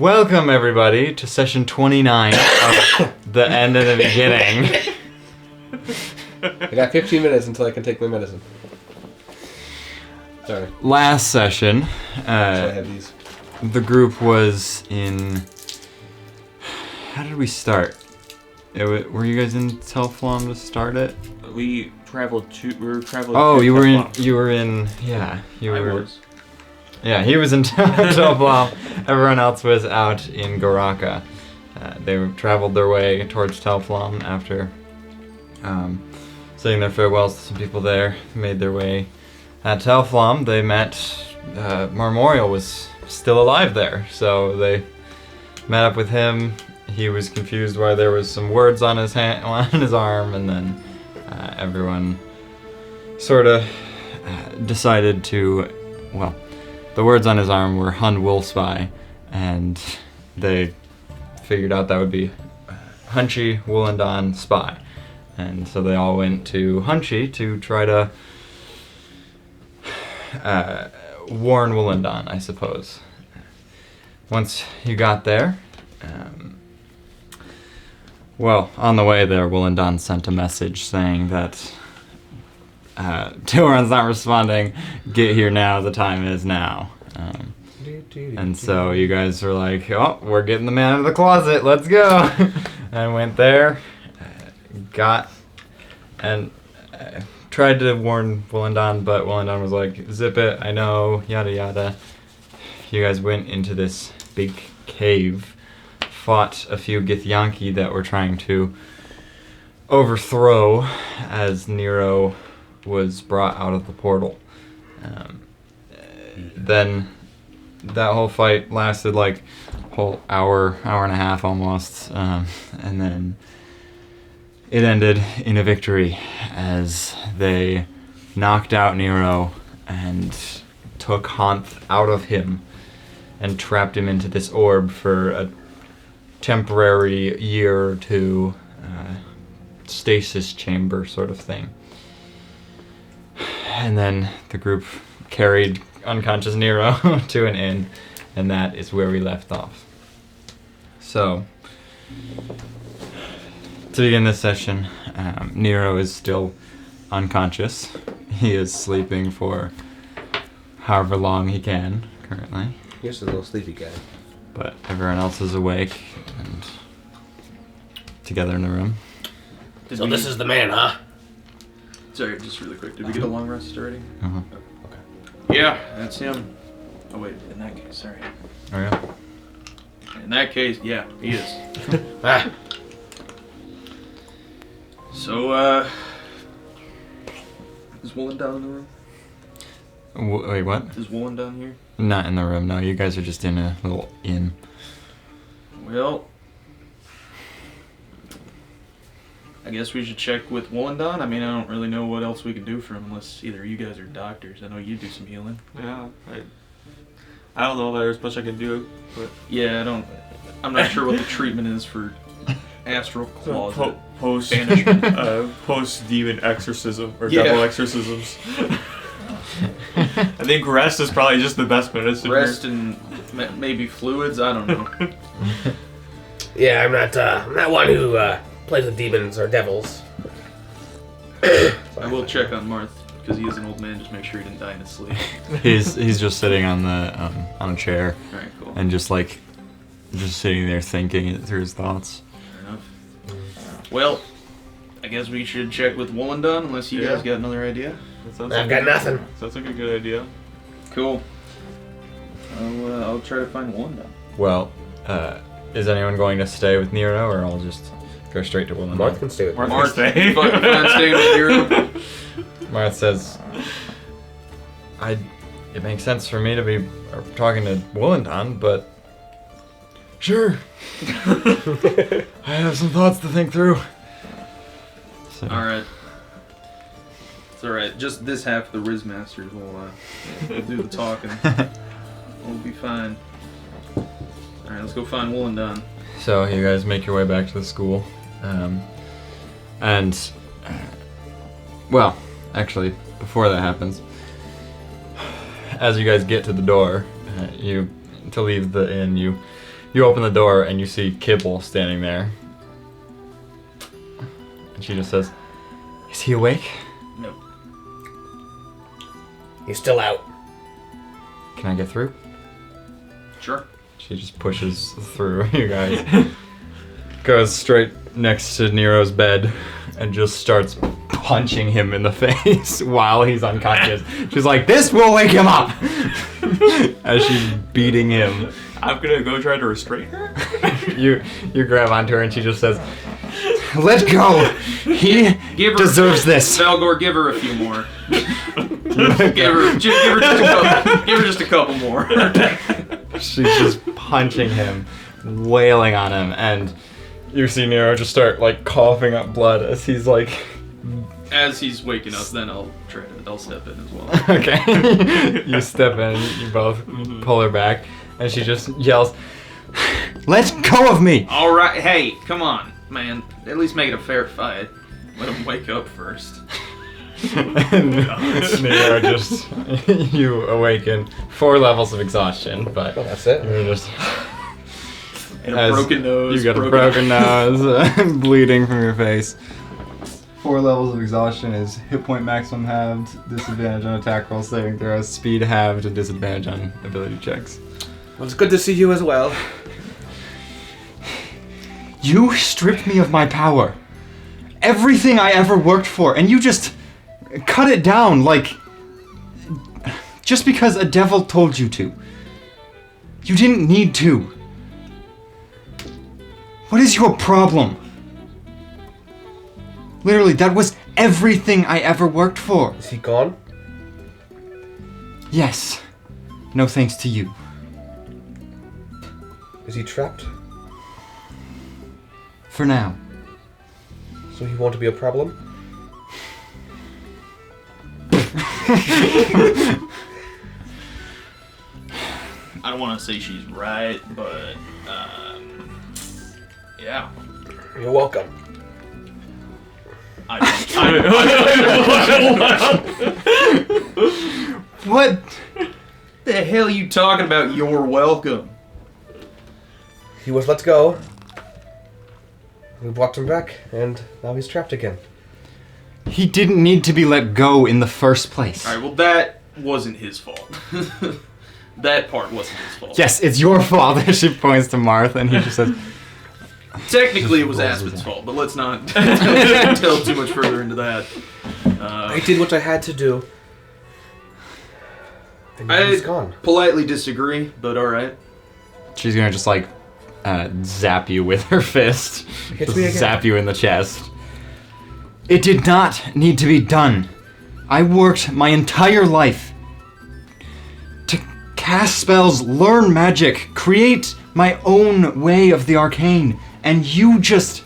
Welcome everybody to session 29 of The End and the Beginning. I got 15 minutes until I can take my medicine. Sorry. Last session, So I have these. the group was in... How did we start? Were you guys in Telflom to start it? We were traveling. Oh, to you Telflom. were in, yeah. I was. Yeah, he was in Telflom. Everyone else was out in Goraka. They traveled their way towards Telflom after saying their farewells to some people there. Made their way at Telflom. They met, Marmorial was still alive there, so they met up with him. He was confused why there was some words on his hand, on his arm, and then everyone sort of decided to, well, the words on his arm were Hun Wolfspy, and they figured out that would be Hunchy Woolendon Spy. And so they all went to Hunchy to try to warn Woolendon, I suppose. Once you got there, well, on the way there, Woolendon sent a message saying that Tilron's not responding, get here now, the time is now. And so you guys were like, oh, we're getting the man out of the closet, let's go. And went there, tried to warn Woolendon, but Woolendon was like, zip it, I know, yada yada. You guys went into this big cave, fought a few Githyanki that were trying to overthrow as Nero was brought out of the portal. Then that whole fight lasted like a whole hour and a half almost, and then it ended in a victory as they knocked out Nero and took Hanth out of him and trapped him into this orb for a temporary year or two, stasis chamber sort of thing. And then the group carried unconscious Nero to an inn, and that is where we left off. So, to begin this session, Nero is still unconscious. He is sleeping for however long he can currently. Here's a little sleepy guy. But everyone else is awake and together in the room. So this is the man, huh? Sorry, just really quick. Did we get a long rest already? Uh-huh. Okay. Yeah, that's him. Oh wait, in that case, sorry. Oh yeah? In that case, yeah, he is. Ah, So, is Woolen down in the room? Wait, what? Is Woolen down here? Not in the room, no. You guys are just in a little inn. Well, I guess we should check with Wollendon. I mean, I don't really know what else we could do for him unless either you guys are doctors. I know you do some healing. Yeah, I don't know if there's much I can do, but Yeah, I'm not sure what the treatment is for astral closet. post banishment. post demon exorcism or Yeah. devil exorcisms. I think rest is probably just the best medicine. Rest and maybe fluids. I don't know. yeah, I'm not one who plays with demons or devils. I will check on Marth because he is an old man. Just make sure he didn't die in his sleep. He's just sitting on the on a chair All right, cool. and just sitting there thinking it through his thoughts. Fair enough. Well, I guess we should check with Wollendon unless you guys got another idea. That sounds I've got nothing. Sounds like a good idea. Cool. I'll try to find Wollendon. Well, is anyone going to stay with Nero, or I'll just go straight to Woolendon? Marth can stay with me. Marth can stay. Fucking fine staying with Nero. Marth says, it makes sense for me to be talking to Woolendon, but sure. I have some thoughts to think through. So, Alright. It's alright. Just this half of the Riz Masters will do the talking. We'll be fine. Alright, let's go find Wollendon. So you guys make your way back to the school. Well, actually, before that happens, as you guys get to the door, to leave the inn, you You open the door and you see Kibble standing there. And she just says, "Is he awake? No. He's still out. Can I get through?" Sure. She just pushes through you guys. Goes straight next to Nero's bed and just starts punching him in the face while he's unconscious. She's like, "This will wake him up!" As she's beating him. I'm gonna go try to restrain her. You grab onto her and she just says, "Let go! He deserves this." Valgor, give her a few more. give her just a couple more. She's just punching him, wailing on him, and you see Nero just start like coughing up blood as he's like. As he's waking up, then I'll step in as well. Okay. You step in, you both pull her back, and she just yells, "Let go of me!" All right, hey, come on, man. At least make it a fair fight. Let him wake up first. And Nero just, you awaken 4 levels of exhaustion, but Oh, that's it. you're just. And a broken nose. You got a broken nose, bleeding from your face. 4 levels of exhaustion is hit point maximum halved, disadvantage on attack roll, saving throws, speed halved, and disadvantage on ability checks. Well, it's good to see you as well. You stripped me of my power. Everything I ever worked for, and you just cut it down like. Just because a devil told you to. You didn't need to. What is your problem? Literally, that was everything I ever worked for. Is he gone? Yes. No thanks to you. Is he trapped? For now. So he won't be a problem? I don't want to say she's right, but yeah. You're welcome. What? The hell are you talking about? You're welcome. He was let go. We brought him back, and now he's trapped again. He didn't need to be let go in the first place. All right. Well, that wasn't his fault. That part wasn't his fault. Yes, it's your fault. She points to Marth, and he just says, Technically, it was Aspen's fault, but let's not delve too much further into that. I did what I had to do. And now he's gone. Politely disagree, but all right. She's gonna just like zap you with her fist. Hit Just me again. zap you in the chest. It did not need to be done. I worked my entire life to cast spells, learn magic, create my own way of the arcane, and you just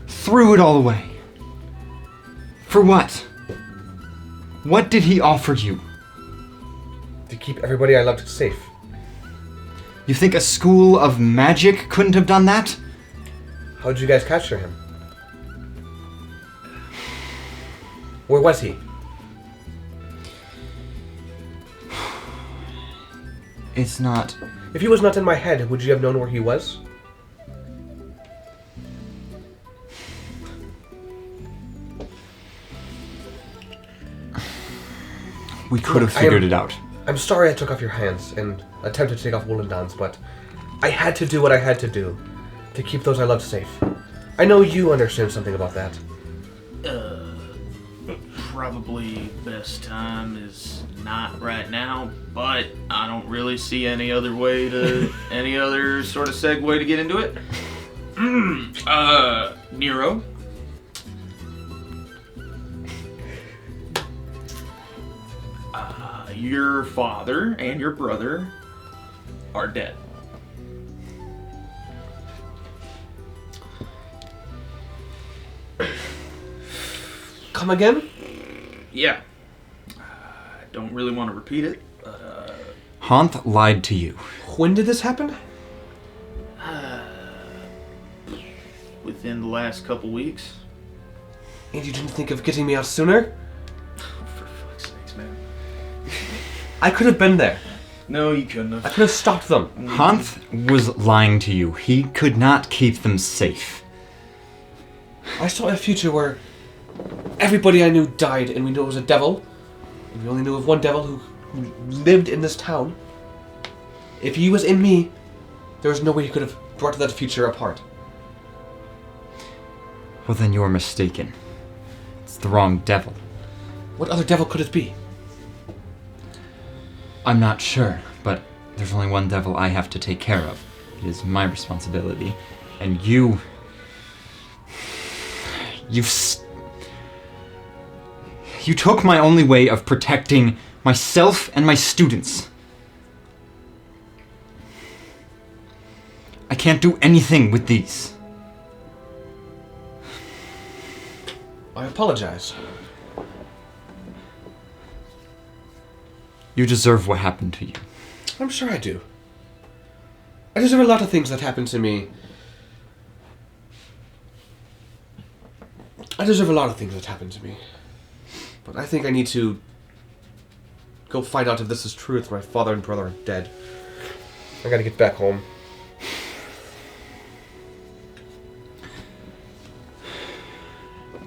threw it all away. For what? What did he offer you? To keep everybody I loved safe. You think a school of magic couldn't have done that? How'd you guys capture him? Where was he? It's not. If he was not in my head, would you have known where he was? We could have Look, figured it out. I'm sorry I took off your hands and attempted to take off Wollendon's, but I had to do what I had to do to keep those I loved safe. I know you understand something about that. Probably best time is not right now, but I don't really see any other way to any other sort of segue to get into it. Nero. Your father and your brother are dead. Come again? Yeah. I don't really want to repeat it, but Hanth lied to you. When did this happen? within the last couple weeks. And you didn't think of getting me out sooner? For fuck's sakes, man. I could have been there. No, you couldn't I have. could have stopped them. Hanth was lying to you. He could not keep them safe. I saw a future where everybody I knew died, and we knew it was a devil. And we only knew of one devil who lived in this town. If he was in me, there was no way he could have brought that future apart. Well, then you're mistaken. It's the wrong devil. What other devil could it be? I'm not sure, but there's only one devil I have to take care of. It is my responsibility. And you took my only way of protecting myself and my students. I can't do anything with these. I apologize. You deserve what happened to you. I'm sure I do. I deserve a lot of things that happened to me. I deserve a lot of things that happened to me. But I think I need to go find out if this is true, if my father and brother are dead. I gotta get back home.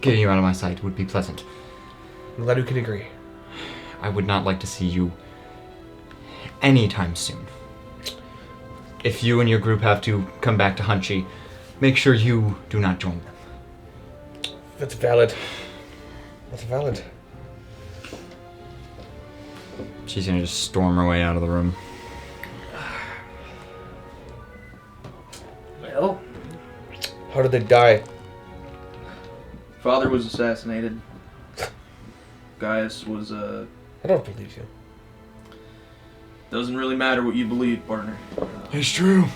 Getting you out of my sight would be pleasant. I'm glad we can agree. I would not like to see you anytime soon. If you and your group have to come back to Hunchy, make sure you do not join them. That's valid. That's valid. She's gonna just storm her way out of the room. Well, How did they die? father was assassinated. Gaius was, I don't believe you. doesn't really matter what you believe, partner. It's true.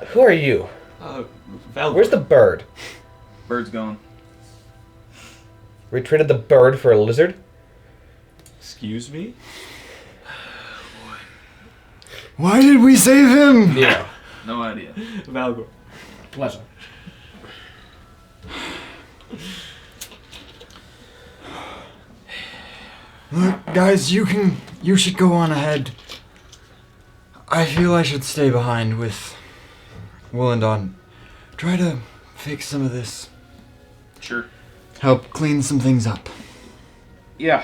Who are you? Val. Where's the bird? Bird's gone. We traded the bird for a lizard? Excuse me? Why did we save him? Yeah. No idea. Valgor. Pleasure. Look, guys, you should go on ahead. I feel I should stay behind with Wollendon. Try to fix some of this. Sure. Help clean some things up. Yeah.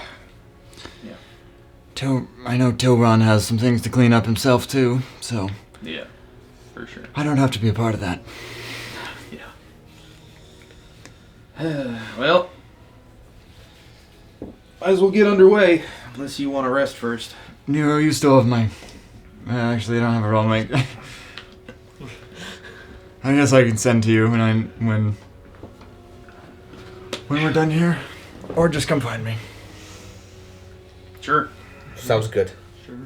I know Tilron has some things to clean up himself too, so Yeah. For sure. I don't have to be a part of that. Yeah. Well, might as well get underway, unless you want to rest first. Nero, you still have my... Actually, I don't have a roll make. I guess I can send to you when we're done here. Or just come find me. Sure. Sounds good. Sure.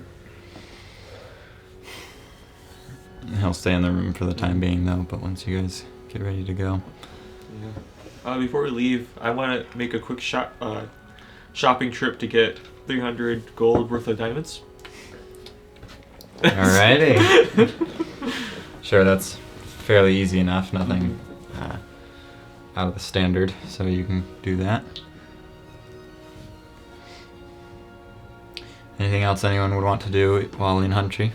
He'll stay in the room for the time being, though, but once you guys get ready to go. Yeah. Before we leave, I want to make a quick shopping trip to get 300 gold worth of diamonds. Alrighty. Sure, that's fairly easy enough. Nothing out of the standard, so you can do that. Anything else anyone would want to do while in Huntry?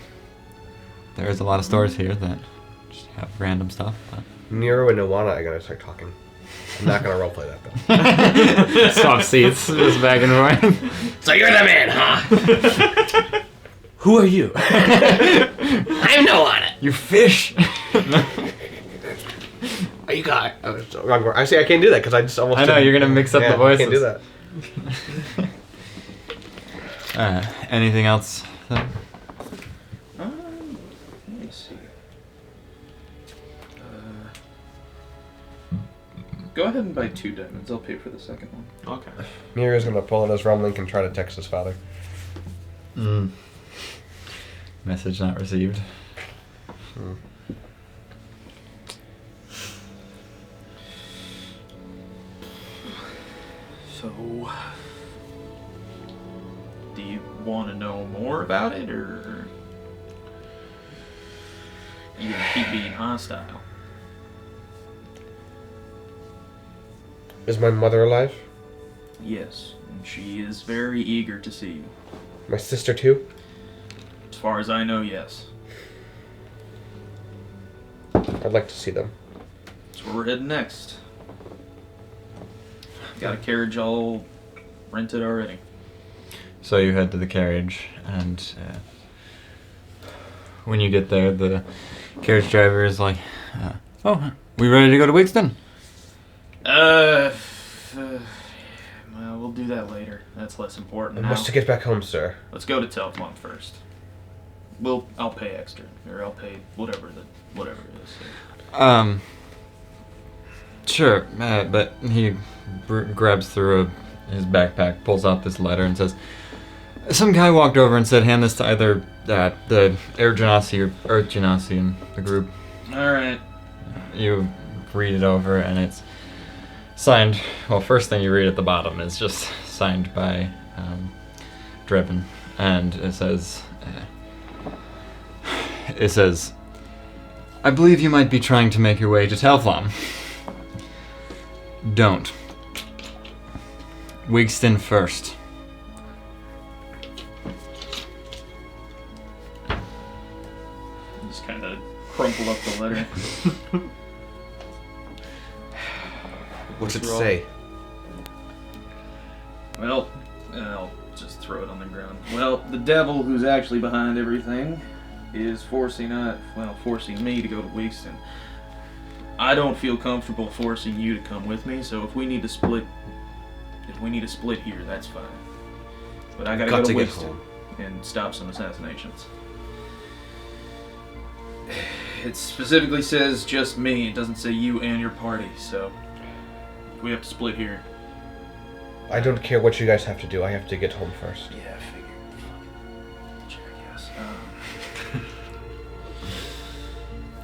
There's a lot of stores here that just have random stuff. But... Nero and Iwana, I gotta start talking. I'm not gonna roleplay that though. Swap seats, just back and forth. So you're the man, huh? Who are you? I'm Iwana. You fish. Are you guy? I see. I can't do that because I just almost. I know didn't. you're gonna mix up the voices. I can't do that. Anything else? Let me see. Go ahead and buy 2 diamonds. I'll pay for the second one. Okay. Nero's gonna pull out his rumlink and try to text his father. Message not received. So, do you want to know more about it, or you gonna keep being hostile? Is my mother alive? Yes, and she is very eager to see you. My sister too? As far as I know, yes. I'd like to see them. That's where we're heading next. Got a carriage all rented already. So you head to the carriage, and when you get there, the carriage driver is like, "Oh, we ready to go to Wigston?" Well, we'll do that later. That's less important I now. must get back home, sir. Let's go to Telfmont first. I'll pay extra, or I'll pay whatever it is. Sure, but he grabs through his backpack, pulls out this letter, and says, "Some guy walked over and said, hand this to either the Air Genasi or Earth Genasi in the group." All right. You read it over, and it's signed. Well, first thing you read at the bottom is just signed by Drebin, and it says, "I believe you might be trying to make your way to Telflom. Don't. Wigston first." Just kind of crumple up the letter. What's it wrong? say? Well, I'll just throw it on the ground. Well, the devil who's actually behind everything is forcing me to go to Wigston. I don't feel comfortable forcing you to come with me, so if we need to split here, that's fine. But I gotta go to get Wigston home. and stop some assassinations. It specifically says just me. It doesn't say you and your party, so we have to split here. I don't care what you guys have to do. I have to get home first. Yeah, I figured. Sure, yes.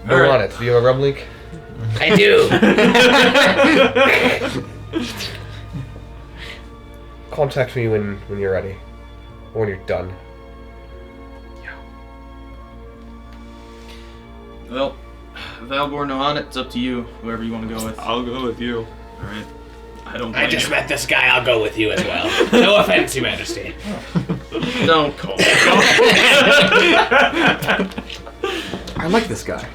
No All right. on it. Do you have a rum leak? I do. Contact me when you're ready. Or when you're done. Well, Valgor Nohan, it's up to you. Whoever you want to go with. I'll go with you. All right. I don't. I blame just you. met this guy. I'll go with you as well. No offense, Your Majesty. Don't call me. I like this guy.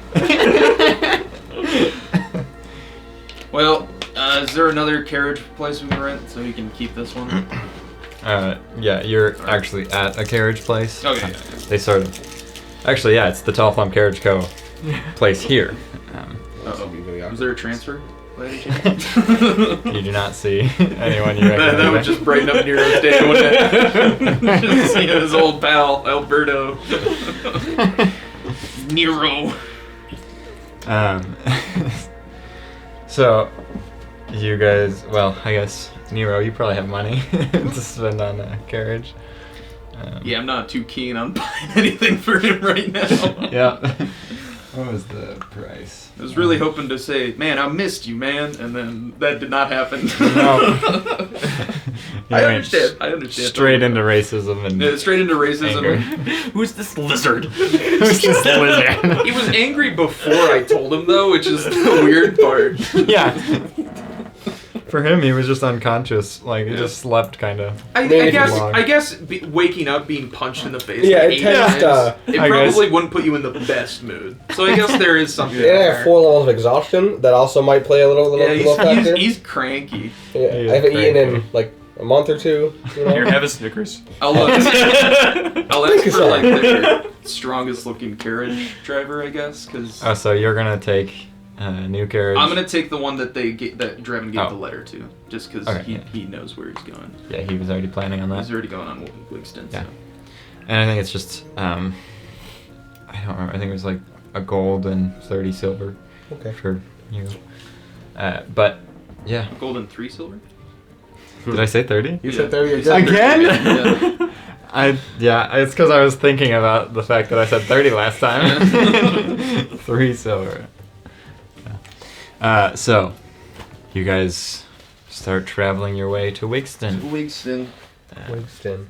Well, is there another carriage place we can rent so we can keep this one? Yeah, you're actually at a carriage place. Okay. They sort of... Actually, yeah, it's the Telflom Carriage Co. place here. Uh-oh. Was there a transfer? By any chance? You do not see anyone you recognize. That would just brighten up Nero's day, wouldn't it? Just seeing his old pal, Alberto. Nero. So, you guys... Well, I guess, Nero, you probably have money to spend on a carriage. Yeah, I'm not too keen on buying anything for him right now. Yeah. What was the price? I was really hoping to say, man, I missed you, man, and then that did not happen. No. I understand. Straight into racism and Yeah, straight into racism. anger. Who's this lizard? Who's this lizard? He was angry before I told him, though, which is the weird part. Yeah. For him, he was just unconscious. Like, he just slept, kind of. I guess waking up being punched in the face. Yeah, like it 8 tends times, to- it I guess. probably wouldn't put you in the best mood. So I guess there is something Yeah, I there. have 4 levels of exhaustion. That also might play a little factor. He's cranky. Yeah, He is I haven't eaten in cranky. like a month or two. You know? Here, have a Snickers. I'll ask for so. like the strongest looking carriage driver, I guess, because Oh, so you're gonna take a new carriage? I'm gonna take the one that that Drebin gave Oh. the letter to, just because Okay, he knows where he's going. Yeah, he was already planning on that. He's already going on Wigston. Yeah. So. And I think it's just, I don't remember. I think it was like a gold and 30 silver Okay. for you. But, yeah. Gold and 3 silver. Did I say 30? You Yeah. said 30 Again? Yeah. Yeah, it's because I was thinking about the fact that I said 30 last time. 3 silver. Yeah. So, you guys start traveling your way to Wigston. Wigston. Wigston.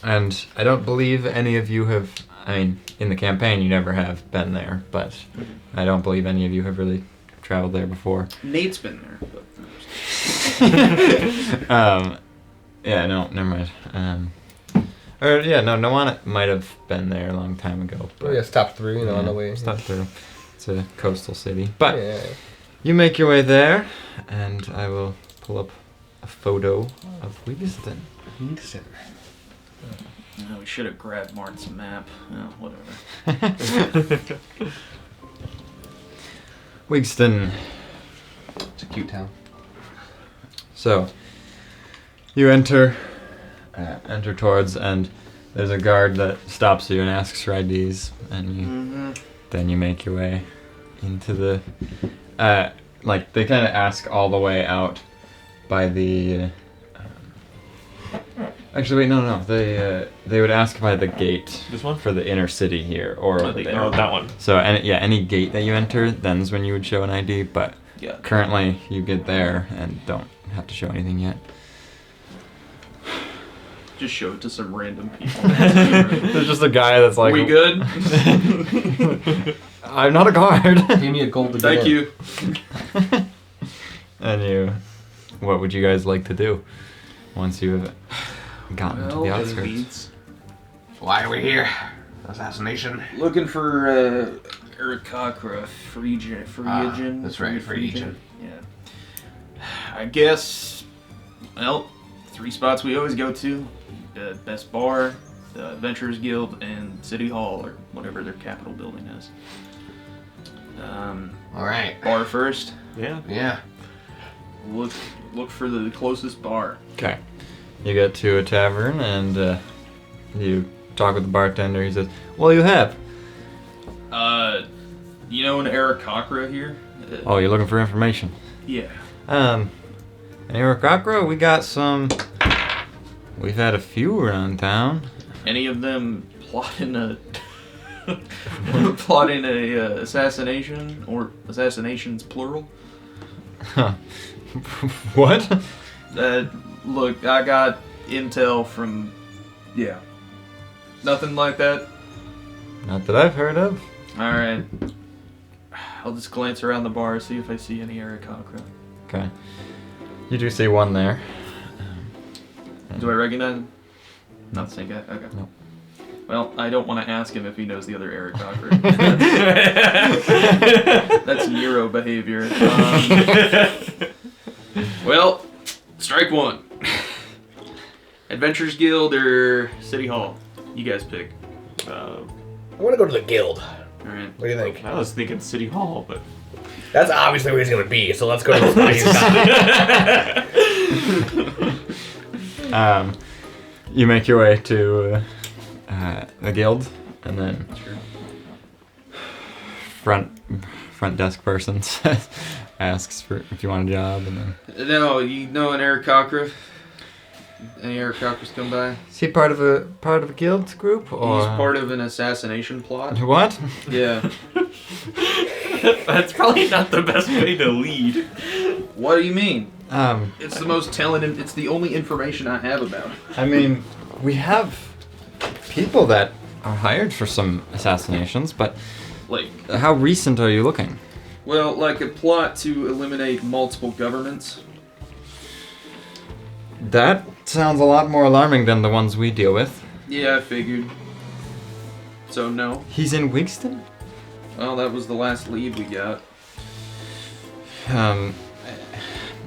And I don't believe any of you have, I mean, in the campaign you never have been there, but I don't believe any of you have really traveled there before. Nate's been there. But... Yeah, no, never mind. Nawana might have been there a long time ago. Oh yeah, stop through, on the way. Stop through. It's a coastal city. But Yeah. you make your way there, and I will pull up a photo of Wigston. No, we should have grabbed Martin's map. Oh, whatever. Wigston. It's a cute town. So, you enter towards, and there's a guard that stops you and asks for IDs, and then you make your way into the, they kind of ask all the way out by the, actually wait, no, they would ask by the gate. This one? For the inner city here, or over there. Oh, that one. So, any gate that you enter, then's when you would show an ID, but Yeah. currently you get there and don't have to show anything yet. Just show it to some random people. There's just a guy that's like, we good? I'm not a guard. Give me a gold to get Thank in. you. And what would you guys like to do once you have gotten to the outskirts? Why are we here? Assassination. Looking for Aarakocra, Phrygian. That's right, Phrygian. Yeah. I guess, well, 3 spots we always go to. The Best Bar, the Adventurers Guild, and City Hall, or whatever their capital building is. All right. Bar first. Yeah. Yeah. Look for the closest bar. Okay. You get to a tavern and you talk with the bartender. He says, "Well, you have." You know an Aarakocra here? Oh, you're looking for information. Yeah. In Aarakocra, we got some. We've had a few around town. Any of them plotting a assassination, or assassinations plural? What? Look, I got intel from. Yeah. Nothing like that. Not that I've heard of. All right. I'll just glance around the bar, see if I see any Aarakocra. Okay. You do see one there. Do I recognize him? Not the same guy. Okay. No. Well, I don't want to ask him if he knows the other Aarakocra. That's Nero behavior. Well, strike one. Adventurers Guild or City Hall? You guys pick. I want to go to the guild. All right. What do you think? I was thinking City Hall, but That's obviously where he's going to be, so let's go to the place. You make your way to the guild, and then front desk person asks for if you want a job, and then No, you know an Aarakocra? Any Aarakocras come by? is he part of a guild group, or He's part of an assassination plot. what? Yeah. that's probably not the best way to lead. What do you mean? Um, It's the most telling. It's the only information I have about it. I mean, we have people that are hired for some assassinations, but Like, how recent are you looking? well, like a plot to eliminate multiple governments. That sounds a lot more alarming than the ones we deal with. Yeah, I figured. So no. He's in Wigston? Well, that was the last lead we got.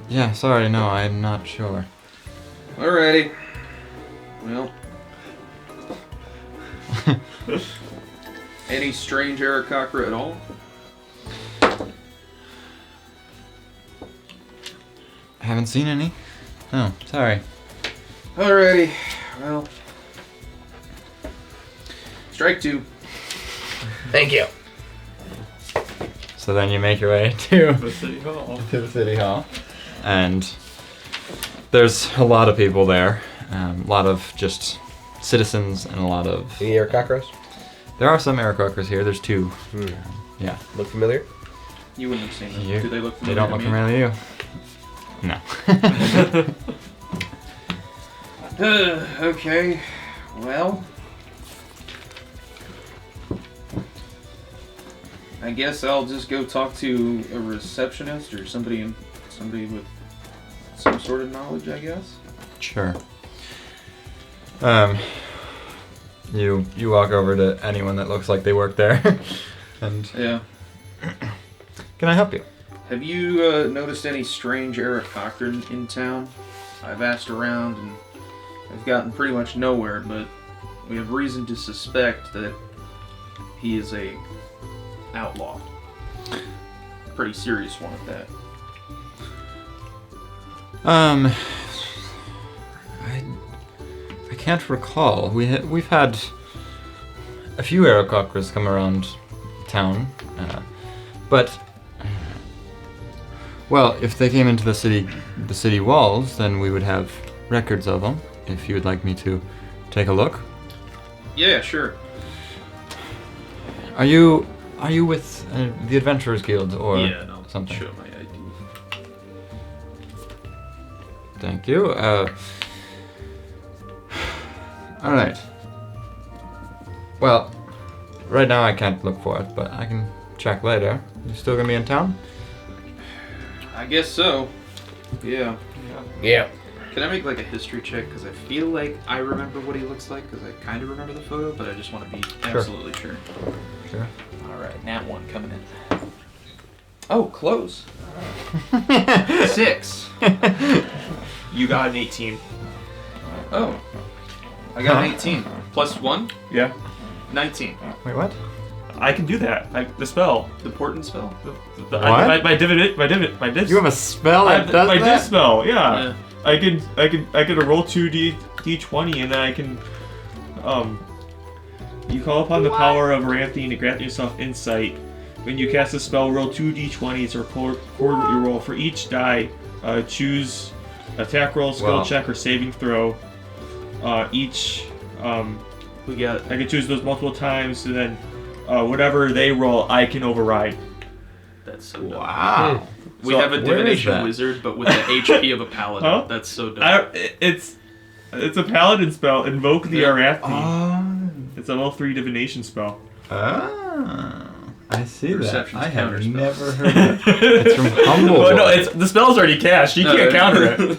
Yeah, sorry, no, I'm not sure. Alrighty. Well. Any strange Aarakocra at all? Haven't seen any? Oh, sorry. Alrighty. Well. Strike two. Thank you. So then you make your way to The City Hall. the city hall, and there's a lot of people there. A lot of just citizens and a lot of. Any Aarakocras? There are some Aarakocras here. There's 2. Yeah. Look familiar? You wouldn't have seen them. You- Do they look They familiar don't to look me? familiar to you. No. Okay. Well. I guess I'll just go talk to a receptionist or somebody with some sort of knowledge, I guess. Sure. You walk over to anyone that looks like they work there, and Yeah. can I help you? Have you noticed any strange Aarakocra in town? I've asked around and I've gotten pretty much nowhere, but we have reason to suspect that he is a outlaw. Pretty serious one at that. I can't recall. We've had a few Aarakocras come around town, but well, if they came into the city walls, then we would have records of them. If you would like me to take a look. Yeah, sure. Are you with the Adventurers Guild or No, something? show my ID. Thank you. All right. Well, right now I can't look for it, but I can check later. You still gonna be in town? I guess so. Yeah. Yeah. Can I make like a history check? Because I feel like I remember what he looks like, because I kind of remember the photo, but I just want to be absolutely sure. Sure. Alright, nat 1 coming in. Oh, close. 6. You got an 18. Oh. I got an 18. Plus 1? Yeah. 19. Wait, what? I can do that. The spell. The portent spell? My div. You have a spell I that does my that? div spell. Yeah. Yeah. I can roll 2d20 and then I can you call upon the power of Ramthine to grant yourself insight. When you cast a spell, roll 2d20s or record what you roll. For each die, choose attack roll, skill Wow. check, or saving throw. Each We got. I can choose those multiple times, and then whatever they roll, I can override. That's so dumb. Wow. We So, have a where is divination that? wizard, but with the HP of a paladin. Huh? That's so dumb. It's a paladin spell. Invoke the Yeah. Arathi. It's a level 3 divination spell. I see that. Perception's I have counterspell. never heard that. It's from Humble. Oh no, it's the spell's already cast. You can't counter it.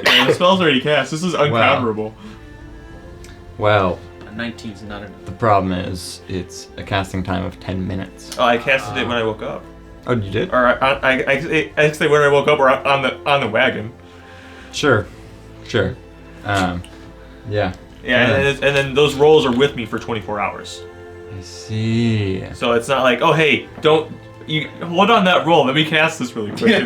Yeah, the spell's already cast. This is uncounterable. Well, A 19's not enough. the problem is it's a casting time of 10 minutes. Oh, I casted it when I woke up, Oh, you did? or I say when I woke up, or on the wagon. Sure. Yeah. Yeah, and then those rolls are with me for 24 hours. I see. So it's not like, oh hey, don't you hold on that roll. Let me cast this really quick.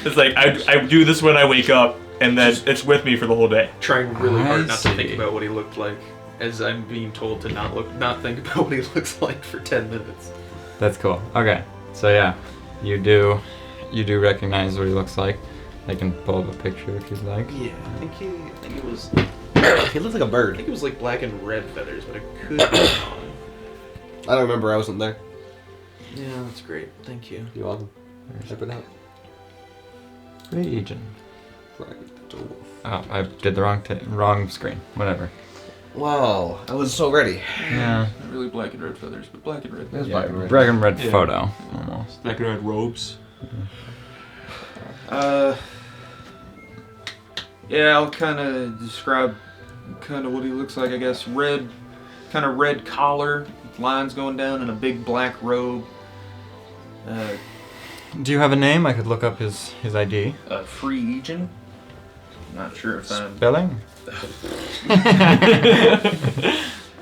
It's like I do this when I wake up, and then it's with me for the whole day. Trying really I hard not to see. think about what he looked like, as I'm being told to not think about what he looks like for 10 minutes. That's cool. Okay. So yeah, you do recognize what he looks like. I can pull up a picture if you'd like. Yeah, I think it was. He looks like a bird. I think it was like black and red feathers, but it could be wrong. I don't remember. I wasn't there. Yeah, that's great. Thank you. You're welcome. Type it out. Region. Right. Oh, I did the wrong screen. Whatever. Wow, I was so ready. Yeah. Not really black and red feathers, but black and red. It was Yeah, black and red. black and red Yeah. photo, almost. Black and red robes. Yeah, I'll kind of describe kind of what he looks like, I guess. Red collar, lines going down, and a big black robe. Do you have a name? I could look up his ID. Free Aegon. Not sure if I'm. Spelling?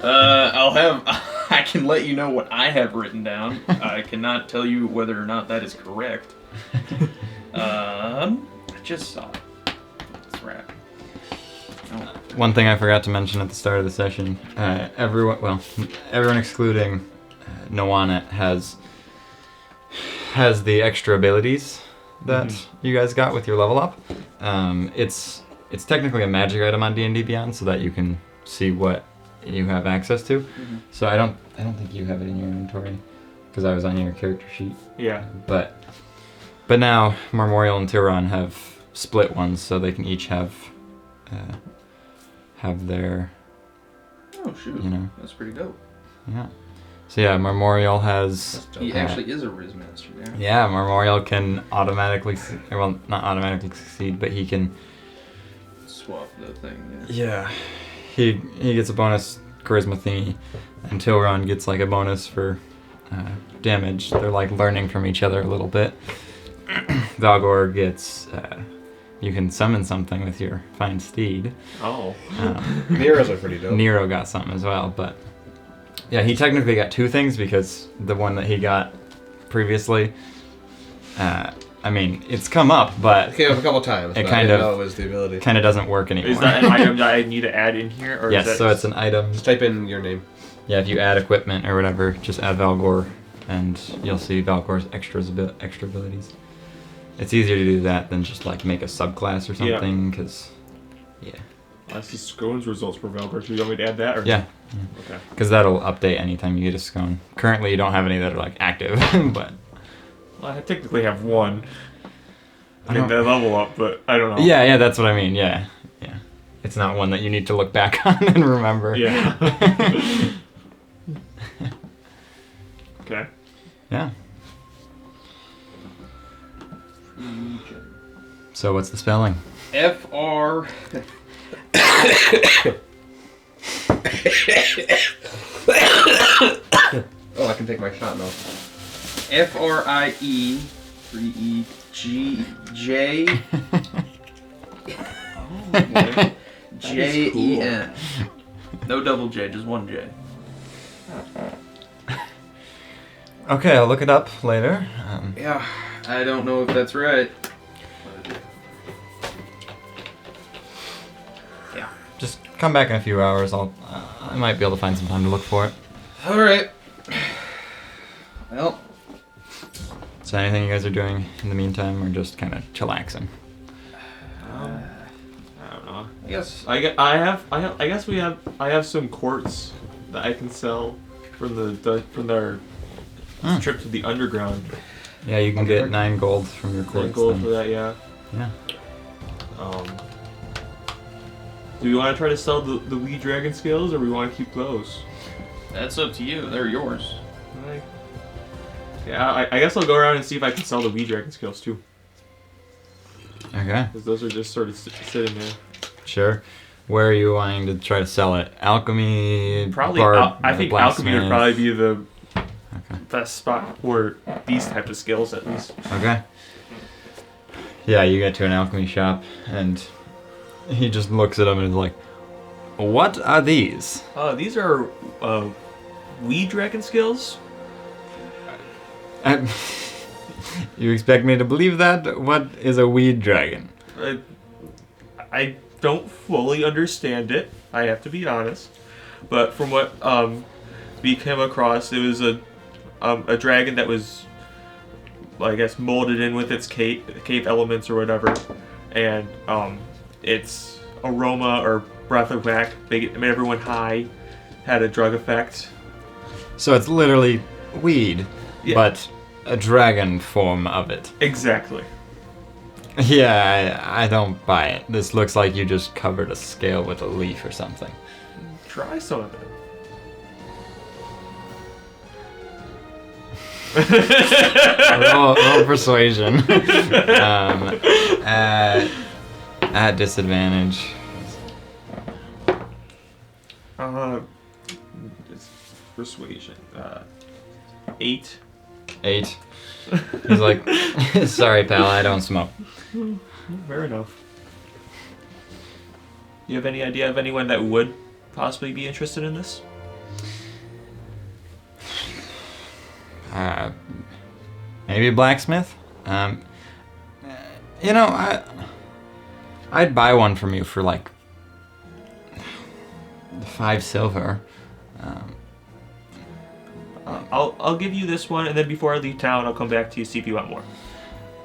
I can let you know what I have written down. I cannot tell you whether or not that is correct. I just saw it. That's right. Oh. One thing I forgot to mention at the start of the session, everyone excluding Noana has the extra abilities that you guys got with your level up. It's technically a magic item on D&D Beyond, so that you can see what you have access to. So I don't think you have it in your inventory because I was on your character sheet. Yeah. But now Memorial and Tyron have split ones, so they can each have their, Oh shoot. you know, That's pretty dope. yeah. So yeah, Memorial has. He actually is a Riz Master now. Yeah, Memorial can automatically. Well, not automatically succeed, but he can. Swap the thing. Yeah. He gets a bonus charisma thingy, and Tilron gets like a bonus for damage. They're like learning from each other a little bit. Valgor gets. You can summon something with your fine steed. Oh. Nero's are pretty dope. Nero got something as well, but yeah, he technically got 2 things because the one that he got previously. I mean, it's come up, but It came up a couple times. It but kind I didn't of- know it was the ability. kind of doesn't work anymore. Is that an item that I need to add in here? Or Yes, is that so it's an item. Just type in your name. Yeah, if you add equipment or whatever, just add Valgor, and you'll see Valgor's extra abilities. It's easier to do that than just like make a subclass or Yeah. something, because I see Scones results for Valgor. Do you want me to add that? Or? yeah, Okay. because that'll update anytime you get a scone. Currently, you don't have any that are like active, but Well, I technically have one. I I mean, don't- that level up, but I don't know. yeah, that's what I mean. Yeah. It's not one that you need to look back on and remember. Yeah. Okay. Yeah. So what's the spelling? FR. Oh, I can take my shot now. FRIE 3EGJ JEN. No double J, just one J. Okay, I'll look it up later. Yeah, I don't know if that's right. Just come back in a few hours. I might be able to find some time to look for it. All right. Well, So anything you guys are doing in the meantime, or just kind of chillaxing? I don't know. I guess I guess I have some quartz that I can sell from their trip to the underground. Yeah, you can get 9 gold from your quartz. Gold then. for that, yeah. Yeah. Do we want to try to sell the wee dragon scales, or we want to keep those? that's up to you. They're yours. Like, yeah, I guess I'll go around and see if I can sell the wee dragon scales too, Okay. because those are just sort of sitting there. Sure. Where are you wanting to try to sell it? Alchemy. Probably, I think alchemy would probably be the best spot for these type of skills, at least. Okay. Yeah, you get to an alchemy shop, and he just looks at them and is like, "What are these?" These are wee dragon skills. You expect me to believe that? What is a weed dragon? I don't fully understand it. I have to be honest, but from what we came across, it was a dragon that was, I guess, molded in with its cave elements or whatever, and its aroma or breath of whack made everyone high, had a drug effect. So it's literally weed, Yeah. but a dragon form of it. Exactly. Yeah, I don't buy it. This looks like you just covered a scale with a leaf or something. Try some of it. roll persuasion. At disadvantage. It's persuasion. 8. 8. He's like, sorry, pal, I don't smoke. Fair enough. You have any idea of anyone that would possibly be interested in this? Maybe a blacksmith. You know, I'd buy one from you for like 5 silver. I'll give you this one, and then before I leave town, I'll come back to you see if you want more.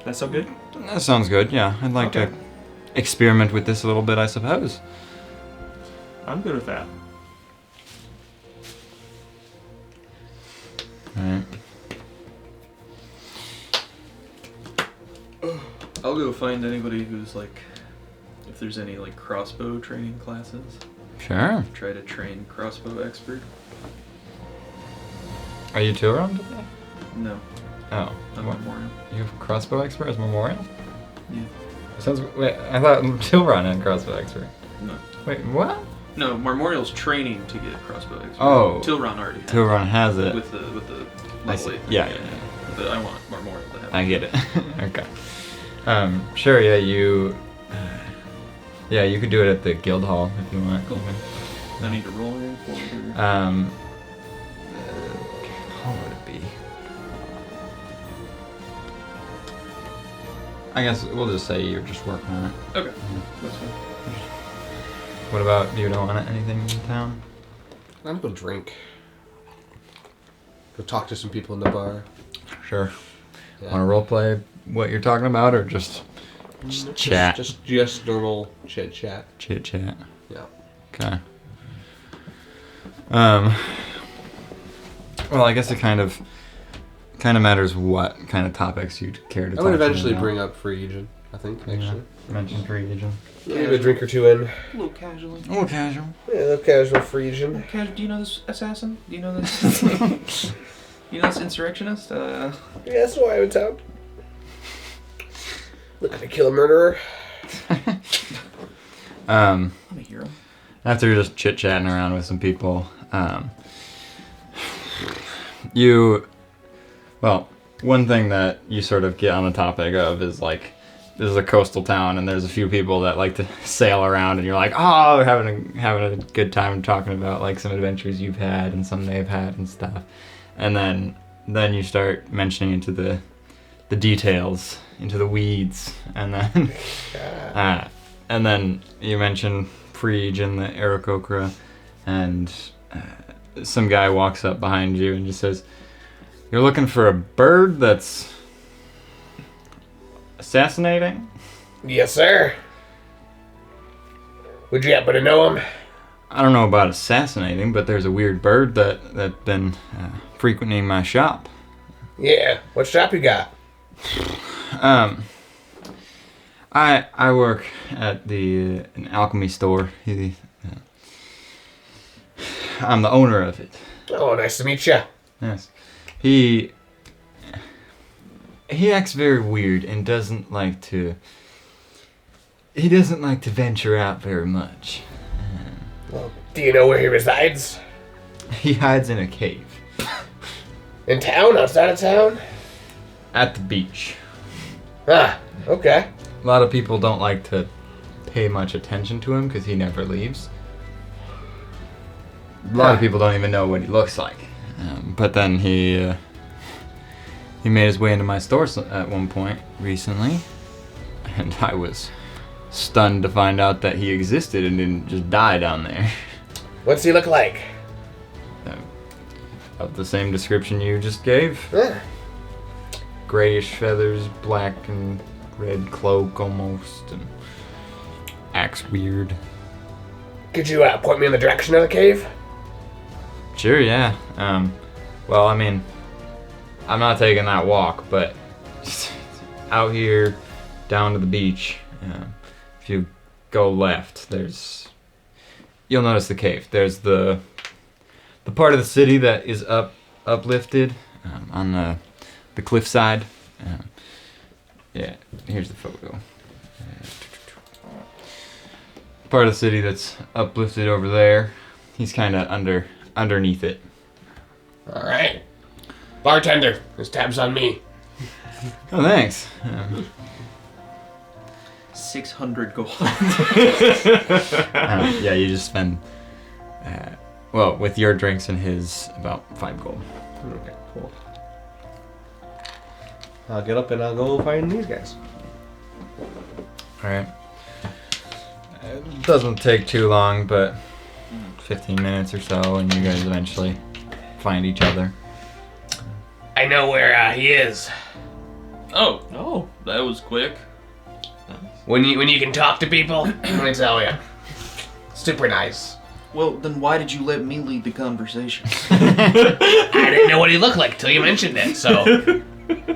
That sound good? That sounds good. Yeah, I'd like Okay. to experiment with this a little bit, I suppose. I'm good with that. Alright. I'll go find anybody who's like, if there's any like crossbow training classes. Sure. Try to train crossbow expert. Are you two around today? No, Oh. not What? Memorial. You have crossbow expert as memorial? Yeah. Sounds. Wait, I thought Tilron had crossbow expert. No. Wait, what? No, Memorial's training to get crossbow expert. Oh. Tilron already has Tilron has it. it. With the I see. level 8. Yeah. But I want Memorial to have I it. get it. Okay. Sure. Yeah. You. Yeah, you could do it at the guild hall if you want. Cool. I need to roll in for it. How would it be? I guess we'll just say you're just working on it. Okay. That's fine. What about you? Don't want anything in town? I'm gonna drink. Go talk to some people in the bar. Sure. Yeah. Want to roleplay what you're talking about, or just chat? Just normal chit chat. Chit chat. Yeah. Okay. Well, I guess it kind of matters what kind of topics you'd care to I talk would to eventually about. bring up free agent, I think, actually. Mention free agent. Maybe a drink or two in. A little casually. Oh, casual. Yeah, a little casual free agent. Do you know this assassin? Do you know this? You know this insurrectionist? Yeah, that's why I would town. Looking to kill a murderer. I'm a hero. After just chit chatting around with some people, one thing that you sort of get on the topic of is like, this is a coastal town, and there's a few people that like to sail around, and you're like, oh, having a good time talking about like some adventures you've had and some they've had and stuff, and then you start mentioning into the details, into the weeds, and then you mention Preej and the Aarakocra, and some guy walks up behind you and just says, "You're looking for a bird that's assassinating?" Yes, sir. Would you happen to know him? I don't know about assassinating, but there's a weird bird that's been frequenting my shop. Yeah. What shop you got? I work at an alchemy store. I'm the owner of it. Oh, nice to meet you. Yes. He acts very weird and doesn't like to venture out very much. Well, do you know where he resides? He hides in a cave In town? Outside of town? at the beach. Ah, okay. A lot of people don't like to pay much attention to him because he never leaves. A lot of people don't even know what he looks like. But then he made his way into my store at one point recently, and I was stunned to find out that he existed and didn't just die down there. What's he look like? Of the same description you just gave. Ah, Grayish feathers, black and red cloak almost, and acts weird. could you point me in the direction of the cave? Sure, yeah. Well, I mean, I'm not taking that walk, but just out here, down to the beach. If you go left, you'll notice the cave. There's the part of the city that is uplifted on the cliffside. Yeah, here's the photo. Part of the city that's uplifted over there. He's kind of underneath it. All right. Bartender, this tab's on me. Oh, thanks. 600 gold. Yeah, you just spend, with your drinks and his, about 5 gold. Okay, cool. I'll get up and I'll go find these guys. Alright. It doesn't take too long, but 15 minutes or so, and you guys eventually find each other. I know where he is. Oh, that was quick. When you can talk to people, let me tell you. Super nice. Well, then why did you let me lead the conversation? I didn't know what he looked like till you mentioned it, so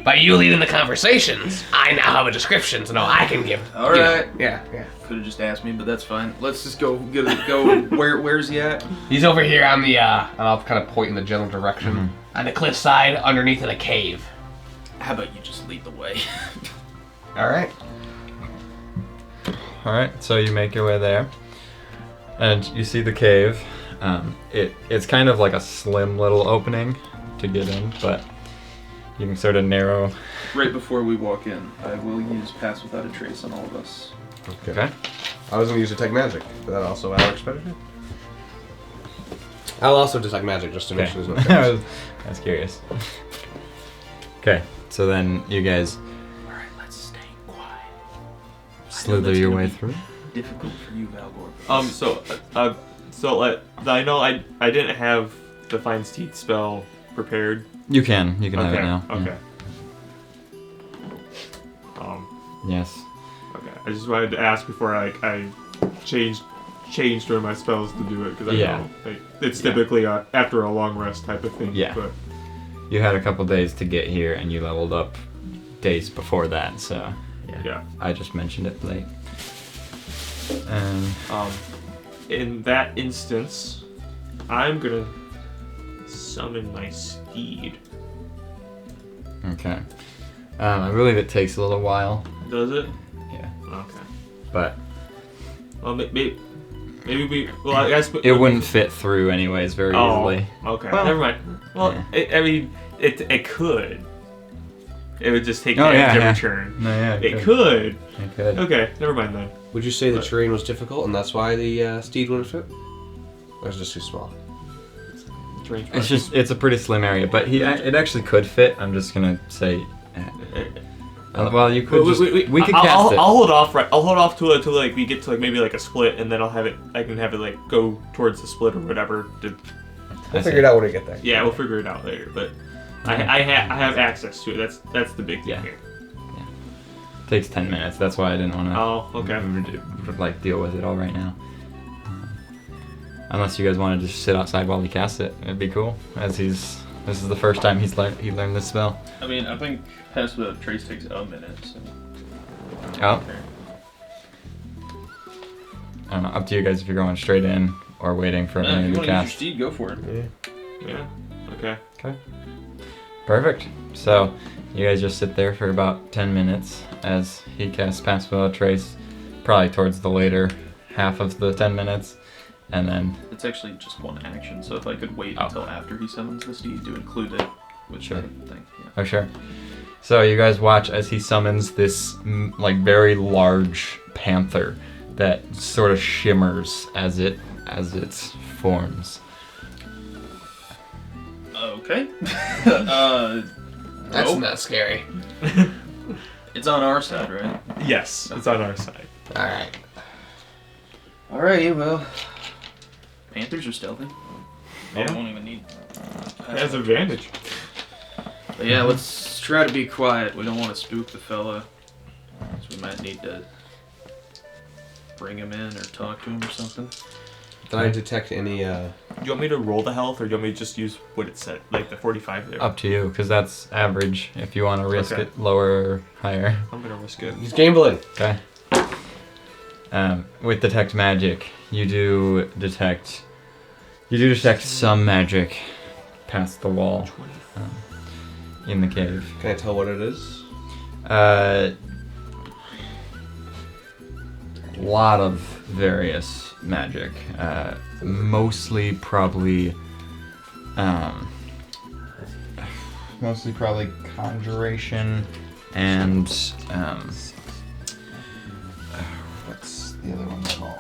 By you leading the conversations, I now have a description to know I can give. All right. Yeah. Could have just asked me, but that's fine. Let's just go. Where's he at? He's over here on the, and I'll kind of point in the general direction. On the cliffside, underneath in a cave. How about you just lead the way? Alright. Alright, so you make your way there. And you see the cave. It's kind of like a slim little opening to get in, but you can sort of narrow. Right before we walk in, I will use Pass Without a Trace on all of us. Okay. I was gonna use Detect Magic. Is that also Alex benefit? I'll also Detect Magic just to make sure there's no trace. I was curious. Okay, so then you guys Alright, let's stay quiet. slither your way through. Difficult for you, Valgor. I know I didn't have the Finds Teeth spell prepared. You can have it now. Okay. Yes. Okay. I just wanted to ask before I changed one of my spells to do it because I know it's typically after a long rest type of thing. Yeah. But You had a couple days to get here, and you leveled up days before that, so yeah. I just mentioned it late. In that instance, I'm gonna summon my steed. Okay. I believe it takes a little while. Does it? Yeah. Okay. But Well, maybe we. Well, I guess it wouldn't fit through anyways very easily. Okay. Well, Never mind. Well, yeah. it could. It would just take Oh, yeah, every yeah. turn. No, yeah. It could. It could. Okay. Never mind then. Would you say the terrain was difficult and that's why the steed wouldn't fit? Or is it just too small? It's a pretty slim area, but it actually could fit. I'm just gonna say. Well, you could. We could cast it. I'll hold off. Right. I'll hold off till like we get to like maybe like a split, and then I'll have it. I can have it like go towards the split or whatever. We'll figure it out when we get there. Yeah, we'll figure it out later. But I have access to it. That's the big thing here. Takes 10 minutes. That's why I didn't want to. Oh, okay. Like deal with it all right now. Unless you guys wanted to just sit outside while he casts it, it'd be cool. This is the first time he learned this spell. I mean, I think Pass Without Trace takes a minute. So. Oh. I don't know. Up to you guys if you're going straight in or waiting for If him you to want to use your cast. steed, go for it. Yeah. Okay. Okay. Perfect. So you guys just sit there for about 10 minutes as he casts Pass Without Trace, probably towards the later half of the 10 minutes, and then. It's actually just one action, so if I could wait until after he summons the steed to include it with the thing. Yeah. Oh, sure. So you guys watch as he summons this like very large panther that sort of shimmers as it forms. Okay. That's not scary. It's on our side, right? Yes, it's on our side. Alright. Alrighty, well. Panthers are stealthy. Yeah. I won't even need. It has advantage. But yeah, let's try to be quiet. We don't want to spook the fella. So we might need to bring him in or talk to him or something. Did I detect any, Do you want me to roll the health, or do you want me to just use what it said, like the 45 there? Up to you, because that's average. If you want to risk Okay. it lower or higher. I'm gonna risk it. he's gambling. Okay. With Detect Magic, you do detect some magic past the wall in the cave. Can I tell what it is? Lot of various magic. Mostly probably conjuration and what's the other one called?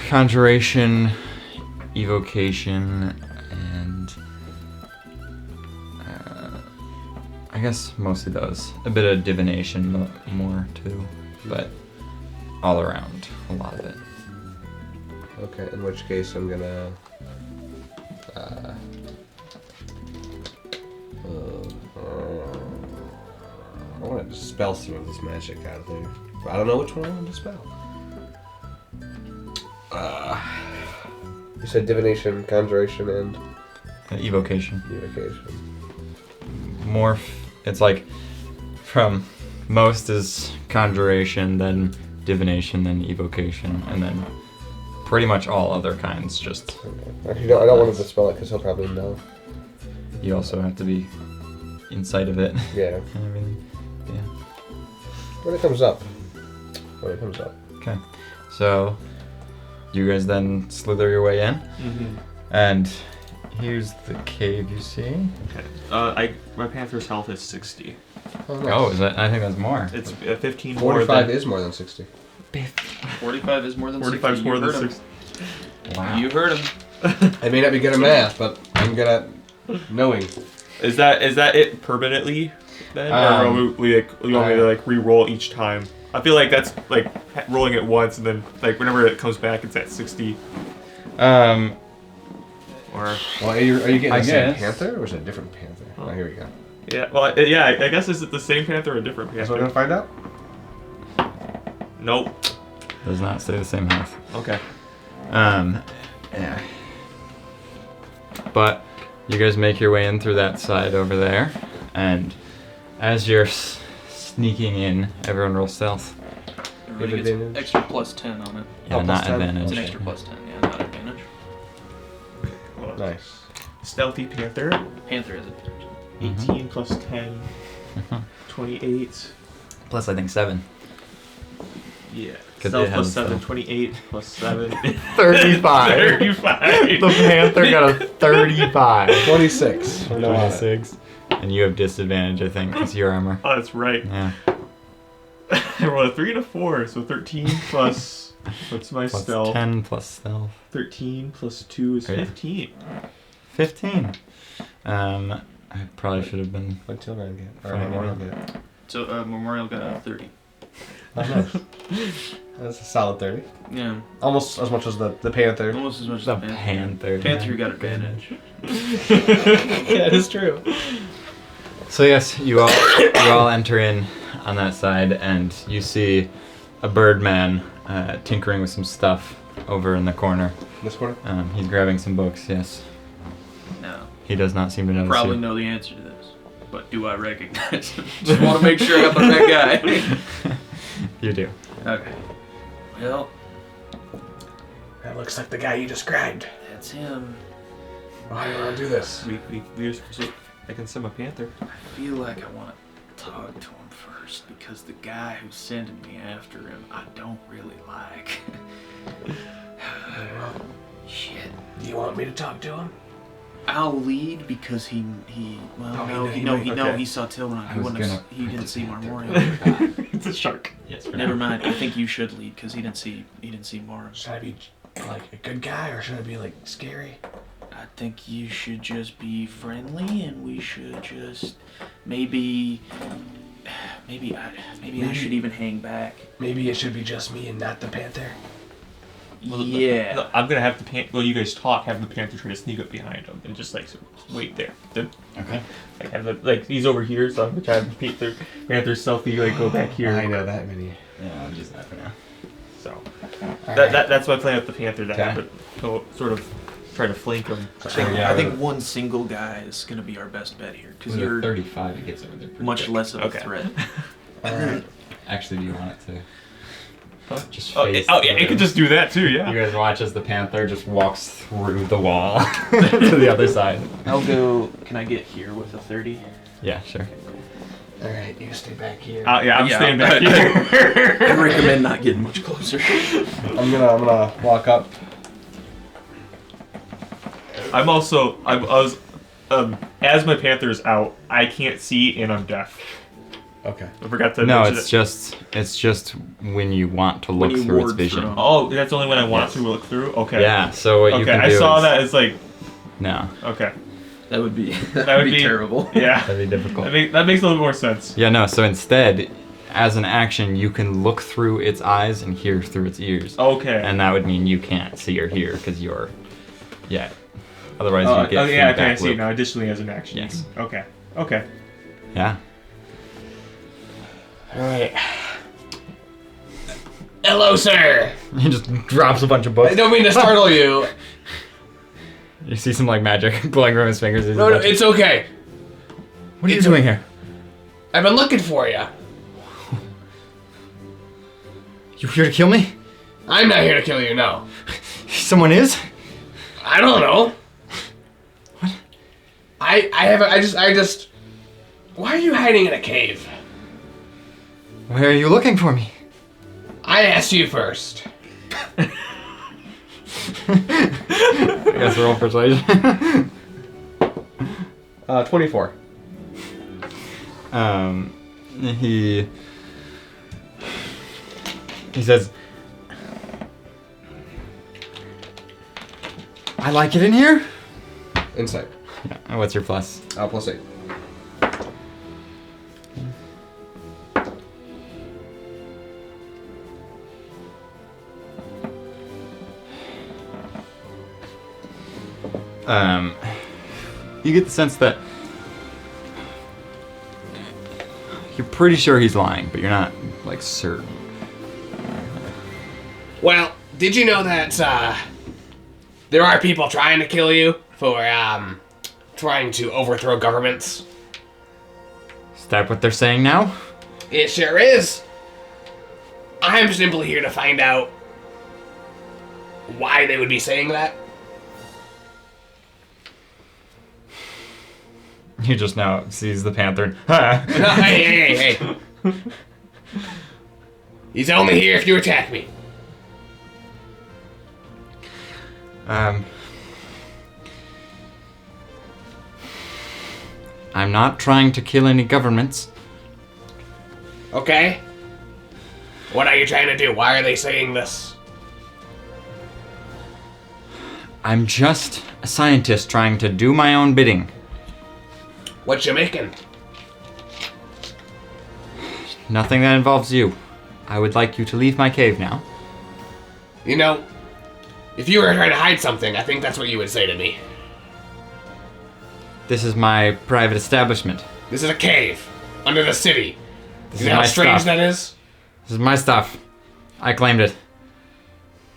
Conjuration, evocation, and I guess mostly those. A bit of divination more too, but all around, a lot of it. Okay, in which case I'm gonna... I want to dispel some of this magic out of there. But I don't know which one I want to dispel. You said divination, conjuration, and... Evocation. Evocation. It's like from most is conjuration, then divination, then evocation, and then pretty much all other kinds. Just Actually, no, I don't want to dispel it because he'll probably know. you also have to be inside of it Yeah. and everything. Yeah. When it comes up. Okay. So you guys then slither your way in, Mm-hmm. and here's the cave you see. Okay. My panther's health is 60. Oh, nice. Oh, is that? I think that's more. It's 15 more 45 than... is more than 60. 45 is more than 45 is 60. more You than heard him. 60. Wow. You heard him. I may not be good at math, but I'm good at knowing. Is that it permanently then? Or will we you want me to like re-roll each time? I feel like that's like rolling it once and then like whenever it comes back it's at 60. Or Well, are you getting I the same guess. panther or is it a different panther? Oh, here we go. yeah, well yeah, I guess is it the same panther or a different That's what we're panther? gonna find out? Nope. Does not stay the same health. Okay. Yeah. But you guys make your way in through that side over there, and as you're sneaking in, everyone roll stealth. Everybody gets advantage. extra plus 10 on it. Yeah, Oh, not plus 10? advantage. It's an extra plus 10, yeah, not advantage. Well, Nice. Stealthy panther. Panther has advantage. 18 plus 10. 28. Plus, I think 7. Yeah. 'Cause Stealth it plus has 7. stealth. 28 plus 7. 35. 35. The panther got a 35. 26. From now on. 26. And you have disadvantage, I think, because your armor. Oh, that's right. Yeah. I rolled a 3 and a 4, so 13 plus. What's my Plus stealth? 10 plus stealth. 13 plus 2 is Oh, yeah. 15. 15. I probably should have been. What children get? Or Fine. Memorial get? So, Memorial got a 30. Oh, nice. That's a solid 30. Yeah, Almost as much as the panther. almost as much as The the panther. Panther got advantage. Yeah, it is true. So yes, you all enter in on that side, and you see a birdman tinkering with some stuff over in the corner. This corner? He's grabbing some books. Yes, No. he does not seem to notice Probably you. know the answer to this. But do I recognize him? Just want to make sure I got the right guy. You do. Okay. Well, That looks like the guy you described. that's him. Why do you want to do this? We're supposed to. I can summon a panther. I feel like I want to talk to him first because the guy who's sending me after him, I don't really like. Shit. Do you want me to talk to him? I'll lead because he Okay. he saw Tilron. I was gonna He didn't see Marmorial. It's a shark. Yes. For Never now. mind. I think you should lead because he didn't see Mar. Should I be like a good guy or should I be like scary? I think you should just be friendly, and we should just maybe I should even hang back. Maybe it should be just me and not the panther. Yeah. No, I'm gonna have the panther. Well, you guys talk. Have the panther try to sneak up behind him and just like sort of wait there. Then, Okay. like, have the, like he's over here, so I'm gonna try to beat the panther stealthy. Like go back here. I know that many. Yeah, I'll use that for now. So Alright. that's my plan with the panther. That Okay. happened. So sort of try to flank him. I think one single guy is gonna be our best bet here because With a you're 35, it gets over there. pretty much quick. less of a Okay. threat. Alright. Actually, do you want it to just Oh, face? yeah, it could just do that too. Yeah. You guys watch as the panther just walks through the wall to the other side. I'll go. Can I get here with a 30? Yeah, sure. Alright, you stay back here. Yeah, I'm Yeah, staying back here. I recommend not getting much closer. I'm gonna walk up. I was as my panther's out, I can't see and I'm deaf. Okay. I forgot to No, mention it's just when you want to look you through its ward vision. from- Oh, that's only when I want Yes. to look through? Okay. Yeah, so what you Okay, can I do saw is, that as like, No, okay. That would be That would be terrible. Yeah. that'd be difficult. That makes a little more sense. Yeah, no, so instead, as an action, you can look through its eyes and hear through its ears. Okay. And that would mean you can't see or hear because you're... Yeah. Otherwise, you get yeah, I feedback can see it loop. now. Additionally, as an action. Yes. Okay. Okay. Yeah. Alright. Hello, sir! He just drops a bunch of I books. don't mean to startle you. You see some like magic glowing from his fingers. No, it's okay. What are you doing here? I've been looking for you. You here to kill me? I'm not here to kill you, no. Someone is? I don't know. What? I just... Why are you hiding in a cave? Why are you looking for me? I asked you first. I guess roll persuasion. 24. He says, I like it in here. Insight. Yeah. What's your plus? +8. You get the sense that you're pretty sure he's lying, but you're not like certain. Well, did you know that there are people trying to kill you for trying to overthrow governments? Is that what they're saying now? It sure is. I'm simply here to find out why they would be saying that. He just now sees the panther. Hey. He's only here if you attack me. I'm not trying to kill any governments. Okay. What are you trying to do? Why are they saying this? I'm just a scientist trying to do my own bidding. What you making? Nothing that involves you. I would like you to leave my cave now. You know, if you were trying to hide something, I think that's what you would say to me. This is my private establishment. This is a cave under the city. This You is know how my strange stuff. that is? This is my stuff. I claimed it.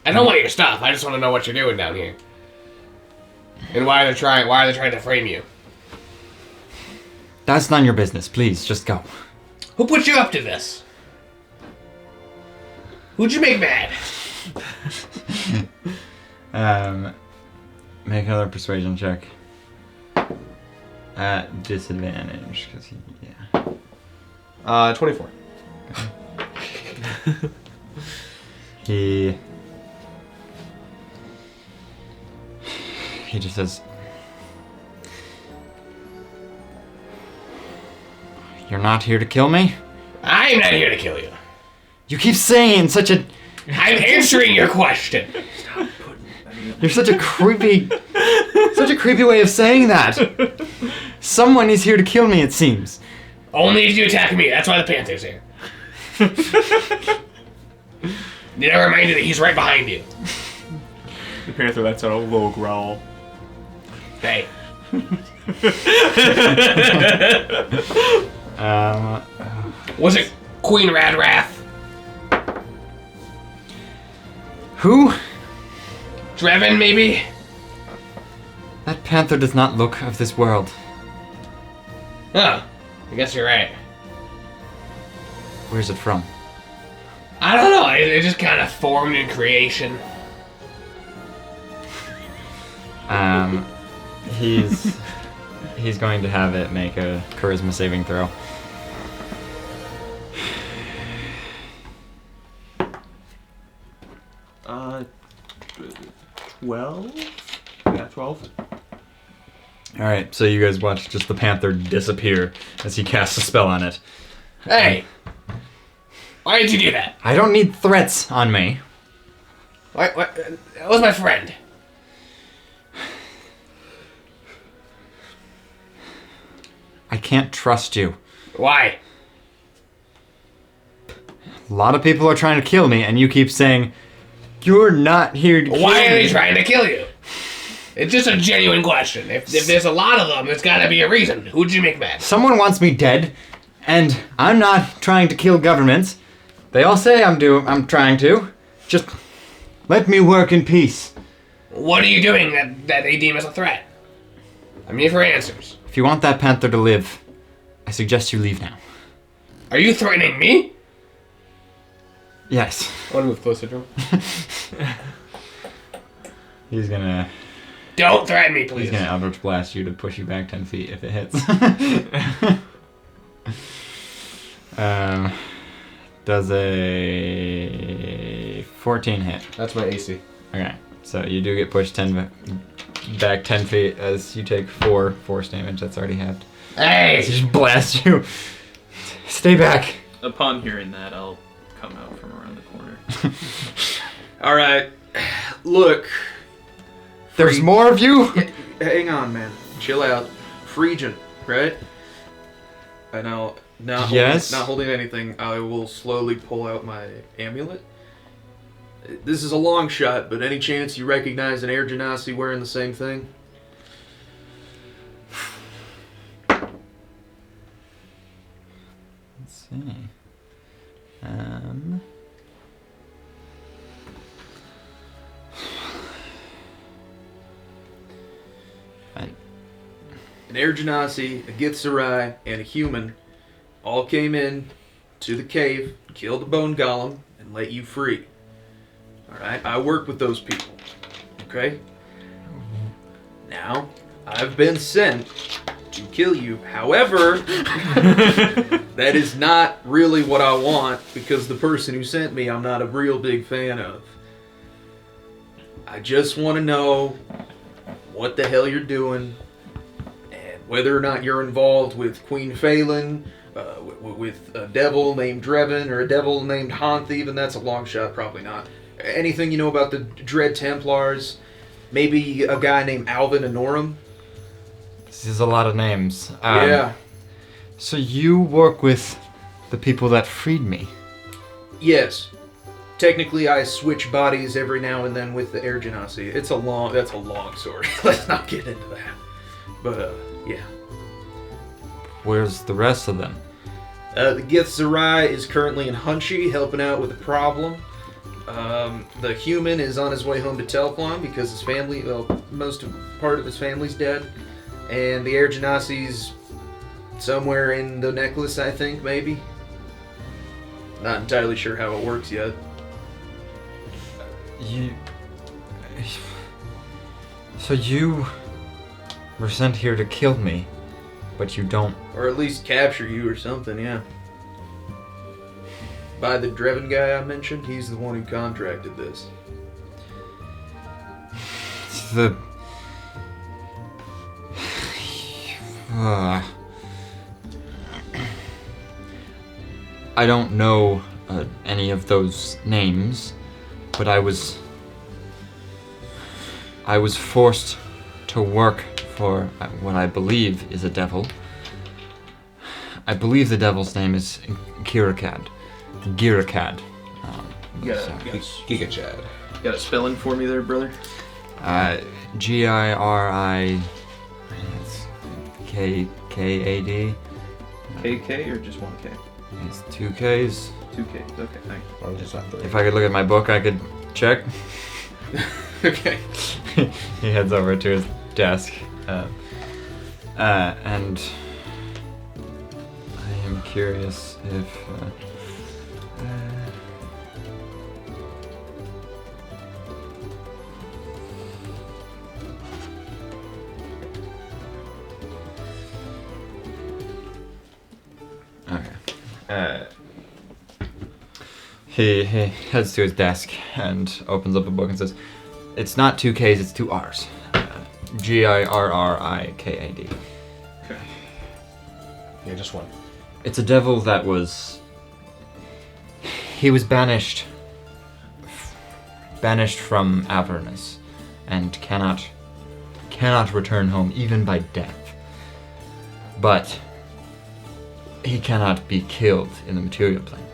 I don't want your stuff. I just want to know what you're doing down here. And why are they trying to frame you? That's none of your business. Please, just go. Who put you up to this? Who'd you make mad? Make another persuasion check. At disadvantage, because yeah. 24. He just says, "You're not here to kill me? I'm not here to kill you. You keep saying it in such a... I'm answering your question. You're such a creepy way of saying that. Someone is here to kill me, it seems. Only if you attack me. That's why the Panther's here. You never mind that he's right behind you. The panther lets out a low growl. Hey. Was it Queen Radrath? Who? Drevin, maybe? That panther does not look of this world. Huh. I guess you're right. Where's it from? I don't know. It just kind of formed in creation. He's going to have it make a charisma saving throw. Uh, 12? Yeah, 12. Alright, so you guys watch just the panther disappear as he casts a spell on it. Hey. Why did you do that? I don't need threats on me. What? That was my friend. I can't trust you. Why? A lot of people are trying to kill me, and you keep saying, you're not here to kill Why are me. they trying to kill you? It's just a genuine question. If there's a lot of them, there's gotta be a reason. Who'd you make mad? Someone wants me dead, and I'm not trying to kill governments. They all say I'm trying to. Just let me work in peace. What are you doing that they deem as a threat? I'm here for answers. If you want that panther to live, I suggest you leave now. Are you threatening me? Yes. I want to move closer to him. He's gonna Don't threaten me, please. He's gonna Eldritch Blast you to push you back 10 feet if it hits. Does a 14 hit? That's my AC. Okay, so you do get pushed back 10 feet as you take 4 force damage. That's already halved. Hey! It just blasts you. Stay back. Upon hearing that, I'll come out from around the corner. All right, look. There's more of you? Hang on, man. Chill out. Phrygian, right? I know. Not Yes. Not holding anything. I will slowly pull out my amulet. This is a long shot, but any chance you recognize an Air Genasi wearing the same thing? Let's see. An Air Genasi, a Githzerai, and a human all came in to the cave, killed the bone golem, and let you free. Alright? I work with those people. Okay? Now, I've been sent to kill you. However, that is not really what I want, because the person who sent me I'm not a real big fan of. I just want to know what the hell you're doing, and whether or not you're involved with Queen Phelan, with a devil named Drevin, or a devil named Honth, even. That's a long shot, probably not. Anything you know about the Dread Templars? Maybe a guy named Alvin Anorum? This is a lot of names. Yeah. So you work with the people that freed me? Yes. Technically, I switch bodies every now and then with the Air Genasi. That's a long story. Let's not get into that. But, yeah. Where's the rest of them? The Githzerai is currently in Hunchy, helping out with a problem. The human is on his way home to Telflon because his family, part of his family's dead. And the Air Genasi's somewhere in the necklace, I think, maybe. Not entirely sure how it works yet. So you were sent here to kill me, but you don't... Or at least capture you or something, yeah. By the Drevin guy I mentioned, he's the one who contracted this. I don't know any of those names, but I was forced to work for what I believe is a devil. I believe the devil's name is Girakad. Girakad. Giga Chad. Got a spelling for me there, brother? Giri K-A-D. KK or just 1K? It's 2 Ks. 2K. Okay, thank you. Or just not 3. If I could look at my book, I could check. Okay. He heads over to his desk. And I am curious if... He heads to his desk and opens up a book and says, "It's not 2 Ks, it's 2 Rs. Girrikad. Okay. Yeah, just 1. It's a devil that was... He was banished from Avernus and cannot return home even by death. But he cannot be killed in the material plane.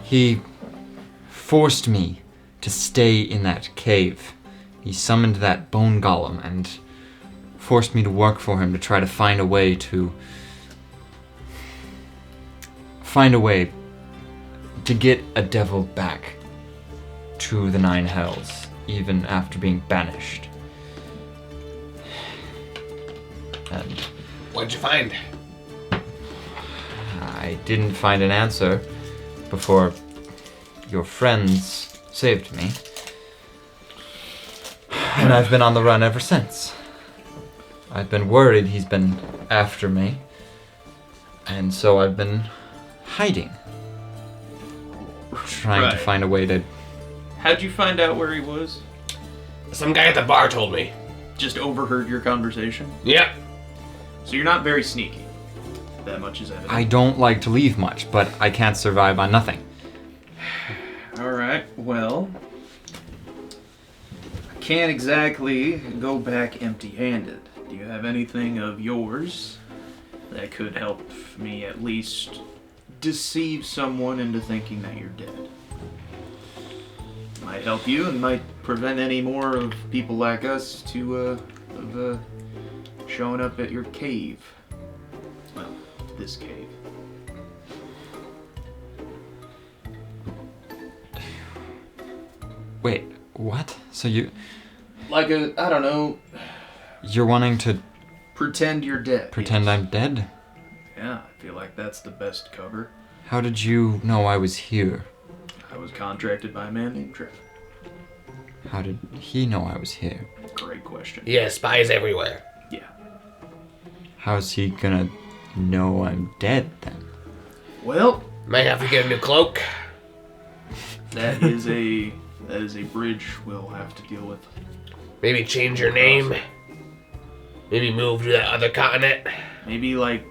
He forced me to stay in that cave. He summoned that bone golem and forced me to work for him to try to find a way to get a devil back to the Nine Hells, even after being banished. And What'd you find? I didn't find an answer before your friends saved me. And I've been on the run ever since. I've been worried he's been after me. And so I've been hiding. Trying to Right. find a way to... How'd you find out where he was? Some guy at the bar told me. Just overheard your conversation? Yep. So you're not very sneaky. That much is evident. I don't like to leave much, but I can't survive on nothing. Alright, well... I can't exactly go back empty-handed. Do you have anything of yours that could help me at least deceive someone into thinking that you're dead? Might help you and might prevent any more of people like us of showing up at your cave. Well, this cave. Wait, what? So Like I don't know, you're wanting to pretend you're dead. pretend yes. I'm dead? Yeah, I feel like that's the best cover. How did you know I was here? I was contracted by a man named Trev. How did he know I was here? Great question. Yeah, spies everywhere. Yeah. How's he gonna know I'm dead then? Well, Might have to get a new cloak. that is a bridge we'll have to deal with. Maybe change your name. Maybe move to that other continent. Maybe like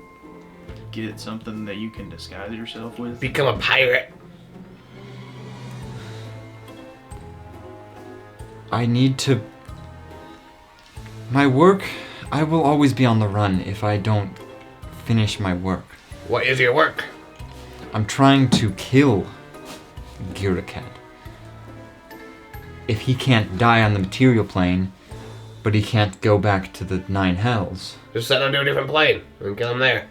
get something that you can disguise yourself with. Become a pirate. I need to... My work... I will always be on the run if I don't finish my work. What is your work? I'm trying to kill Girakat. If he can't die on the material plane, but he can't go back to the Nine Hells, Just send him to a different plane and kill him there.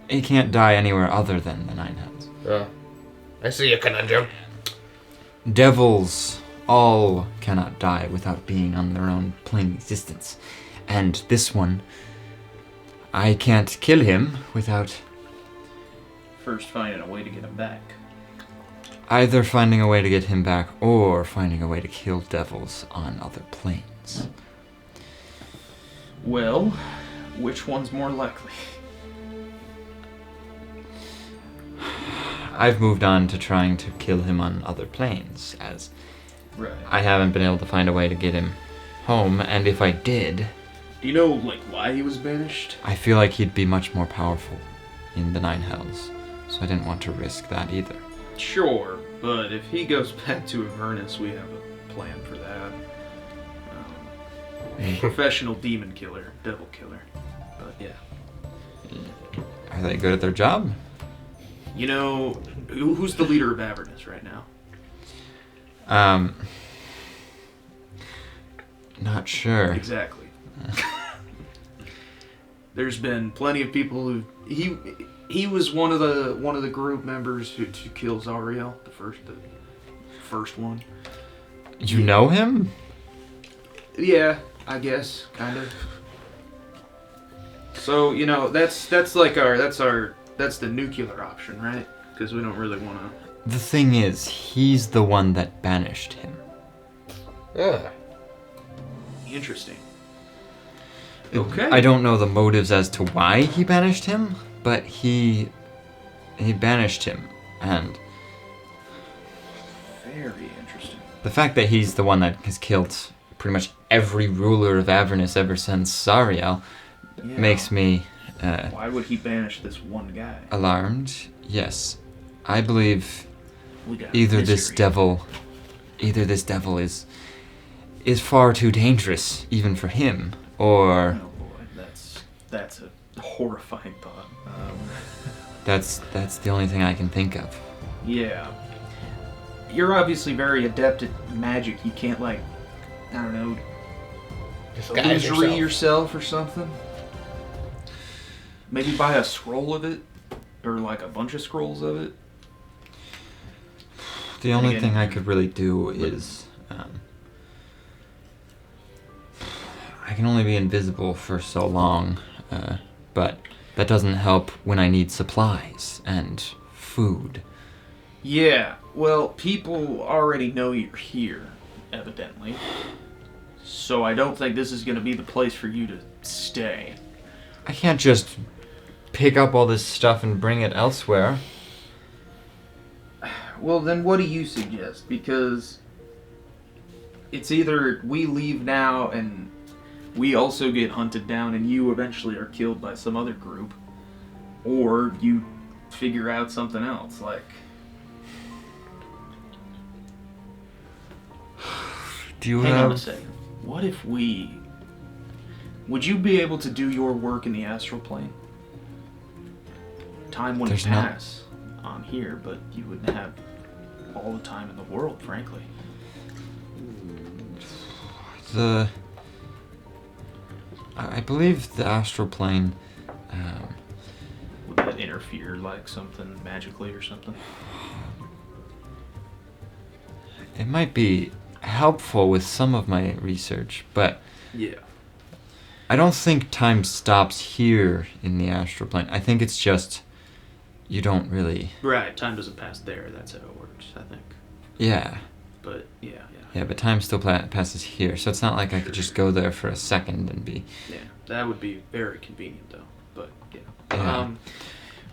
he can't die anywhere other than the Nine Hells. Oh. I see your conundrum. Devils all cannot die without being on their own plane existence. And this one, I can't kill him without First finding a way to get him back. either finding a way to get him back or finding a way to kill devils on other planes. Well, which one's more likely? I've moved on to trying to kill him on other planes, as Right. I haven't been able to find a way to get him home, and if I did, Do you know like why he was banished? I feel like he'd be much more powerful in the Nine Hells, so I didn't want to risk that either. Sure, but if he goes back to Avernus, we have a plan for that. Professional demon killer, devil killer. But yeah. Are they good at their job? You know, who's the leader of Avernus right now? Not sure. Exactly. There's been plenty of people who he was one of the group members who kills Ariel, the first one. You know him? Yeah, I guess, kind of. So, you know, that's the nuclear option, right? Because we don't really want to. The thing is, he's the one that banished him. Yeah. Interesting. Okay. I don't know the motives as to why he banished him, but he banished him, and Very interesting. the fact that he's the one that has killed pretty much every ruler of Avernus ever since Zariel Yeah. makes me Why would he banish this one guy? alarmed. Yes, I believe We got either this misery. devil is far too dangerous even for him, or Oh boy, that's a horrifying thought. that's the only thing I can think of. Yeah. You're obviously very adept at magic. You can't like, I don't know, Disguise illusory yourself. yourself or something. Maybe buy a scroll of it, or like a bunch of scrolls of it. The only thing I could really do is... I can only be invisible for so long, but that doesn't help when I need supplies and food. Yeah, well, people already know you're here, evidently. So I don't think this is going to be the place for you to stay. I can't just pick up all this stuff and bring it elsewhere. Well, then what do you suggest? Because it's either we leave now and we also get hunted down and you eventually are killed by some other group, or you figure out something else, like... Do you Hang have... on a second. What if we... Would you be able to do your work in the astral plane? Time wouldn't pass on here, but you wouldn't have all the time in the world, frankly. I believe the astral plane... Would that interfere, like, something magically or something? It might be helpful with some of my research, but... Yeah. I don't think time stops here in the astral plane. I think it's just... You don't really... Right, time doesn't pass there, that's how it works, I think. Yeah. But, yeah. Yeah, but time still passes here, so it's not like I could just go there for a second and be... Yeah, that would be very convenient, though. But, yeah. Yeah.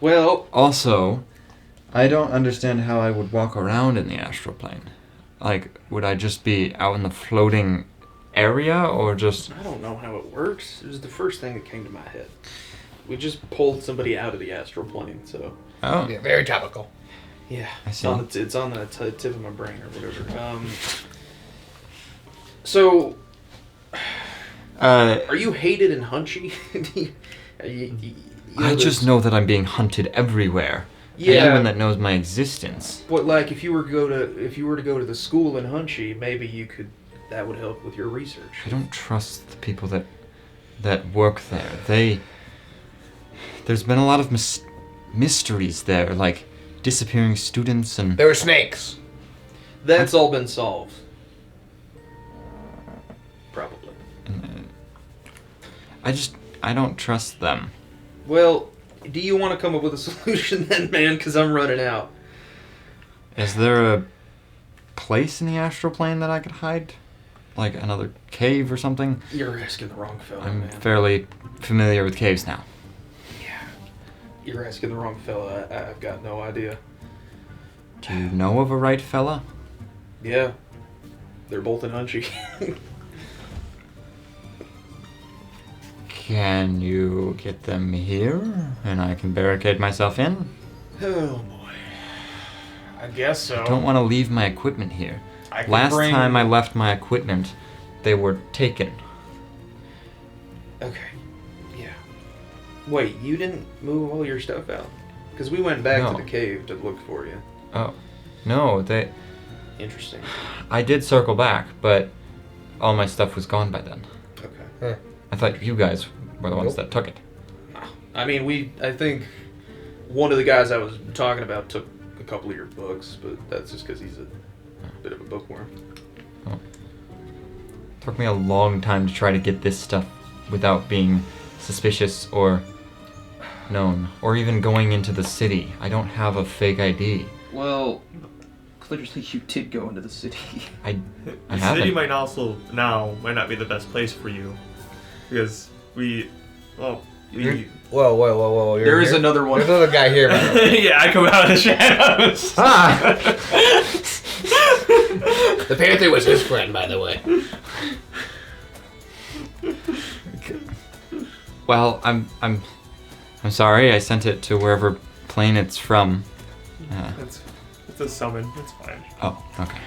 Well, Also, I don't understand how I would walk around in the astral plane. Like, would I just be out in the floating area, or just... I don't know how it works. It was the first thing that came to my head. We just pulled somebody out of the astral plane, so... Oh, Yeah, very topical. Yeah, I it's see. on the tip of my brain or whatever. So, are you hated and hunchy? you I just know that I'm being hunted everywhere. Yeah. Anyone that knows my existence. But like, if you were to go to the school in Hunchy, maybe that would help with your research. I don't trust the people that work there. There's been a lot of mysteries there, like disappearing students and... There were snakes. That's all been solved. Probably. I don't trust them. Well, do you want to come up with a solution then, man? Because I'm running out. Is there a place in the astral plane that I could hide? Like another cave or something? You're asking the wrong fella, I'm man. fairly familiar with caves now. You're asking the wrong fella. I've got no idea. Do you know of a right fella? Yeah. They're both in Hunchy. Can you get them here and I can barricade myself in? Oh, boy. I guess so. I don't want to leave my equipment here. I can Last bring- time I left my equipment, they were taken. Okay. Yeah. Wait, you didn't move all your stuff out? Because we went back No. to the cave to look for you. Oh. No, Interesting. I did circle back, but all my stuff was gone by then. Okay. I thought you guys were the ones that took it. I mean, I think one of the guys I was talking about took a couple of your books, but that's just because he's a bit of a bookworm. Took me a long time to try to get this stuff without being suspicious or known, or even going into the city. I don't have a fake ID. Well, clearly you did go into the city. I The haven't. city might not be the best place for you, because we. Whoa. There is another one. There's another guy here. By the way. Yeah, I come out of the shadows. The Panther was his friend, by the way. Well, I'm sorry. I sent it to wherever plane it's from. It's a summon. It's fine. Oh, okay.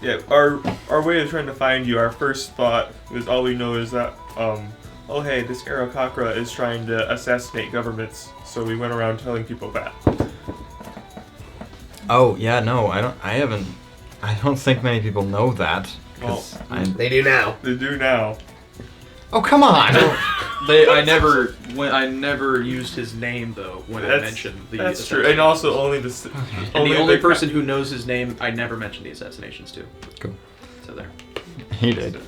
Yeah, our way of trying to find you, our first thought was all we know is that, oh hey, this Aerokakra is trying to assassinate governments, so we went around telling people that. Oh yeah, no, I don't think many people know that. 'Cause Well, I'm... They do now. They do now. Oh come on! I never used his name though when I mentioned the. That's true, and also only the. And the only person who knows his name, I never mentioned the assassinations to. Cool. So there. He did. In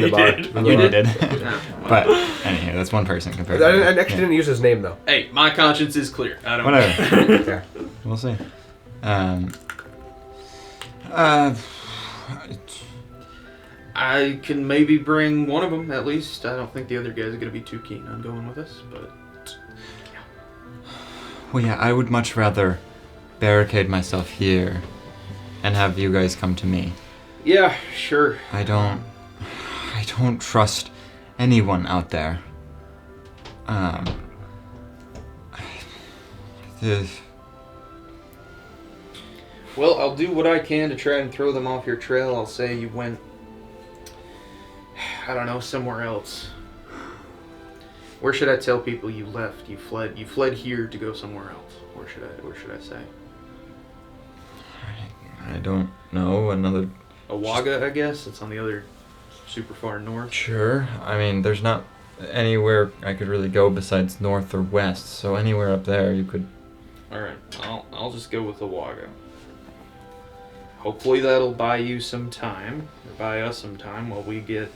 the bar. You did. Yeah. But anyway, that's one person compared. I to actually didn't use his name though. Hey, my conscience is clear. I don't. Whatever. Yeah. We'll see. I can maybe bring one of them at least. I don't think the other guys are going to be too keen on going with us, but. Well, yeah, I would much rather barricade myself here and have you guys come to me. Yeah, sure. I don't trust anyone out there. Well, I'll do what I can to try and throw them off your trail. I'll say you went, I don't know, somewhere else. Where should I tell people you left? You fled here to go somewhere else. Where should I say? I don't know. Another. Awaga, I guess. It's on the other super far north. Sure. I mean, there's not anywhere I could really go besides north or west. So anywhere up there you could. All right, I'll just go with Awaga. Hopefully that'll buy you some time, or buy us some time while we get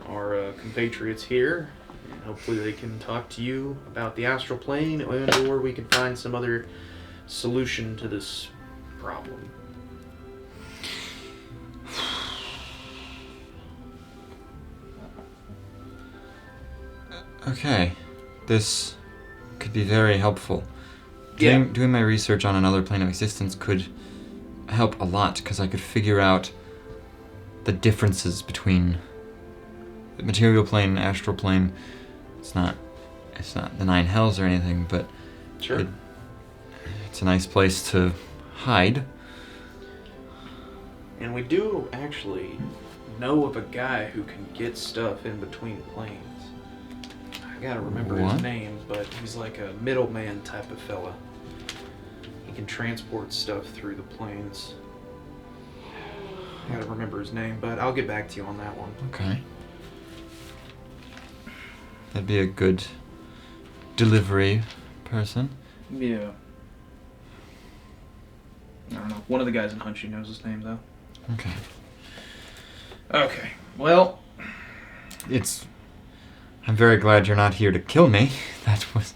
our compatriots here. And hopefully they can talk to you about the astral plane, or we can find some other solution to this problem. Okay, this could be very helpful. Yeah. Doing my research on another plane of existence could help a lot because I could figure out the differences between the material plane and astral plane. It's not the nine hells or anything, but Sure. it's a nice place to hide. And we do actually know of a guy who can get stuff in between planes. I gotta remember What? his name, but he's like a middleman type of fella. He can transport stuff through the planes. I gotta remember his name, but I'll get back to you on that one. Okay. That'd be a good delivery person. Yeah. I don't know. One of the guys in Hunchy knows his name, though. Okay. Okay. Well, I'm very glad you're not here to kill me. That was.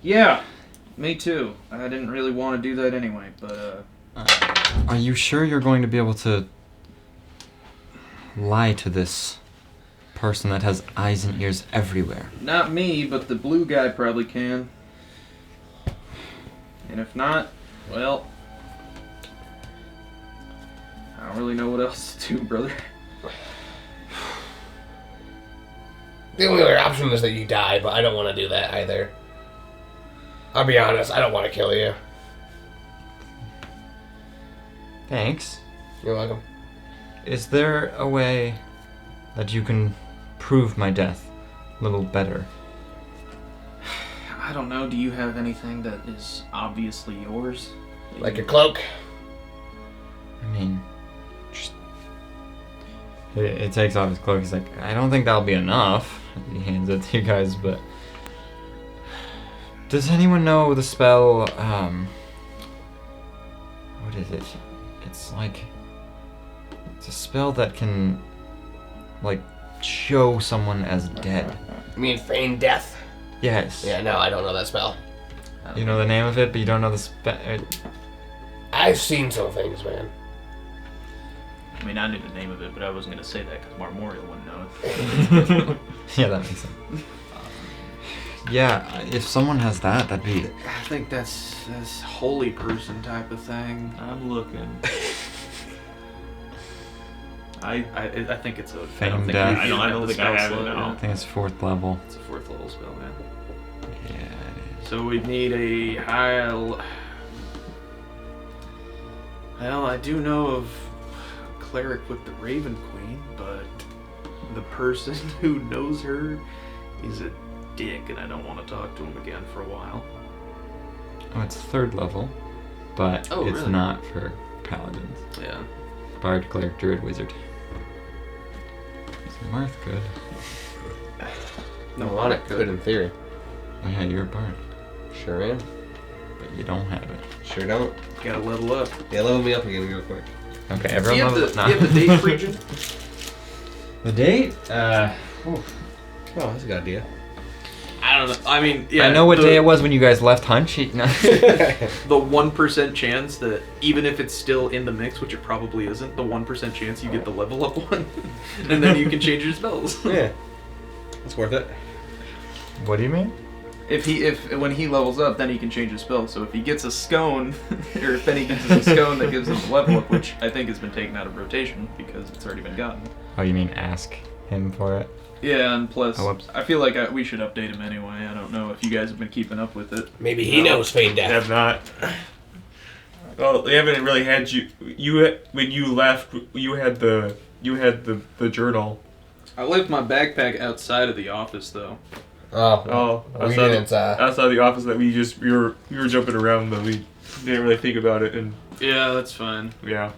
yeah. Me too. I didn't really want to do that anyway, but, Are you sure you're going to be able to lie to this person that has eyes and ears everywhere? not me, but the blue guy probably can. And if not, well, I don't really know what else to do, brother. The only other option is that you die, but I don't want to do that either. I'll be honest, I don't want to kill you. Thanks. You're welcome. Is there a way that you can prove my death a little better? I don't know. Do you have anything that is obviously yours? Like a cloak? I mean, just. It takes off his cloak. He's like, I don't think that'll be enough. He hands it to you guys, but. Does anyone know the spell, what is it? It's like. It's a spell that can, like, show someone as dead. You mean feign death? Yes. Yeah, no, I don't know that spell. You know the name of it, but you don't know the spell. I've seen some things, man. I mean, I knew the name of it, but I wasn't going to say that because Marmorial wouldn't know it. Yeah, that makes sense. Yeah, if someone has that, that'd be. I think that's holy person type of thing. I'm looking. I think it's a Fame think death. you I don't have the think I spell have it, slot, no. yeah. I think it's 4th level. It's a 4th level spell, man. Yeah, it is. So we'd need a high. Well, I do know of a cleric with the Raven Queen, but the person who knows her is a dick, and I don't want to talk to him again for a while. Oh, it's 3rd level, but Oh, it's really? not for paladins. Yeah. Bard, cleric, druid, wizard. Marth could. No, on it could in theory. Oh, yeah, you're a bard. Sure am. But you don't have it. Sure don't. Gotta level up. Yeah, level me up again real quick. Okay, Do everyone you have level the, up do you have the now. date region? The date? Oh, that's a good idea. I don't know. I mean, yeah. I know what day it was when you guys left Hunch. No. The 1% chance that even if it's still in the mix, which it probably isn't, the 1% chance you get the level up one, and then you can change your spells. Yeah. It's worth it. What do you mean? If when he levels up, then he can change his spell. So if he gets a scone, or if Benny gets a scone that gives him the level up, which I think has been taken out of rotation because it's already been gotten. Oh, you mean ask him for it? Yeah, and plus, Oh, whoops. I feel like we should update him anyway. I don't know if you guys have been keeping up with it. Maybe he knows Feign I Death. have not. Well, they haven't really had you. When you left, you had the journal. I left my backpack outside of the office, though. Oh, we didn't. outside the office that we were jumping around, but we didn't really think about it, and Yeah, that's fine. yeah.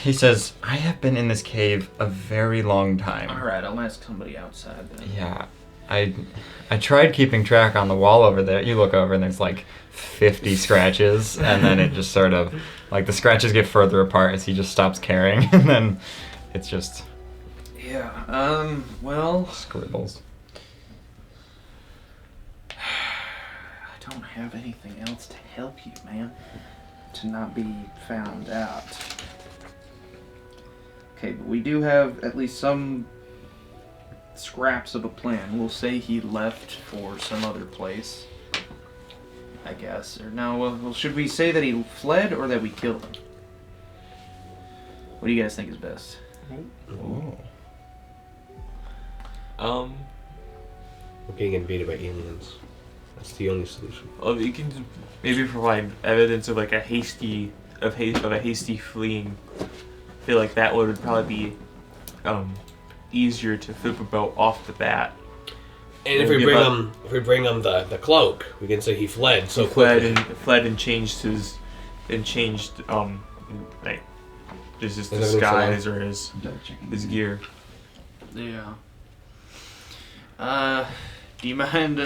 He says, I have been in this cave a very long time. Alright, I'll ask somebody outside then. Yeah, I tried keeping track on the wall over there. You look over and there's like 50 scratches, and then it just sort of, like the scratches get further apart as he just stops caring, and then it's just Yeah, well, scribbles. I don't have anything else to help you, man. To not be found out. Okay, but we do have at least some scraps of a plan. We'll say he left for some other place, I guess. Or no, well, should we say that he fled or that we killed him? What do you guys think is best? Ooh. We're getting invaded by aliens. That's the only solution. Well, you can maybe provide evidence of like a hasty fleeing. I feel like that would probably be easier to flip about off the bat. And if We'll we give bring him the cloak, we can say he fled so He fled quickly. and changed like just his Is everything disguise or his gear. Yeah. Do you mind,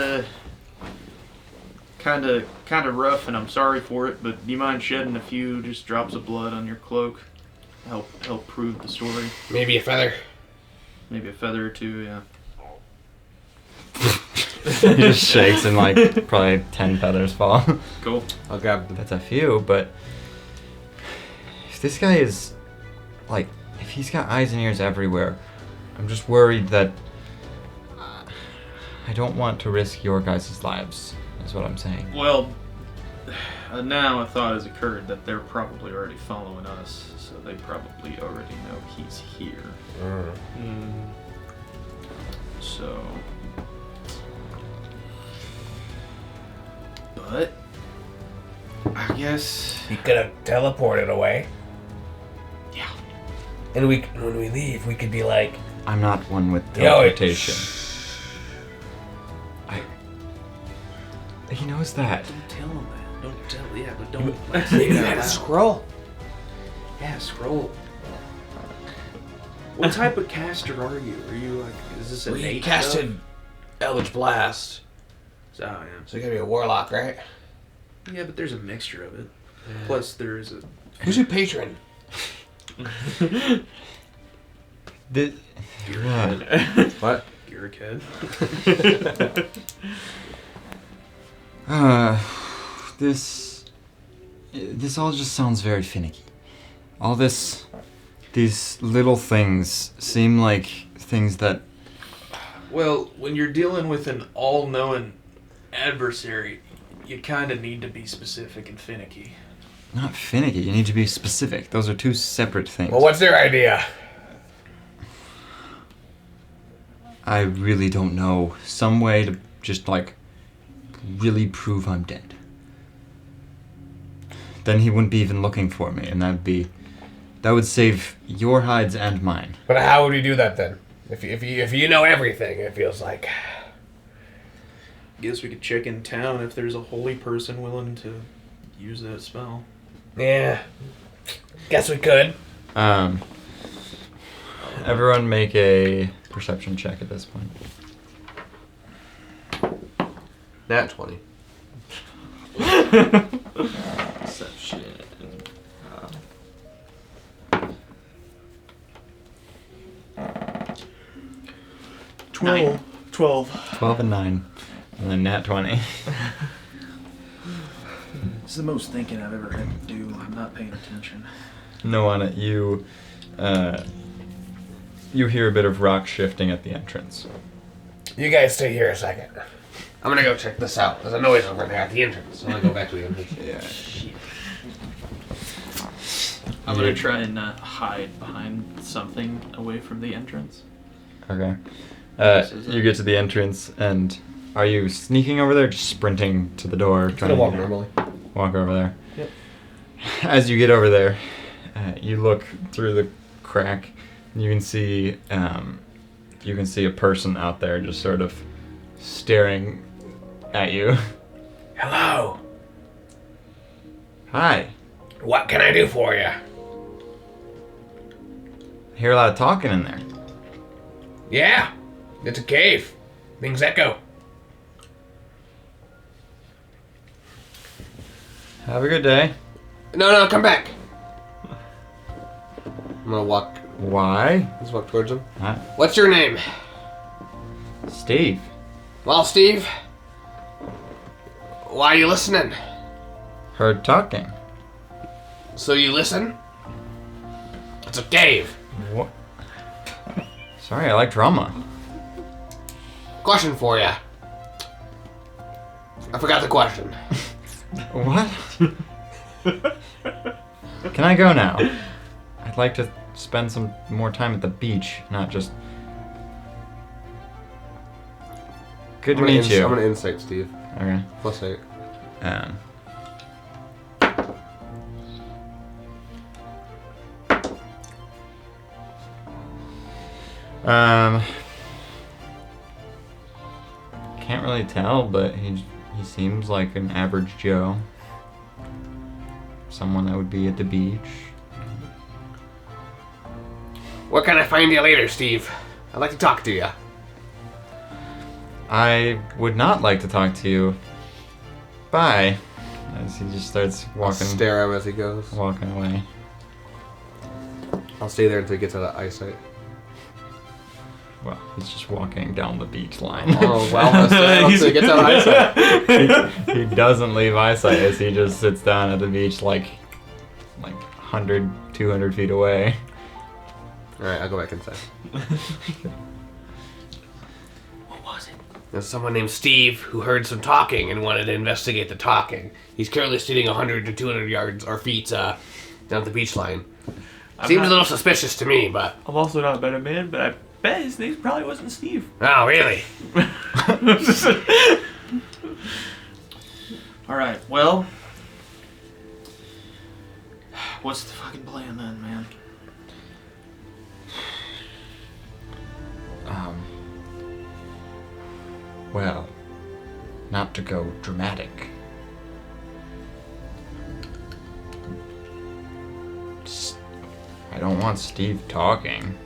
kind of rough, and I'm sorry for it, but do you mind shedding a few just drops of blood on your cloak? Help prove the story. Maybe a feather. Maybe a feather or two, yeah. He just shakes and like probably 10 feathers fall. Cool. I'll grab the. That's a few, but if this guy is like, if he's got eyes and ears everywhere, I'm just worried that I don't want to risk your guys' lives, is what I'm saying. Well, now a thought has occurred that they're probably already following us, so they probably already know he's here. So... But... I guess... He could have teleported away. Yeah. And when we leave, we could be like, I'm not one with Yo, teleportation. He knows that. Don't tell him that. Don't tell... Yeah, but don't... like, maybe say you it had a out scroll. loud. Yeah, scroll. What type of caster are you? Are you like... Is this a We mage casted Eldritch Blast, stuff? Oh, yeah. so you gotta be a warlock, right? Yeah, but there's a mixture of it. Plus, there is a... Who's your patron? What? Garrick head. This all just sounds very finicky. All these little things seem like things that... Well, when you're dealing with an all-knowing adversary, you kind of need to be specific and finicky. Not finicky, you need to be specific. Those are two separate things. Well, what's their idea? I really don't know. Some way to just, like, really prove I'm dead. Then he wouldn't be even looking for me, and that would save your hides and mine. But how would we do that then? If you know everything, it feels like. Guess we could check in town if there's a holy person willing to use that spell. Yeah. Guess we could. Everyone make a perception check at this point. Nat 20. Perception. 12. 12. 12 and 9. And then nat 20. It's the most thinking I've ever had to do. I'm not paying attention. No, on it. You hear a bit of rock shifting at the entrance. You guys stay here a second. I'm gonna go check this out. There's a noise over there at the entrance. So I'm gonna go back to the entrance. Yeah. I'm gonna try and not hide behind something away from the entrance. Okay. This is You get to the entrance, and are you sneaking over there, or just sprinting to the door? I'm gonna walk normally. Walk over there. Yep. As you get over there, you look through the crack. And you can see a person out there, just sort of staring at you. Hello. Hi. What can I do for you? I hear a lot of talking in there. Yeah. It's a cave. Things echo. Have a good day. No, come back. I'm gonna walk. Why? Let's walk towards him. What's your name? Steve. Well, Steve. Why are you listening? Heard talking. So you listen? It's a cave. What? Sorry, I like drama. Question for you. I forgot the question. What? Can I go now? I'd like to spend some more time at the beach, not just... Good to meet you. I'm gonna insight Steve. Okay. +8. Can't really tell, but he seems like an average Joe. Someone that would be at the beach. Where can I find you later, Steve? I'd like to talk to you. I would not like to talk to you. Bye. As he just starts walking Stare at him as he goes. walking away. I'll stay there until he gets out of eyesight. Well, he's just walking down the beach line. Oh, well, I'll stay until he gets out of eyesight. He doesn't leave eyesight as he just sits down at the beach like 100, 200 feet away. Alright, I'll go back inside. What was it? There's someone named Steve who heard some talking and wanted to investigate the talking. He's currently sitting 100 to 200 yards or feet down the beach line. Seems a little suspicious to me, but... I'm also not a better man, but I bet his name probably wasn't Steve. Oh, really? Alright, well. What's the fucking plan then, man? Well, not to go dramatic. I don't want Steve talking.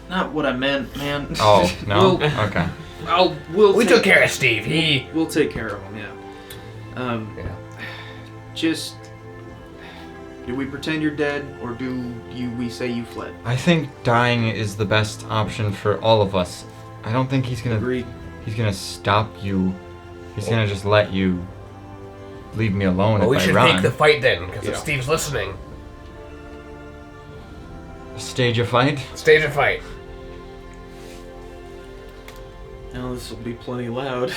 Not what I meant, man. Oh, no? Well- Okay. We took care of Steve. We'll take care of him, yeah. Just... Do we pretend you're dead, or do we say you fled? I think dying is the best option for all of us. I don't think he's gonna... Agreed. He's gonna stop you. He's gonna just let you leave me alone Well, we if I should run. take the fight then, because if Steve's listening, Stage a fight? stage a fight. Now this will be plenty loud.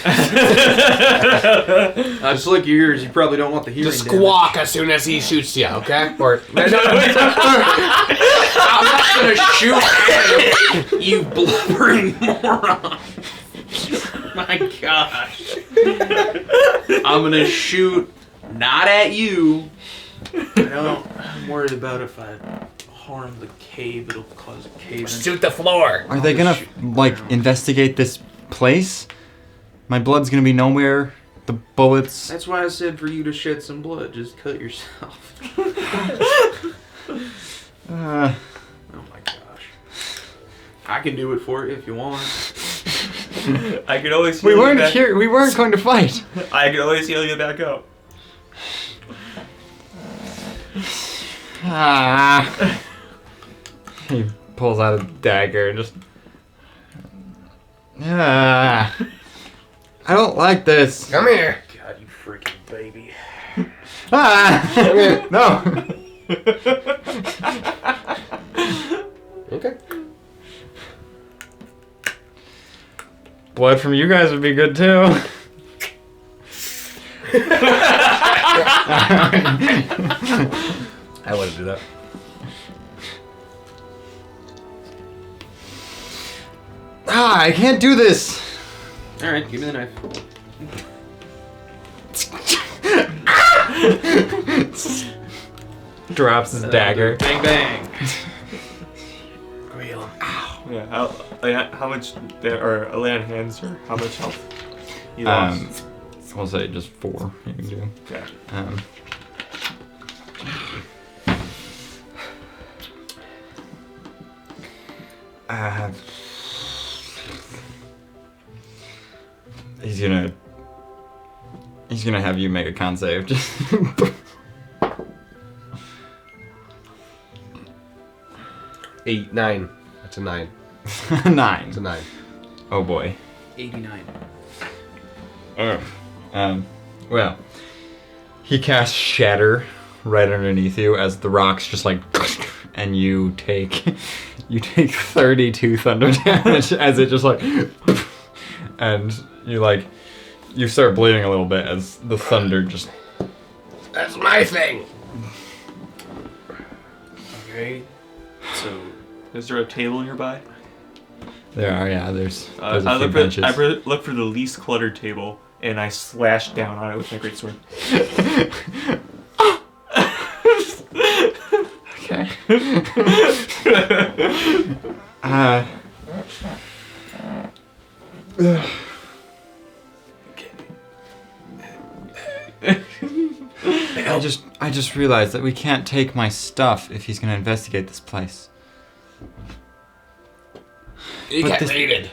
Just like your ears, you probably don't want the hearing Just squawk as soon as he shoots you, okay? Or I'm not gonna shoot him. You blubbering moron. My gosh. I'm gonna shoot not at you. I'm worried about if I harm the cave, it'll cause a cave. Shoot the floor. Are they gonna, investigate this place? My blood's gonna be nowhere the bullets. That's why I said for you to shed some blood. Just cut yourself. Oh my gosh. I can do it for you if you want. I could always We heal you weren't back. here. We weren't going to fight. I could always heal you back up. He pulls out a dagger and just. I don't like this. Come here. God, you freaking baby. No. Okay. Blood from you guys would be good too. I wouldn't do that. I can't do this. Alright, give me the knife. Drops his dagger. Bang bang. Reel him. Yeah. How much? Or lay on hands, or how much health? You lost. We'll say just 4. You can do. Okay. He's gonna have you make a con save. Just 8, 9. That's a 9. 9. It's a 9. Oh boy. 89. Well, he casts Shatter right underneath you as the rocks just like, and you take 32 thunder damage as it just like, and you start bleeding a little bit as the thunder just. That's my thing. Okay. So, Is there a table nearby? There are, yeah. There's I a few look benches. look for the least cluttered table, and I slash down on it with my greatsword. Okay. I just realized that we can't take my stuff if he's gonna investigate this place. You But get this- raided.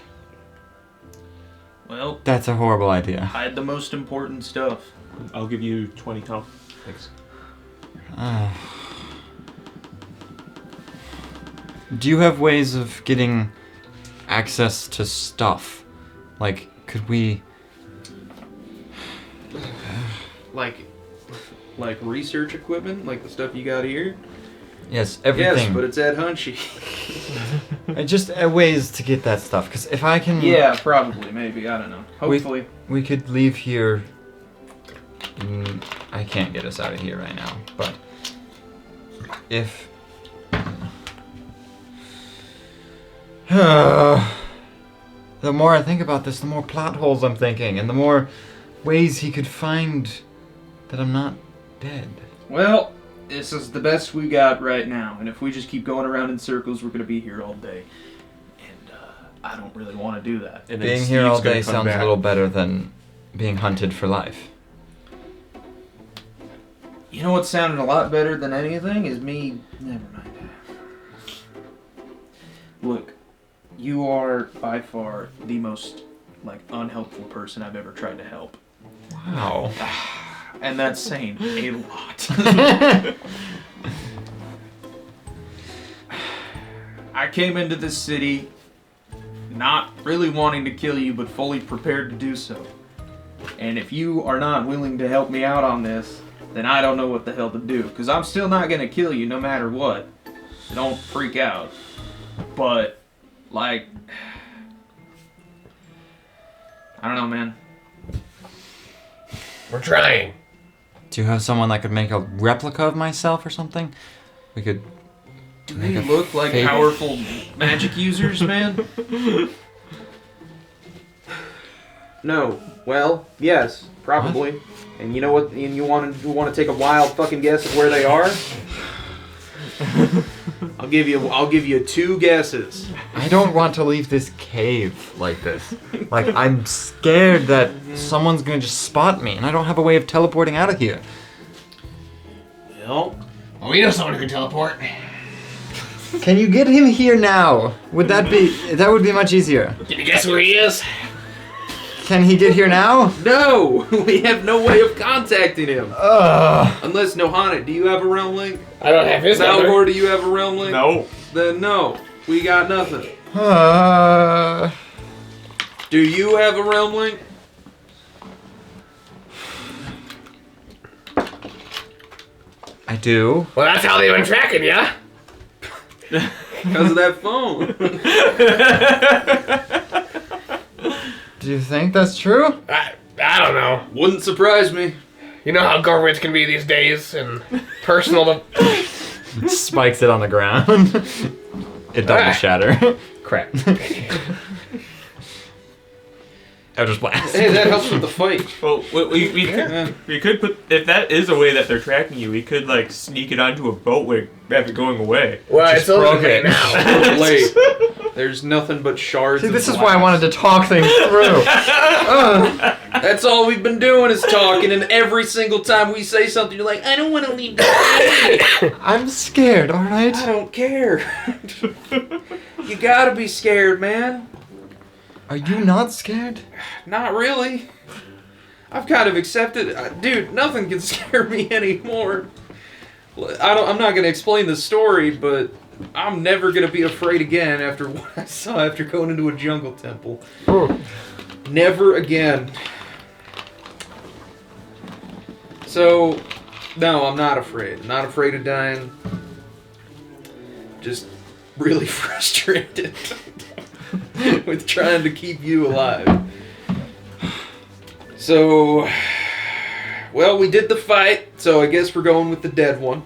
Well, That's a horrible idea. hide the most important stuff. I'll give you 20 health. Thanks. Do you have ways of getting access to stuff? Like, could we... like research equipment, like the stuff you got here. Yes, everything. Yes, but it's at Hunchy. Just ways to get that stuff. Because if I can... Yeah, probably, maybe. I don't know. Hopefully. We could leave here... I can't get us out of here right now, but... If... the more I think about this, the more plot holes I'm thinking, and the more ways he could find that I'm not dead. Well, this is the best we got right now, and if we just keep going around in circles, we're gonna be here all day. And I don't really want to do that. And then Being here all Steve's gonna day come sounds back. a little better than being hunted for life. You know what sounded a lot better than anything is me. Never mind. Look, you are by far the most unhelpful person I've ever tried to help, Wow. and that's saying a lot. I came into this city not really wanting to kill you, but fully prepared to do so. And if you are not willing to help me out on this, then I don't know what the hell to do. Because I'm still not going to kill you no matter what. So don't freak out. But, I don't know, man. We're trying. Do you have someone that could make a replica of myself or something? We could... Do Make they a look like fake- powerful magic users, man? No. Well, yes, probably. And you know what? And you want to take a wild fucking guess of where they are? I'll give you 2 guesses. I don't want to leave this cave like this. Like, I'm scared that someone's gonna just spot me, and I don't have a way of teleporting out of here. Well, we know someone who can teleport. Can you get him here now? That would be much easier. Can you guess where he is? Can he get here now? no! We have no way of contacting him. Unless, Nohana, do you have a realm link? I don't have his number. Malgor, do you have a realm link? No. Then no. We got nothing. Uh, Do you have a realm link? I do. Well, that's how they've been tracking ya. Because of that phone. Do you think that's true? I don't know. Wouldn't surprise me. You know how governments can be these days, and personal to... Spikes it on the ground. It doesn't shatter. Crap. Eldritch Blast. Hey, that helps with the fight. Well, we could put, if that is a way that they're tracking you, we could like sneak it onto a boat with after going away. Well, Just it's a little broke late it. now. We're late. There's nothing but shards. See, of this is glass. why I wanted to talk things through. That's all we've been doing is talking, and every single time we say something, you're like, I don't want to leave the city. I'm scared, alright? I don't care. You gotta be scared, man. Are you not scared? Not really. I've kind of accepted, dude. Nothing can scare me anymore. I'm not gonna explain the story, but I'm never gonna be afraid again after what I saw after going into a jungle temple. Never again. So, no, I'm not afraid. I'm not afraid of dying. Just really frustrated with trying to keep you alive. So, well, we did the fight, so I guess we're going with the dead one.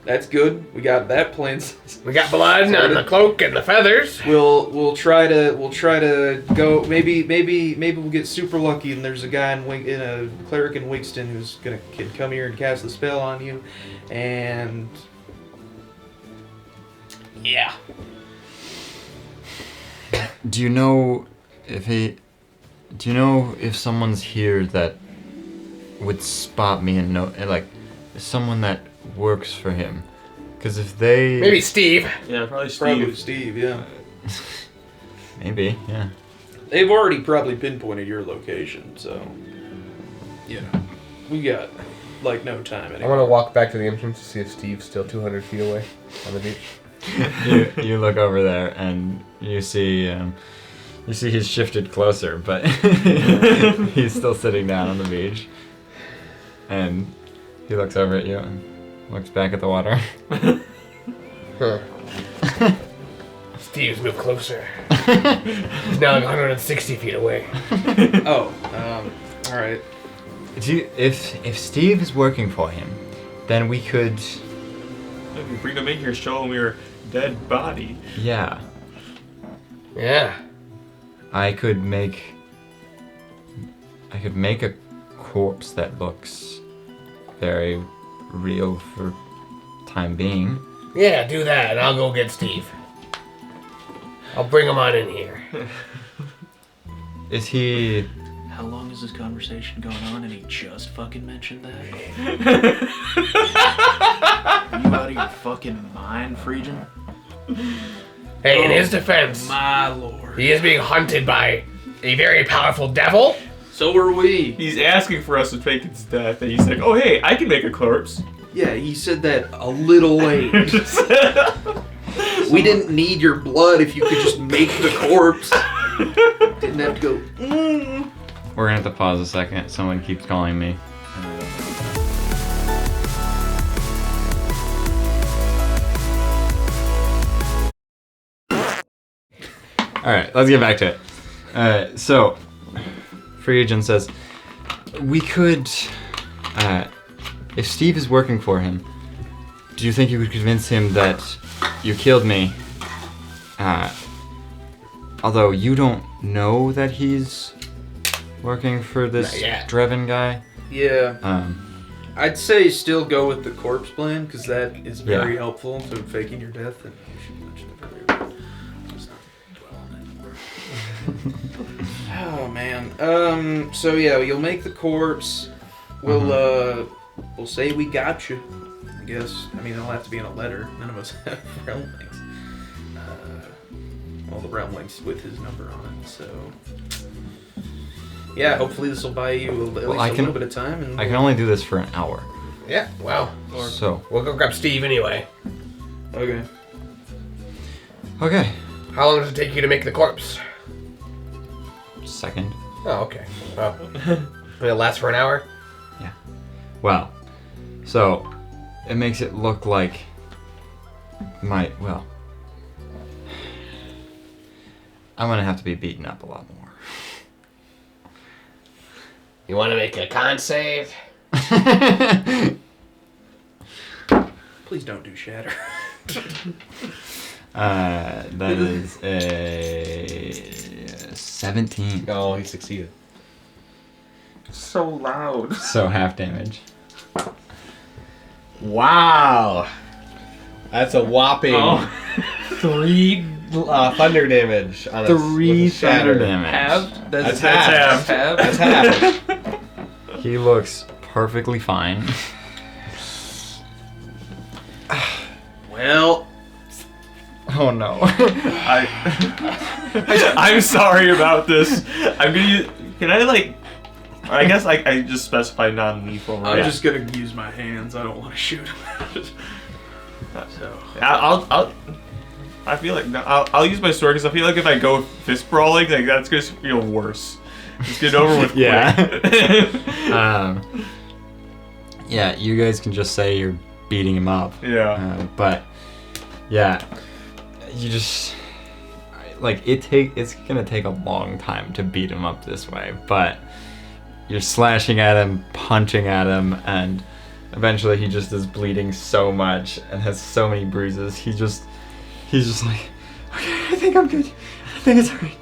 That's good. We got that plan. We got blood on the cloak and the feathers. We'll try to go. Maybe we'll get super lucky and there's a guy in a cleric in Wigston who's can come here and cast the spell on you, and yeah. Do you know if someone's here that would spot me and know, like, someone that works for him? Because if they... Maybe Steve. Yeah, probably Steve. Probably Steve, yeah. Maybe, yeah. They've already probably pinpointed your location, so yeah, we got like no time I anymore. want to walk back to the entrance to see if Steve's still 200 feet away on the beach. You look over there and you see he's shifted closer, but he's still sitting down on the beach. And he looks over at you and looks back at the water. Huh. Steve's moved closer. He's now 160 feet away. Oh, all right. If Steve is working for him, then we could... If you bring him in here, show him your dead body. Yeah. Yeah. I could make a corpse that looks very real for time being. Yeah, do that, and I'll go get Steve. I'll bring him on in here. Is he... How long is this conversation going on and he just fucking mentioned that? Are you out of your fucking mind, Phrygian? Hey, in his defense, My lord. he is being hunted by a very powerful devil. So are we. He's asking for us to fake his death, and he's like, "Oh hey, I can make a corpse." Yeah, he said that a little late. We didn't need your blood if you could just make the corpse. Didn't have to go. We're gonna have to pause a second. Someone keeps calling me. Alright, let's get back to it. So, Phrygian says, we could, if Steve is working for him, do you think you could convince him that you killed me? Although you don't know that he's working for this Not yet. Drevin guy. Yeah. I'd say still go with the corpse plan, because that is very Yeah. helpful to faking your death. And Oh man. So yeah, you'll make the corpse. We'll say we got you. I guess. I mean, it'll have to be in a letter. None of us have realm links. All the realm links with his number on it. So yeah, hopefully this will buy you at least a little bit of time. And I can only do this for an hour. Yeah, well, So. we'll go grab Steve anyway. Okay. Okay. How long does it take you to make the corpse? Second. Oh, okay. Well, will it last for an hour? Well, so it makes it look like well, I'm gonna have to be beaten up a lot more. You want to make a con save? Please don't do shatter. That is a 17. Oh, he succeeded. So loud. So half damage. Wow. That's a whopping 3 thunder damage on a 3 with a shatter. thunder damage. Half? That's half. half. That's half. He looks perfectly fine. Well, Oh no. I'm sorry about this. I'm gonna. Can I like? I guess I just specify non-lethal. I'm Right? just gonna use my hands. I don't want to shoot him. So I feel like I'll use my sword because I feel like if I go fist brawling, like that's gonna feel worse. Just get over with. Yeah. quick. Yeah, you guys can just say you're beating him up. Yeah. But yeah, you just it's gonna take a long time to beat him up this way, but you're slashing at him, punching at him, and eventually he just is bleeding so much and has so many bruises. He's just like, okay, I think I'm good. I think it's alright.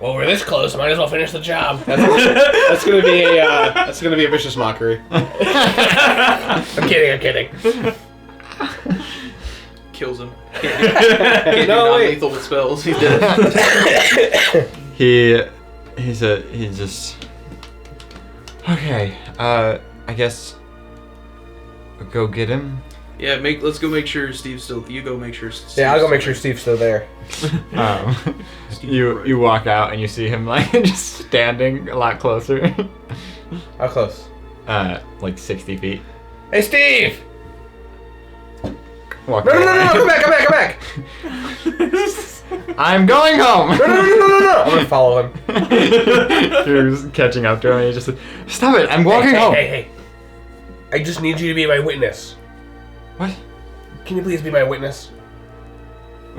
Well, we're this close. Might as well finish the job. That's gonna be a vicious mockery. I'm kidding. kills him. Can't do non-lethal with spells. He's dead. He just okay. I guess we'll go get him. Yeah, let's go make sure Steve's still. You go make sure. Steve's Yeah, I'll go still make sure Steve's still there. You walk out and you see him like just standing a lot closer. How close? Like 60 feet. Hey, Steve! Walk No, away. come back! I'm going home. No! I'm gonna follow him. You're just catching up to him and you just stop it. I'm walking home. Hey. I just need you to be my witness. What? Can you please be my witness?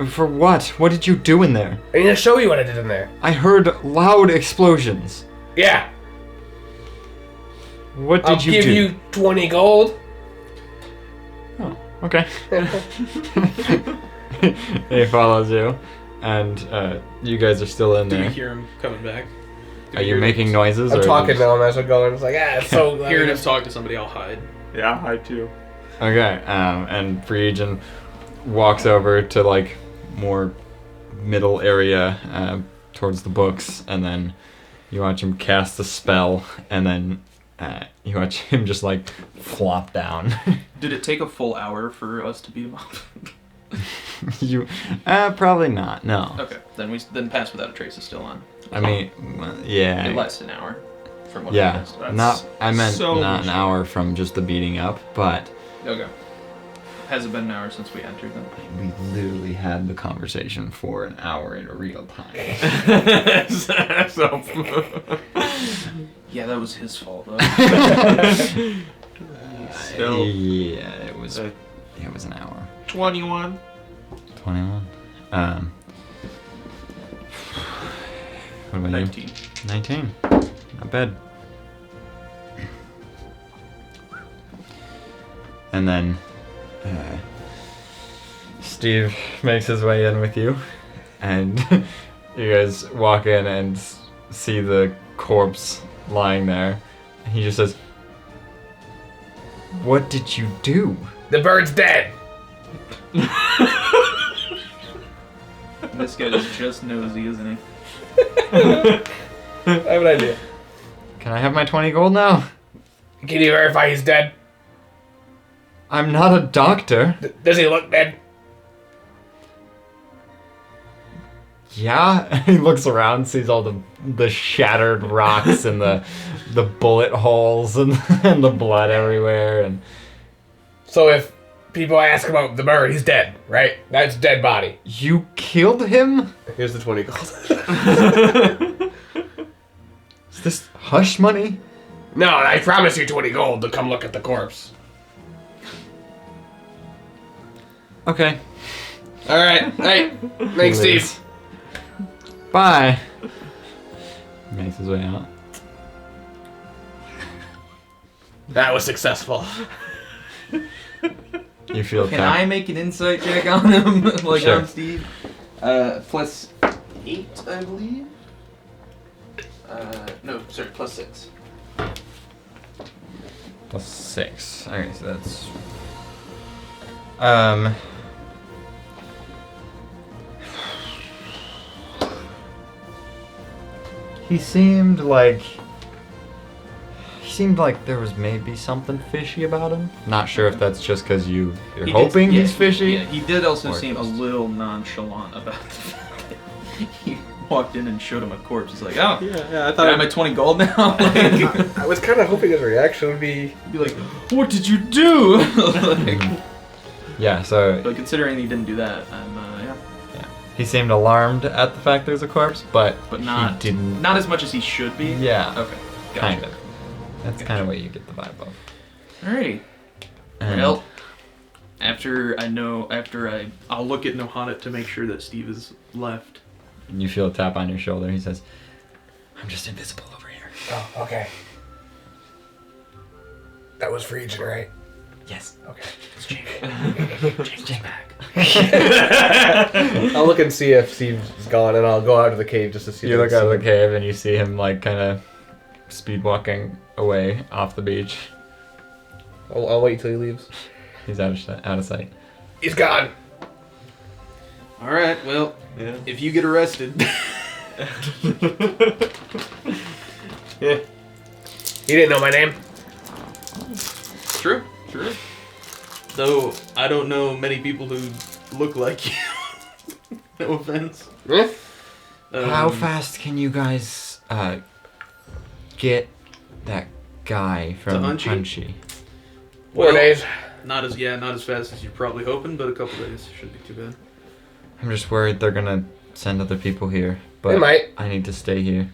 For what? What did you do in there? I need to show you what I did in there. I heard loud explosions. Yeah. What I'll did you give do? you 20 gold. Oh, okay. He follows you, and you guys are still in Do you there. hear him coming back? Are you making noises? I'm or talking just- to him as we're going. It's like, it's so loud. Hearing him talk to somebody, I'll hide. Yeah, I too. Okay, and Friedgen walks over to like more middle area towards the books, and then you watch him cast a spell, and then you watch him just like flop down. Did it take a full hour for us to beat him up? You probably not. No. Okay, then Pass Without a Trace is still on. I mean, yeah. It lasts an hour, from what I Yeah. missed. I meant so not an much. hour from just the beating up, but Okay. Has it been an hour since we entered then? we literally had the conversation for an hour in real time. So, Yeah, that was his fault though. still Yeah, it was an hour. 21. 21. What about 19. you? 19. Not bad. And then Steve makes his way in with you, and you guys walk in and see the corpse lying there. And he just says, "What did you do?" The bird's dead. This guy's just nosy, isn't he? I have an idea. Can I have my 20 gold now? Can you verify he's dead? I'm not a doctor. Does he look dead? Yeah. He looks around, sees all the shattered rocks and the bullet holes and the blood everywhere. And So if people ask about the bird, he's dead, right? That's a dead body. you killed him? Here's the 20 gold. Is this hush money? No, I promise you 20 gold to come look at the corpse. Okay. All right. Hey, thanks, Steve. Bye. Makes his way out. That was successful. You feel Can I make an insight check on him? Like Sure. on Steve? +8, I believe. No, sorry, +6. +6. Okay, so that's he seemed like there was maybe something fishy about him. Not sure if that's just because you're He hoping did- he's yeah, fishy. Yeah, he did also Or seem a just- little nonchalant about the fact that he walked in and showed him a corpse. He's like, oh, Yeah, I I have my 20 gold now. Like, I was kind of hoping his reaction would be. be like, what did you do? Like, Yeah, so but considering he didn't do that, I'm he seemed alarmed at the fact there's a corpse, but not he didn't. not as much as he should be. Yeah, Okay. Gotcha. kind of. That's kind of what you get the vibe of. Alrighty. And Well, I'll Look at Nohanit to make sure that Steve is left. you feel a tap on your shoulder. He says, "I'm just invisible over here." Oh, okay. That was for Regent, right? Yes. Okay. change back. I'll look and see if Steve's gone, and I'll go out of the cave just to see. You if I look can out of see the him. cave and you see him like kind of speed walking away off the beach. I'll wait till he leaves. He's out of sight. He's gone. All right. Well, Yeah. if you get arrested, Yeah. He didn't know my name. true. Though I don't know many people who look like you. No offense. Yeah. How fast can you guys get that guy from Hunchy? Hunchy? 4 days. Not as fast as you're probably hoping, but a couple days shouldn't be too bad. I'm just worried they're gonna send other people here, but They might. I need to stay here.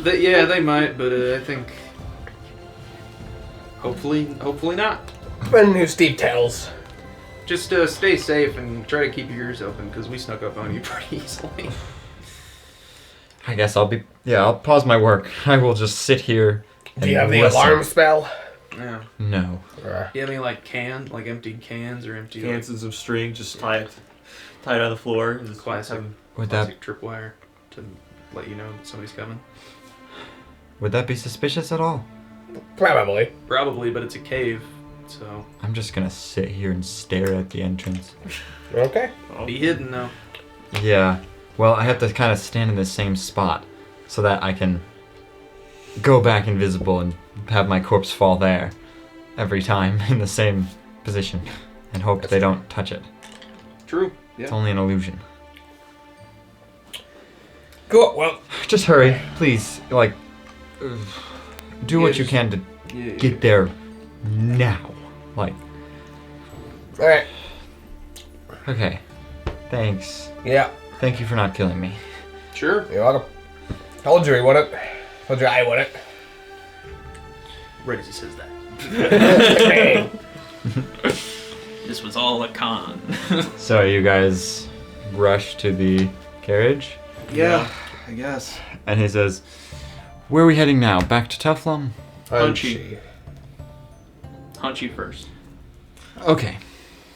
They might, but I think hopefully not. Depending who Steve tells. Just stay safe and try to keep your ears open because we snuck up on you pretty easily. I guess I'll pause my work. I will just sit here. Do you have the listen. alarm spell? Yeah. No. You have any like emptied cans or empty Kansas of string, just tied on the floor. Just classic, Would that tripwire to let you know that somebody's coming? be suspicious at all? Probably. Probably, but it's a cave, so I'm just gonna sit here and stare at the entrance. Okay. be hidden though. Yeah. Well, I have to kind of stand in the same spot so that I can go back invisible and have my corpse fall there every time in the same position and hope they don't touch it. True. It's only an illusion. Cool. Well, Just hurry, please. Like, do what you can to get there now. Like, all right. okay. Thanks. Yeah. Thank you for not killing me. Sure. You're welcome. Told you he wouldn't. Told you I wouldn't. Right as he says that. Hey. This was all a con. So you guys rush to the carriage, Yeah, I guess. and he says, "Where are we heading now? Back to Teflon?" Hunchy. Hunchy first. Okay.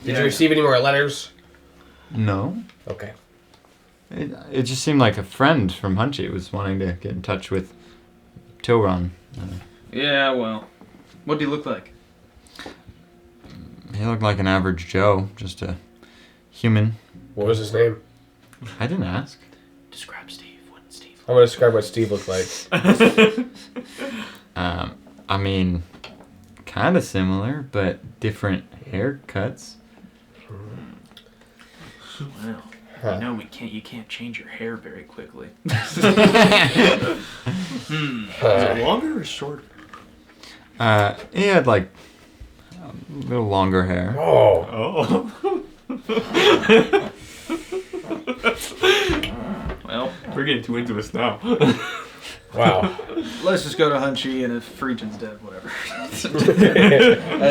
Did you receive any more letters? No. Okay. It just seemed like a friend from Hunchy was wanting to get in touch with Tilron. Yeah, well. What do you look like? He looked like an average Joe, just a human. What was his name? I didn't ask. Describe Steve. What did Steve I'm gonna describe what Steve looked like. I mean, kind of similar, but different haircuts. Well, Huh. you know you can't change your hair very quickly. Is it longer or shorter? He had like a little longer hair. Oh. Oh. Well, We're getting too into this now. Wow. let's just go to Hunchy, and if Phrygian's dead, whatever. At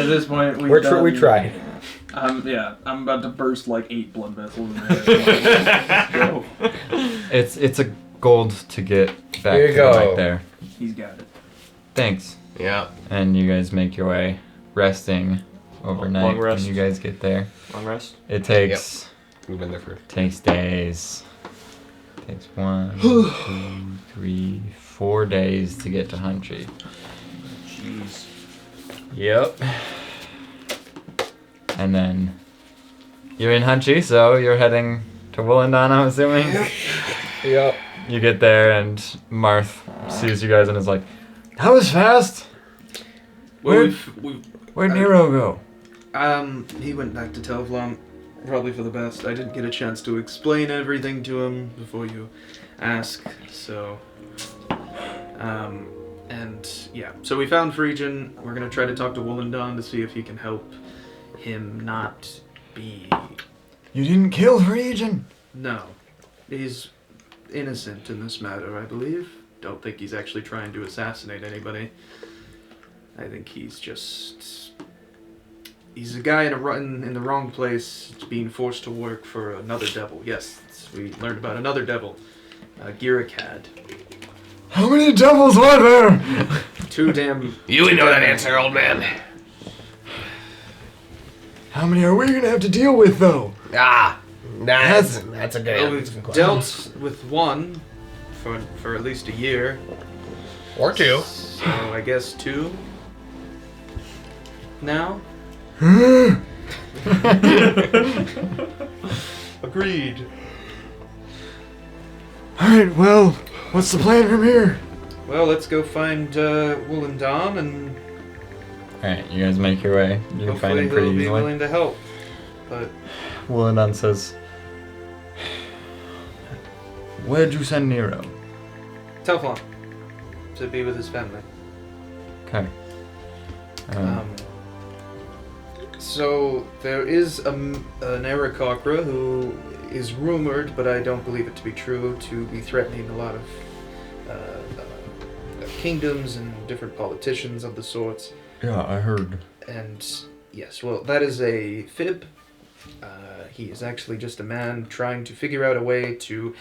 this point, We tried. I'm about to burst like 8 blood vessels in there. It's a gold to get back Here to you the go. light there. He's got it. Thanks. Yeah. And you guys make your way, resting overnight Long rest. when you guys get there. Long rest. It takes We've been there for. takes days. Takes 1, 2, 3, 4 days to get to Hunchy. Jeez. Yep. And then you're in Hunchy, so you're heading to Wollondon, I'm assuming. Yep. You get there, and Marth sees you guys and is like, "That was fast. Well, Where'd Nero go?" he went back to Telflon, probably for the best. I didn't get a chance to explain everything to him before you ask, so... and, yeah. So we found Phrygian. We're gonna try to talk to Wollondon to see if he can help him not be... You didn't kill Phrygian. No. He's innocent in this matter, I believe. Don't think he's actually trying to assassinate anybody. I think he's just... He's a guy in the wrong place, being forced to work for another devil. Yes, we learned about another devil, Girikad. How many devils are there? Too damn... You would know that answer, old man. How many are we gonna have to deal with, though? Ah. That's a good Well, answer. we've dealt with one for at least a year. Or 2. So I guess 2 now. Agreed. Alright, well, what's the plan from here? Well, let's go find Wollondon, and Alright, you guys make your way. You can find hopefully him pretty he'll be easily. willing to help. But Wollondon says, "Where'd you send Nero?" Telflon, to be with his family. Okay. So there is an Aarakocra who is rumored, but I don't believe it to be true, to be threatening a lot of kingdoms and different politicians of the sorts. Yeah, I heard. And yes, well, that is a fib. He is actually just a man trying to figure out a way to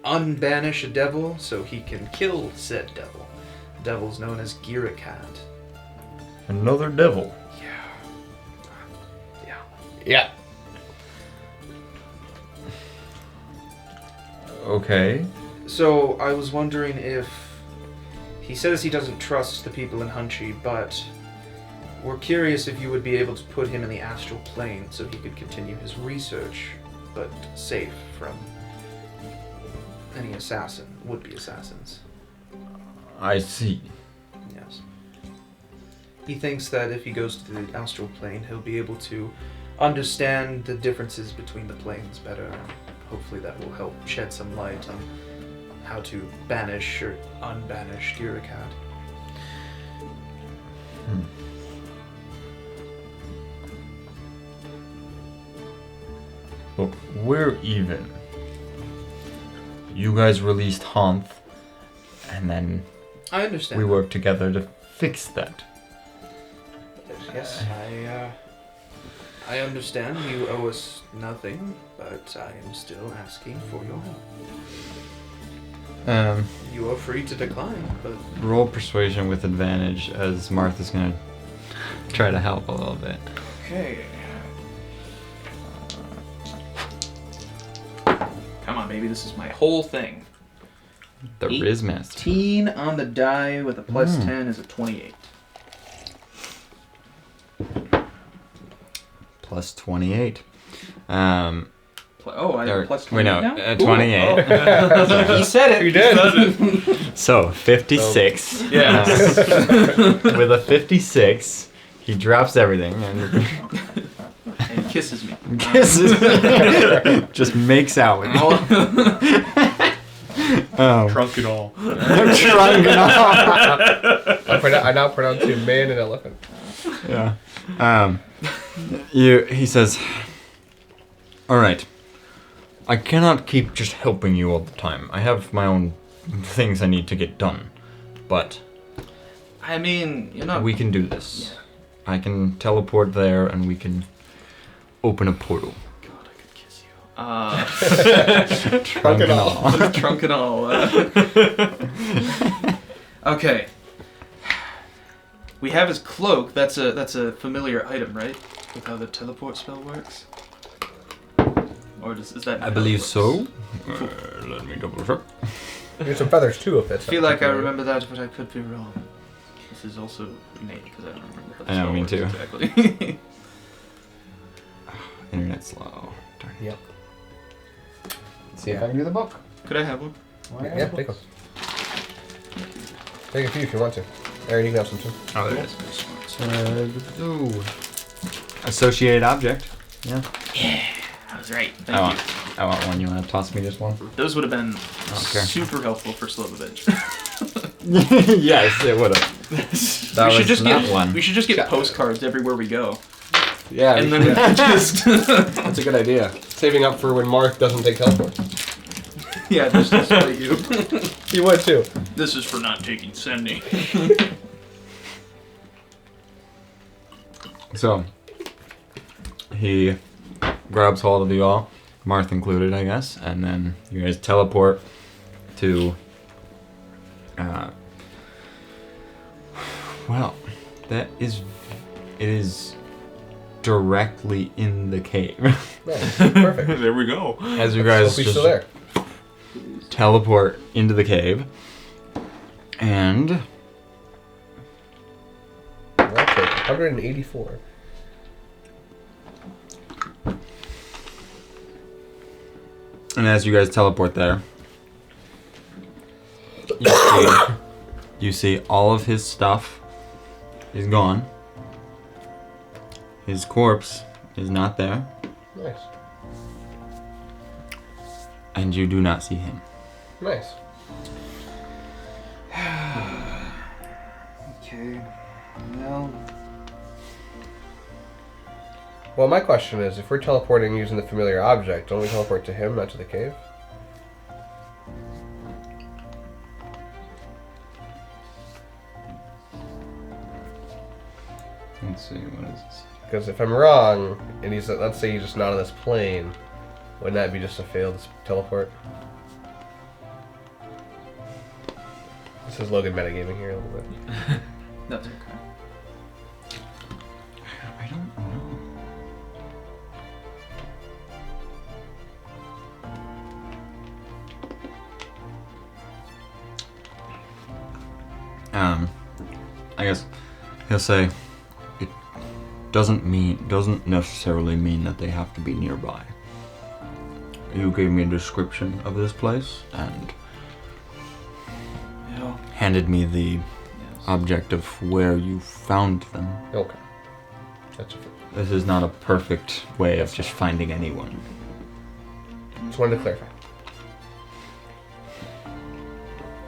unbanish a devil so he can kill said devil. The devil's known as Girikad. Another devil. Yeah. Okay. So I was wondering if he says he doesn't trust the people in Hunchy, but we're curious if you would be able to put him in the astral plane so he could continue his research, but safe from any would-be assassins. I see. Yes. He thinks that if he goes to the astral plane, he'll be able to understand the differences between the planes better. Hopefully that will help shed some light on how to banish or unbanish Girikad. Look, we're even. You guys released Hanth, and then I understand. we worked together to fix that. Yes, I understand you owe us nothing, but I am still asking for your help. You are free to decline, but Roll persuasion with advantage, as Martha's gonna try to help a little bit. Okay. Come on, baby. This is my whole thing. The Riz Master. 18 on the die with a plus 10 is a 28. Plus 28. Oh, I have plus 20 Wait, no, now? 28. He said it. You did. So 56. Yeah. With a 56, he drops everything and And kisses me. kisses. Just makes out with you. Trunk and all. Trunk and all. I now pronounce you man and elephant. Yeah. He says, all right. I cannot keep just helping you all the time. I have my own things I need to get done. But I mean, you're not. we can do this. I can teleport there and we can open a portal. God, I could kiss you. Trunk and all. Trunk and all. Okay. We have his cloak. That's a familiar item, right? With how the teleport spell works. Or is that? I believe so. Let me double check. There's some feathers too, if that's. I feel like I remember that, but I could be wrong. This is also innate because I don't remember. How the I know, spell me works too. Exactly. Internet slow. Darn it. Yep. See if I can do the book. Could I have one? Yeah, take one. Take a few if you want to. Aaron, you can have some too. Oh, there it is. Ooh. Associated object. Yeah. I was right. Thank you. I want one. You want to toss me this one? Those would have been Okay. super helpful for Slobovich. Yes, it would have. we should just get one. We should just get postcards everywhere we go, Yeah, and then just that's a good idea. Saving up for when Mark doesn't take teleport. yeah, just display you. He would too. This is for not taking sending. So, he grabs hold of you all, Marth included, I guess, and then you guys teleport to, well, it is directly in the cave. Nice. Perfect. There we go. As you guys Hope he's just still there. teleport into the cave, and That's it. 184. as you guys teleport there, you see all of his stuff is gone. His corpse is not there, Nice. and you do not see him. Nice. Okay. Well, Well, my question is, if we're teleporting using the familiar object, don't we teleport to him, not to the cave? Let's see, what is this? Because if I'm wrong, and he's, let's say he's just not on this plane, wouldn't that be just a failed teleport? This is Logan metagaming here a little bit. That's okay. I don't know. I guess he'll say it doesn't necessarily mean that they have to be nearby. You gave me a description of this place and Yeah. handed me the Yes. object of where you found them. Okay. That's This is not a perfect way of just finding anyone. just wanted to clarify.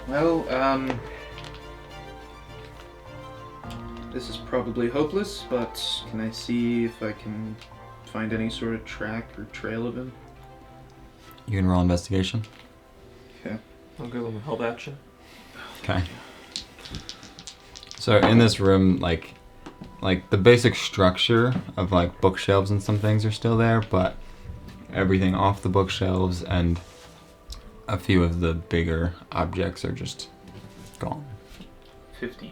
Well, this is probably hopeless, but can I see if I can find any sort of track or trail of him? You can roll investigation. Okay. I'll give him a help action. Okay. So in this room, like the basic structure of like bookshelves and some things are still there, but everything off the bookshelves and a few of the bigger objects are just gone. 15.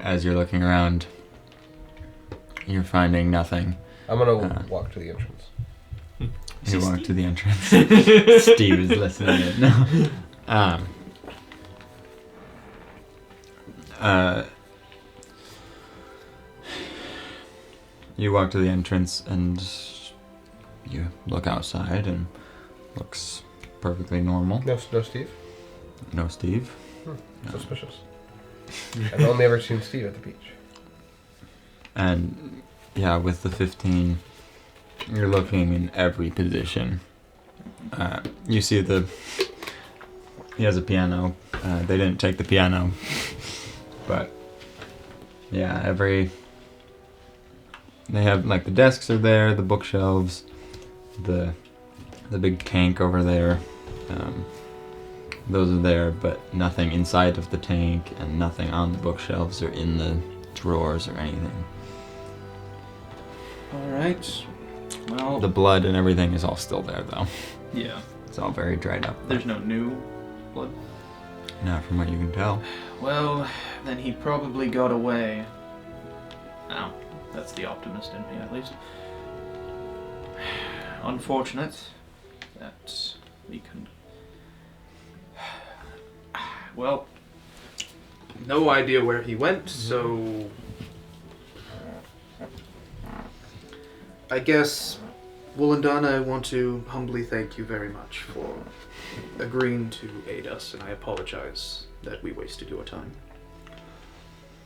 As you're looking around, you're finding nothing. I'm gonna walk to the entrance. You walk to the entrance. Steve is listening in. No. You walk to the entrance and you look outside and looks perfectly normal. No Steve. No Steve. Suspicious. I've only ever seen Steve at the beach. And yeah, with the 15, you're looking in every position. You see he has a piano. They didn't take the piano, but yeah, they have like the desks are there, the bookshelves, the big tank over there. Those are there, but nothing inside of the tank and nothing on the bookshelves or in the drawers or anything. Alright. Well, The blood and everything is all still there, though. yeah. It's all very dried up. There's no new blood. Not from what you can tell. Well, then he probably got away. Now, that's the optimist in me, at least. Unfortunate that we couldn't. Well, No idea where he went, so I guess, Wollondon, I want to humbly thank you very much for agreeing to aid us, and I apologize that we wasted your time.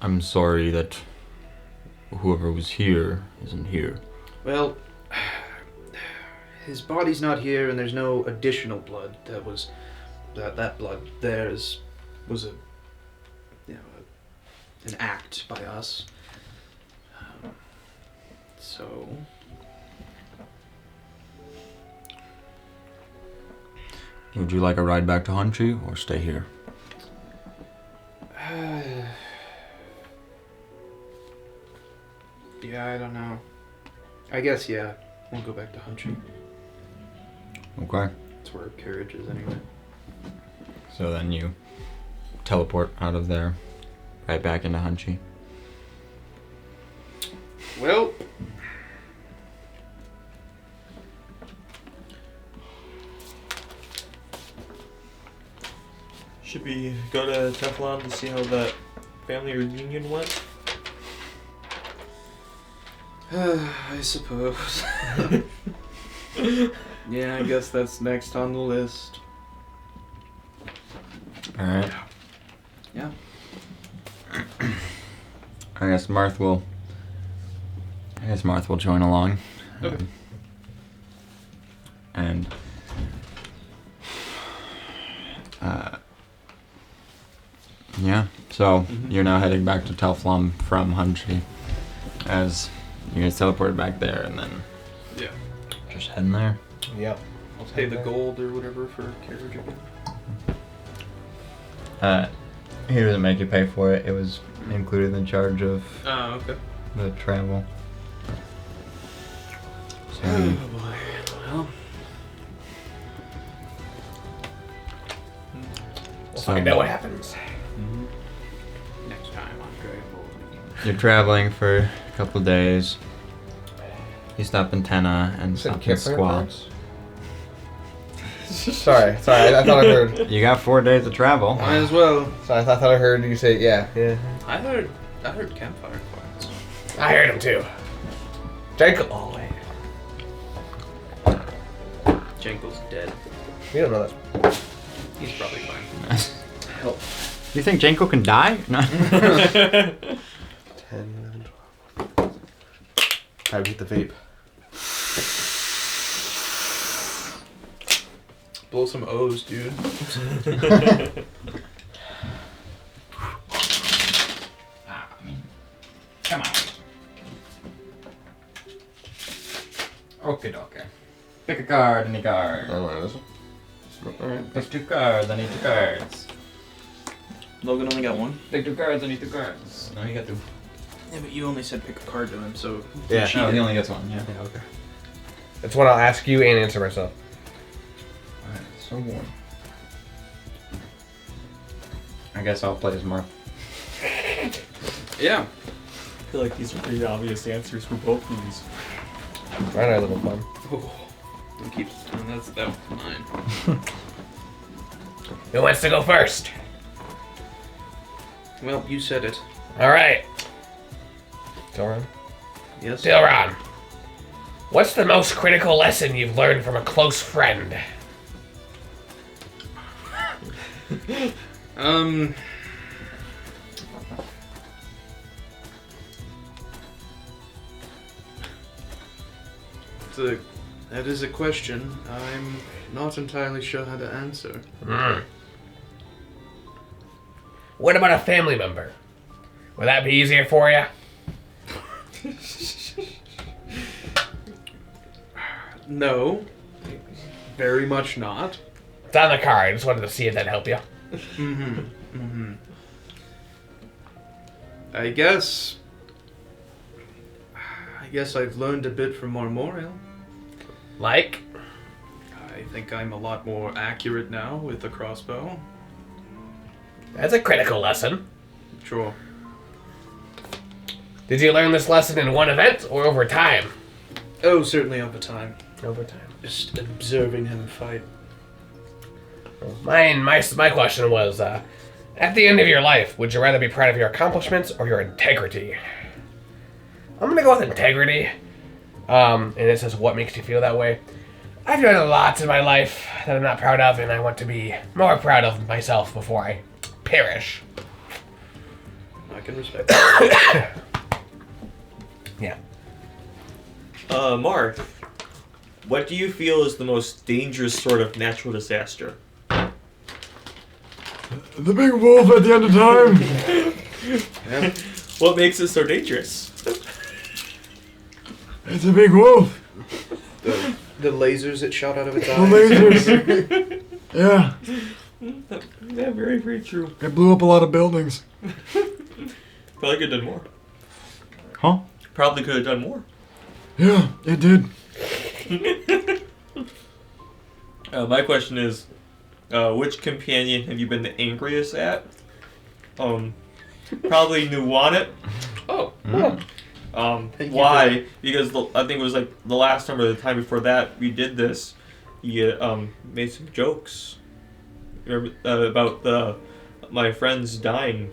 I'm sorry that whoever was here isn't here. Well, his body's not here, and there's no additional blood. That blood there was an act by us. So. Would you like a ride back to Hunchy or stay here? Yeah, I don't know. I guess, yeah. We'll go back to Hunchy. Okay. That's where our carriage is anyway. So then you teleport out of there, right back into Hunchy. Well, Should we go to Teflon to see how that family reunion went? I suppose. yeah, I guess that's next on the list. Alright. Yeah. I guess Marth will join along. Okay. And yeah, so you're now heading back to Telflom from Hunchy as you guys teleported back there and then Yeah. just heading there. Yep. I'll pay the gold or whatever for carriage again. He doesn't make you pay for it. It was included in the charge of Oh, okay. the travel. So Oh boy. Well, We'll find out what happens. next time on Dragon Ball. you're traveling for a couple of days. You stop in Tenna and Said stop in campfire Squaw. birds? Sorry, I thought I heard. You got 4 days of travel. Might as well. Sorry, I thought I heard you say yeah. I heard campfire choirs. I heard him too. Jacob. Oh wait. Janko's dead. You don't know that. He's probably fine. Do you think Janko can die? No. 10, 11, 12. Time to hit the vape. Blow some O's, dude. Come on. Okay, okay. Pick a card, any card. Oh, this one. Alright. Pick 2 cards, I need 2 cards. Logan only got one. Pick 2 cards, I need 2 cards. No, you got 2. Yeah, but you only said pick a card to him, so. Yeah. No, he only gets 1, yeah. Yeah, okay. That's what I'll ask you and answer myself. Alright, so warm. I guess I'll play as Marth. Yeah. I feel like these are pretty obvious answers for both of these. Right, our little fun. Oh. That was mine. Who wants to go first? Well, you said it. All right. Go around. Yes. Dilron, what's the most critical lesson you've learned from a close friend? That is a question I'm not entirely sure how to answer. What about a family member? Would that be easier for you? No, very much not. It's on the card. I just wanted to see if that'd help you. I guess I've learned a bit from Marmorial. Like? I think I'm a lot more accurate now with the crossbow. That's a critical lesson. Sure. Did you learn this lesson in one event or over time? Oh, certainly over time. Over time. Just observing him fight. My question was, at the end of your life, would you rather be proud of your accomplishments or your integrity? I'm gonna go with integrity. And it says, what makes you feel that way? I've done a lot in my life that I'm not proud of, and I want to be more proud of myself before I perish. I can respect that. Yeah. Mark, what do you feel is the most dangerous sort of natural disaster? The big wolf at the end of time. Yeah. What makes it so dangerous? It's a big wolf. The lasers that shot out of its eyes. The lasers. Yeah. Yeah, very, very true. It blew up a lot of buildings. Probably could have done more. Huh? Probably could have done more. Yeah, it did. My question is, which companion have you been the angriest at? Probably Nuwanet. Oh. Why? Because I think it was like the last time or the time before that we did this, he made some jokes about my friends dying.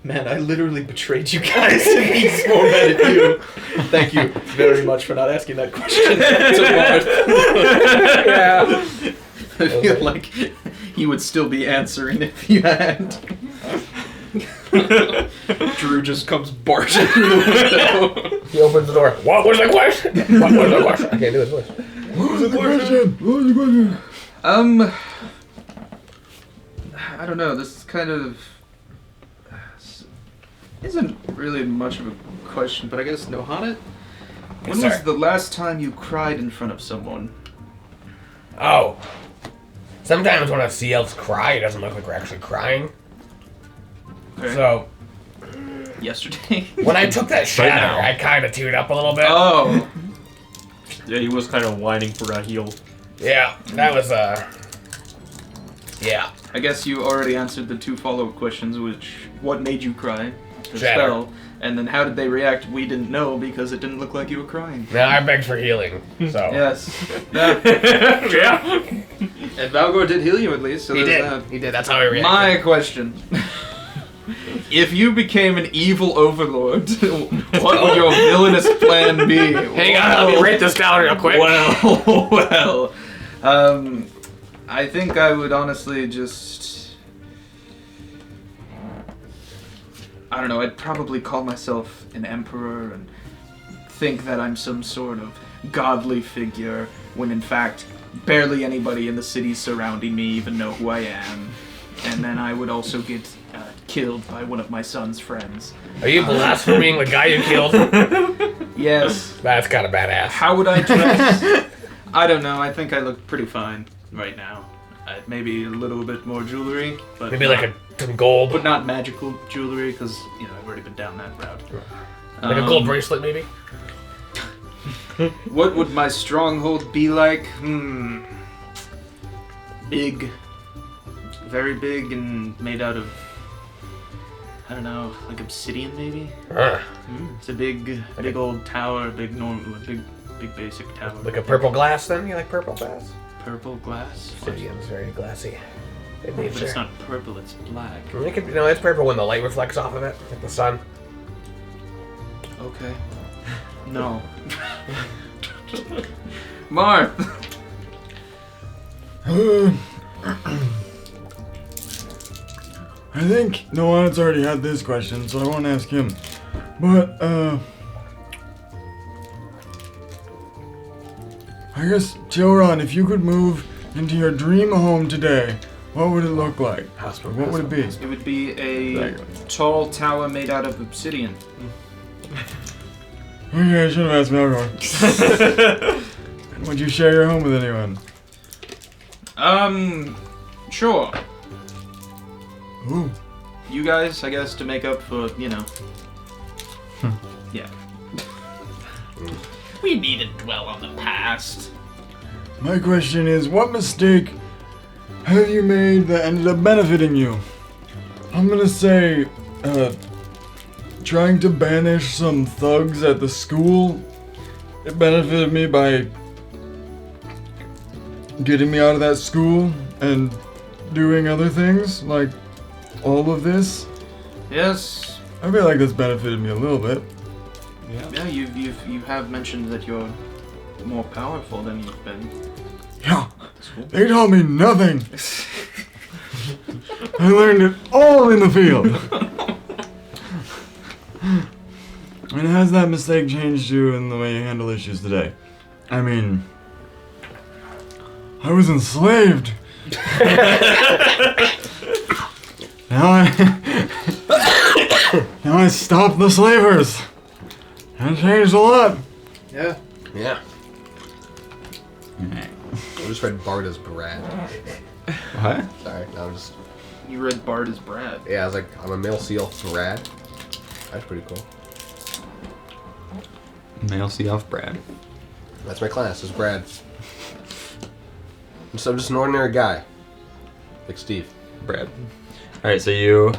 Man, I literally betrayed you guys and he's more mad at you. Thank you very much for not asking that question to Marth. I feel like he would still be answering if you hadn't. Drew just comes barging through the window. He opens the door. What was the question? What was the question? I can't do his voice. What was the question? What was the question? I don't know. This is kind of isn't really much of a question, but I guess Nohanet? when was the last time you cried in front of someone? Oh. Sometimes when I see elves cry, it doesn't look like we're actually crying. Okay. So, Yesterday. when I took that shatter, now. I kind of teared up a little bit. Oh. Yeah, he was kind of whining for a heal. Yeah, that was, yeah. I guess you already answered the two follow-up questions, which what made you cry? The Shatter. spell. And then how did they react? We didn't know because it didn't look like you were crying. Now I begged for healing, so. Yes. Yeah. Yeah. And Valgor did heal you at least, so He there's did. that. He did. That's how he reacted. My question. If you became an evil overlord, what would your villainous plan be? Hang on, let me write this down real quick. Well. I think I would honestly just... I don't know, I'd probably call myself an emperor and think that I'm some sort of godly figure, when in fact, barely anybody in the cities surrounding me even know who I am. And then I would also get killed by one of my son's friends. Are you blaspheming the guy you killed? Yes. That's kind of badass. How would I dress? I don't know, I think I look pretty fine right now. Maybe a little bit more jewelry, but Maybe like some gold. but not magical jewelry, because I've already been down that route. Like a gold bracelet, maybe? What would my stronghold be like? Big, very big, and made out of, I don't know, like obsidian maybe. It's a big old tower, big basic tower. Like a purple glass, then? You like purple glass? Purple glass. Obsidian's very glassy. In But nature. it's not purple, it's black. It could, it's purple when the light reflects off of it, like the sun. Okay. No. Marth! I think Noan's already had this question, so I won't ask him. But, I guess, Joran, if you could move into your dream home today, what would it look like? What would it be? It would be a tall tower made out of obsidian. Okay, I should have asked Melgor. Would you share your home with anyone? Sure. Ooh. You guys, I guess, to make up for, Yeah. We need to dwell on the past. My question is, what mistake have you made that ended up benefiting you? I'm gonna say, trying to banish some thugs at the school. It benefited me by getting me out of that school and doing other things, like all of this. Yes. I feel like this benefited me a little bit. Yeah, you have mentioned that you're more powerful than you've been. Yeah, they taught me nothing. I learned it all in the field. And has that mistake changed you in the way you handle issues today? I mean, I was enslaved. Now I stopped the slavers. That changed a lot. Yeah. Yeah. I just read Bard as Brad. What? Sorry, no, I'm just. You read Bard as Brad. Yeah, I was like, I'm a male seal, Brad. That's pretty cool. Male sea off Brad. That's my class, is Brad. I'm just an ordinary guy. Like Steve. Brad. Alright, so you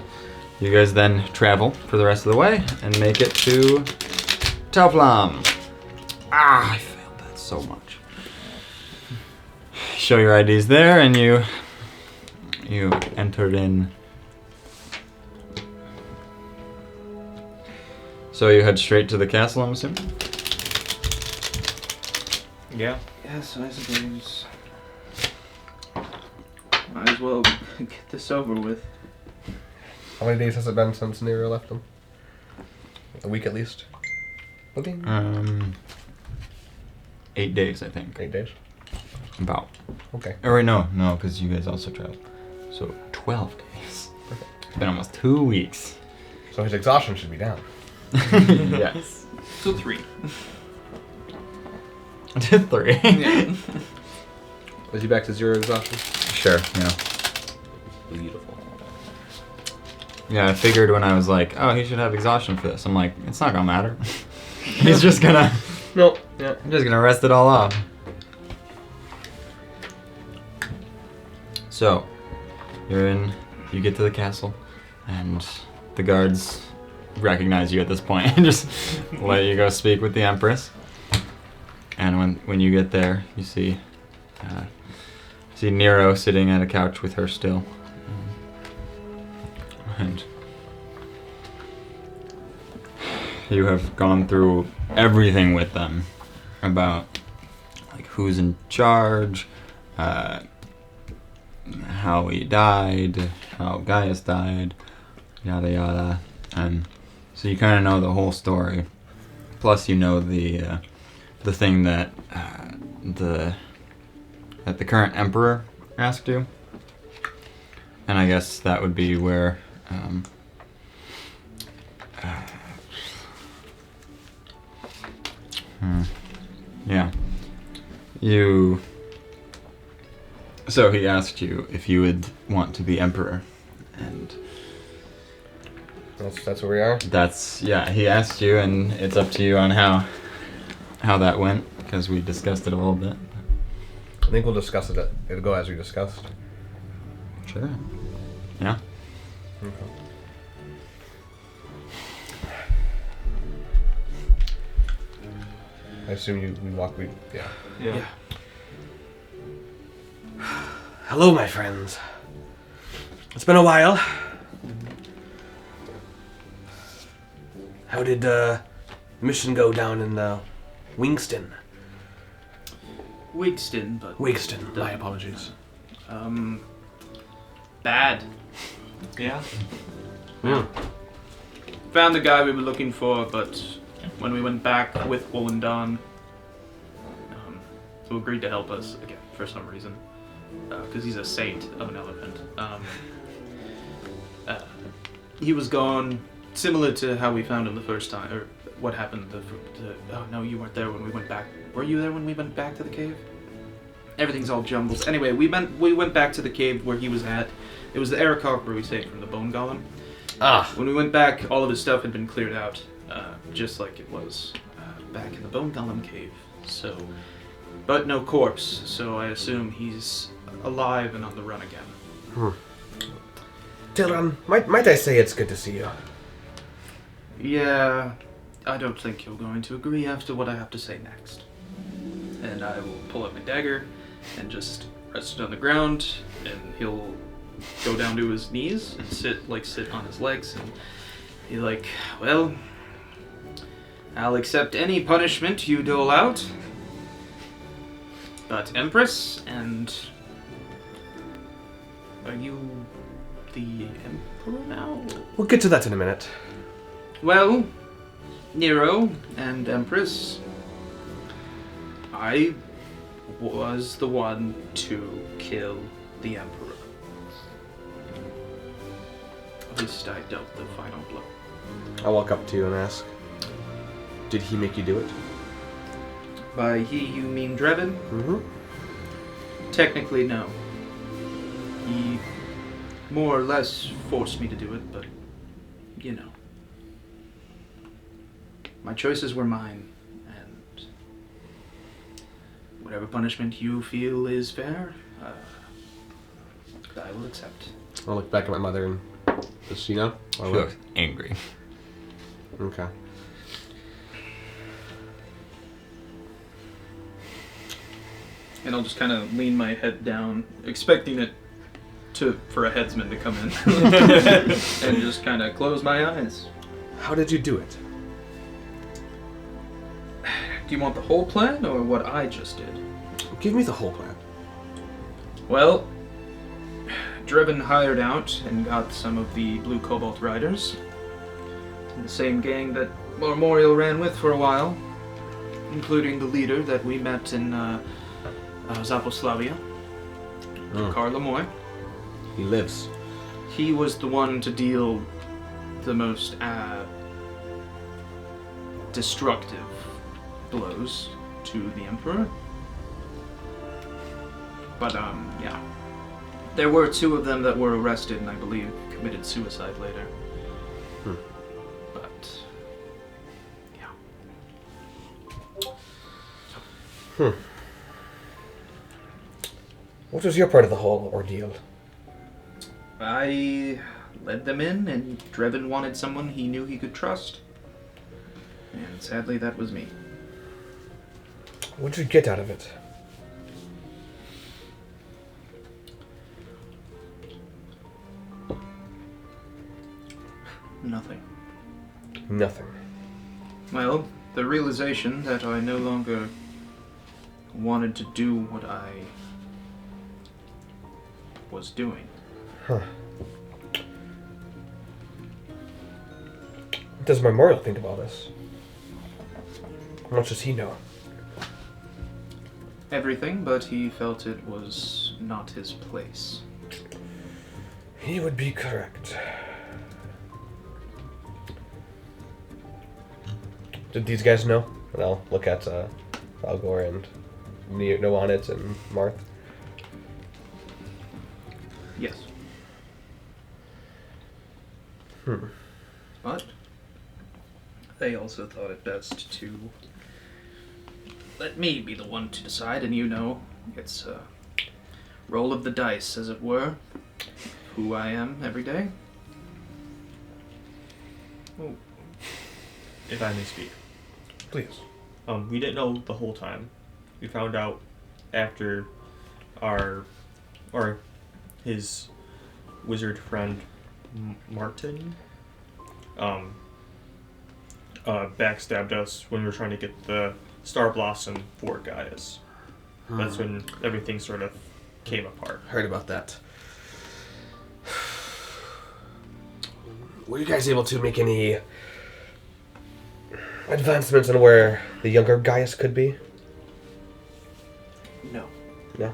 guys then travel for the rest of the way and make it to Tauflam. I failed that so much. Show your IDs there and you entered in. So you head straight to the castle, I'm assuming? Yeah. Yes, I suppose. Might as well get this over with. How many days has it been since Nero left him? A week at least? Okay. 8 days, I think. 8 days? About. Okay. Oh wait, no, because you guys also traveled. So 12 days. Perfect. It's been almost 2 weeks. So his exhaustion should be down. Yes. So 3. To 3. Yeah. Was he back to 0 exhaustion? Sure, yeah. Beautiful. Yeah, I figured when I was like, oh, he should have exhaustion for this. I'm like, it's not gonna matter. He's just gonna... Nope. Yeah. I'm just gonna rest it all off. So, you get to the castle, and the guards recognize you at this point and just let you go speak with the Empress. And when you get there, you see Nero sitting at a couch with her still. And you have gone through everything with them about like who's in charge, how he died, how Gaius died, yada yada, and so you kind of know the whole story. Plus, you know the thing that the current emperor asked you, and I guess that would be where. Yeah. So he asked you if you would want to be emperor, and That's where we are. he asked you, and it's up to you on how that went, because we discussed it a little bit. I think we'll discuss it. It'll go as we discussed. Sure. Yeah. Okay. I assume yeah. Yeah. Hello, my friends. It's been a while. How did mission go down in Wingston? Wigston, but Wigston, my apologies. Bad. Yeah. Found the guy we were looking for, but when we went back with Wolandan, who agreed to help us again for some reason, because he's a saint of an elephant. He was gone, similar to how we found him the first time, or what happened. Oh no, you weren't there when we went back. Were you there when we went back to the cave? Everything's all jumbled. Anyway, we went back to the cave where he was at. It was the Arakok where we saved from the bone golem. When we went back, all of his stuff had been cleared out, just like it was back in the bone golem cave. So, but no corpse. So I assume he's alive and on the run again. Tilran, might I say it's good to see you? Yeah, I don't think you're going to agree after what I have to say next. And I will pull up my dagger and just rest it on the ground, and he'll go down to his knees and sit on his legs and be like, well, I'll accept any punishment you dole out. But Empress, and are you the Emperor now? We'll get to that in a minute. Well, Nero and Empress, I was the one to kill the Emperor. At least I dealt the final blow. I'll walk up to you and ask, did he make you do it? By he, you mean Drebin? Mm-hmm. Technically, no. He more or less forced me to do it, but, you know. My choices were mine, and whatever punishment you feel is fair, I will accept. I'll look back at my mother and... Does she know? She looks angry. Okay. And I'll just kind of lean my head down, expecting it for a headsman to come in, and just kind of close my eyes. How did you do it? Do you want the whole plan, or what I just did? Give me the whole plan. Well, Drebin hired out and got some of the Blue Cobalt Riders, the same gang that Memorial ran with for a while, including the leader that we met in Zaposlavia, Karl Lemoy. He lives. He was the one to deal the most destructive blows to the Emperor. But, yeah. There were two of them that were arrested and I believe committed suicide later. But, yeah. What was your part of the whole ordeal? I led them in, and Drebin wanted someone he knew he could trust. And sadly, that was me. What did you get out of it? Nothing. Nothing. Well, the realization that I no longer wanted to do what I was doing. What does Memorial think about this? How much does he know? Everything, but he felt it was not his place. He would be correct. Did these guys know? And I'll look at Valgor and No on it and Marth. Yes. But they also thought it best to let me be the one to decide, and it's a roll of the dice, as it were, who I am every day. Oh. If I may speak. Please. We didn't know the whole time. We found out after his wizard friend Martin backstabbed us when we were trying to get the Star Blossom for Gaius. That's when everything sort of came apart. Heard about that. Were you guys able to make any advancements on where the younger Gaius could be? No. No?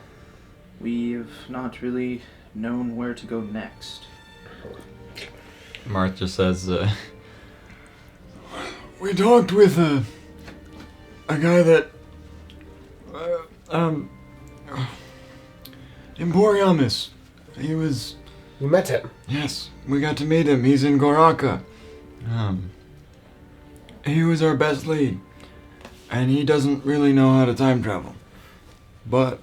We've not really known where to go next. Marth just says, We talked with a guy that Emporiamus. He was. You met him? Yes, we got to meet him. He's in Goraka. He was our best lead, and he doesn't really know how to time travel, but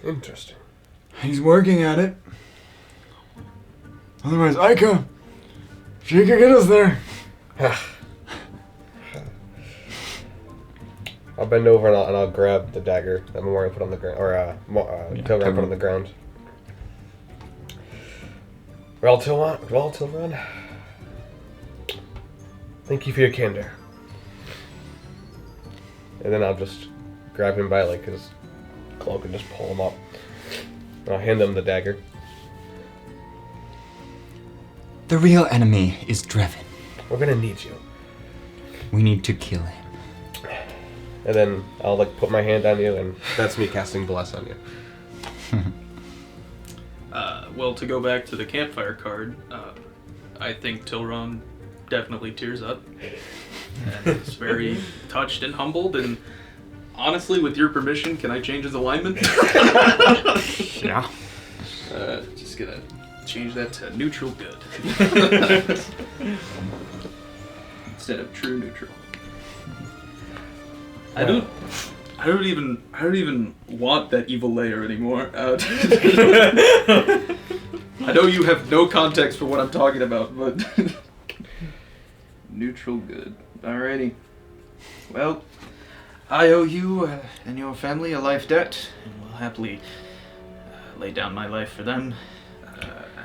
Interesting. he's working at it. Otherwise, Aika, she could get us there. I'll bend over and I'll grab the dagger that Memorial put on the ground, or Tilron put on the ground. Well, Tilron, thank you for your candor. And then I'll just grab him by like his cloak and just pull him up. I'll hand him the dagger. the real enemy is Drevin. We're gonna need you. We need to kill him. And then I'll like put my hand on you, and that's me casting bless on you. Well, to go back to the campfire card, I think Tilron definitely tears up and is very touched and humbled. And honestly, with your permission, can I change his alignment? Yeah. Just gonna change that to neutral good instead of true neutral. I don't even want that evil layer anymore. I know you have no context for what I'm talking about, but neutral good. Alrighty. Well, I owe you and your family a life debt, and will happily lay down my life for them,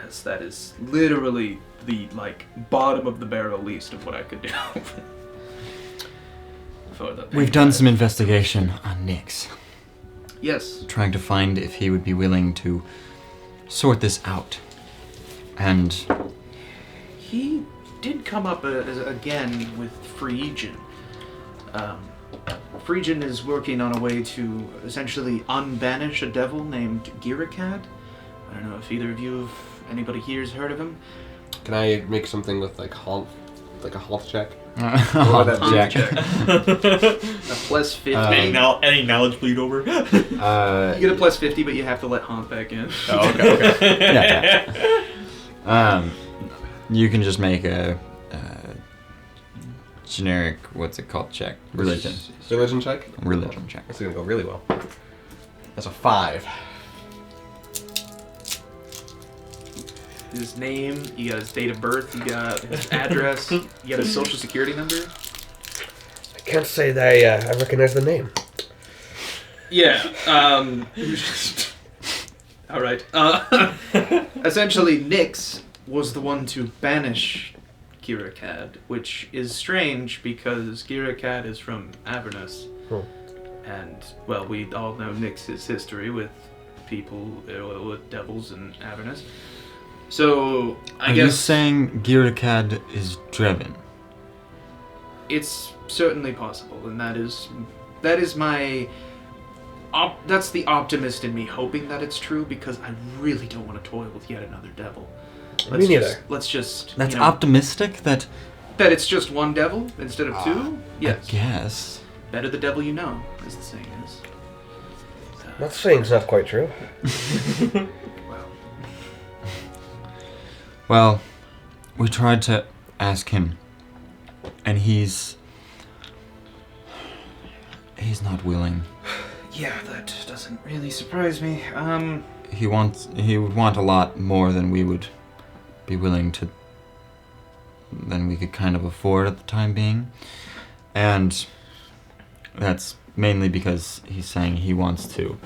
as that is literally the bottom of the barrel least of what I could do. We've done some investigation on Nyx, Yes. trying to find if he would be willing to sort this out. And He did come up again with Phrygian. Phrygian is working on a way to essentially unbanish a devil named Girikad. I don't know if either of you, if anybody here has heard of him. Can I make something with like a health check? Jack. A plus 50. Any knowledge bleed over? You get a plus 50, but you have to let Haunt back in. Oh, okay. Yeah. You can just make a generic, what's it called, check? Religion check? Religion check. That's gonna go really well. That's a 5. His name, you got his date of birth, you got his address, you got his social security number. I can't say that I recognize the name. Yeah, alright. Essentially, Nyx was the one to banish Girikad, which is strange because Girikad is from Avernus. And, well, we all know Nyx's history with people, with devils in Avernus. So, I Are guess you saying Girikad is Drevin? it's certainly possible, and that is my that's the optimist in me hoping that it's true, because I really don't want to toil with yet another devil. Me neither. Let's just That's you know, optimistic? That that it's just one devil instead of two. Yes, I guess. better the devil you know, as the saying is. Not saying's not quite true. Well, we tried to ask him, and he's not willing. Yeah, that doesn't really surprise me. He would want a lot more than we would be willing to, than we could kind of afford at the time being. And that's mainly because he's saying he wants to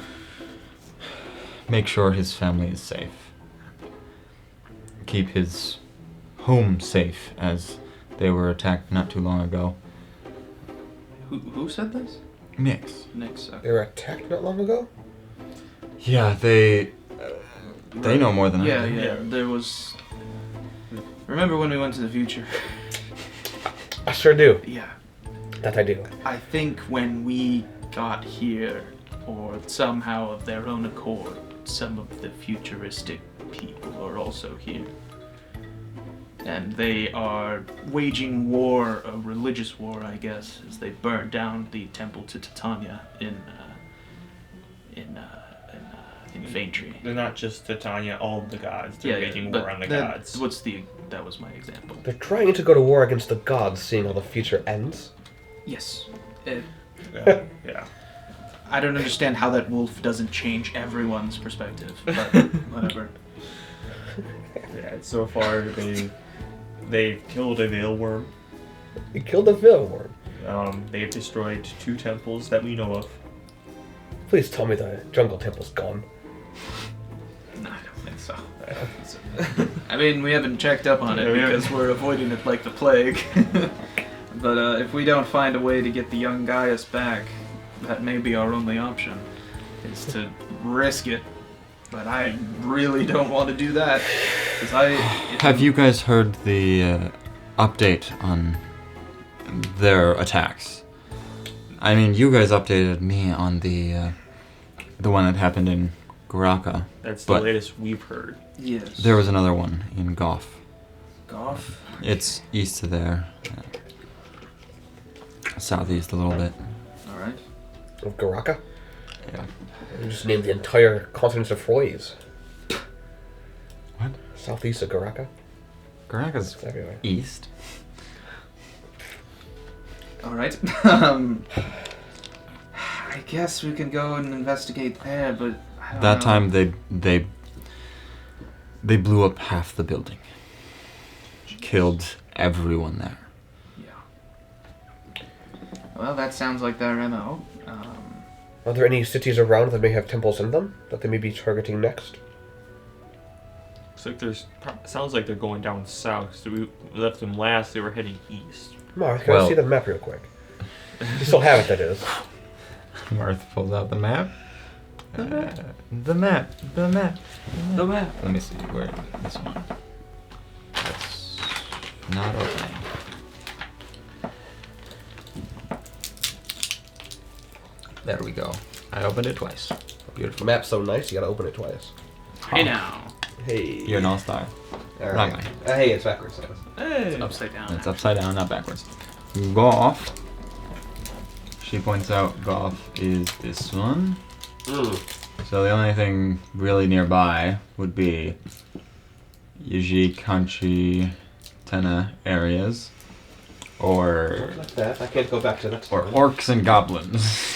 make sure his family is safe. Keep his home safe, as They were attacked not too long ago. Who said this? Nix. Nix. They were attacked not long ago? Yeah, they know more than Yeah, I do. yeah. There was. Remember when we went to the future? I sure do. Yeah. That I do. I think when we got here, or somehow of their own accord, some of the futuristic people are also here. And they are waging war, a religious war, I guess, as they burn down the temple to Titania in Faintree. They're not just Titania, all of the gods. They're making war on the gods. That was my example. They're trying to go to war against the gods, seeing how the future ends. Yes. Yeah. I don't understand how that wolf doesn't change everyone's perspective, but whatever. Yeah. So far, they've killed a veil worm. We killed the veil worm. They've destroyed 2 temples that we know of. Please tell me the jungle temple's gone. No, I don't think so. I mean, we haven't checked up on it because we're avoiding it like the plague. But if we don't find a way to get the young Gaius back, that may be our only option, is to risk it. But I really don't want to do that. Have you guys heard the update on their attacks? I mean, you guys updated me on the one that happened in Goraka. That's the but latest we've heard. Yes. there was another one in Goff. Goff? It's east of there. Southeast a little bit. Alright. Of Goraka? Yeah. You just named the entire continent of Froys. What? Southeast of Goraka? Goraka's It's everywhere. east. Alright. I guess we can go and investigate there, but I don't That know. time they blew up half the building. Killed everyone there. Yeah. Well, that sounds like their MO. Are there any cities around that may have temples in them that they may be targeting next? Sounds like they're going down south. So we left them last. They were heading east. Marth, can I see the map real quick? You still have it, that is. Marth pulls out the map. The map. Let me see where this one. That's not opening. There we go. I opened it twice. The Beautiful. map's so nice, you gotta open it twice. Hey now. Hey. You're an all-star. All Wrong right. way. Hey, it's backwards. That is. It's upside down. It's upside down, not backwards. Goff. She points out Goff is this one. So the only thing really nearby would be Yaji, Kanchi, Tena areas. Or Like that. I can't go back to that. or orcs and goblins.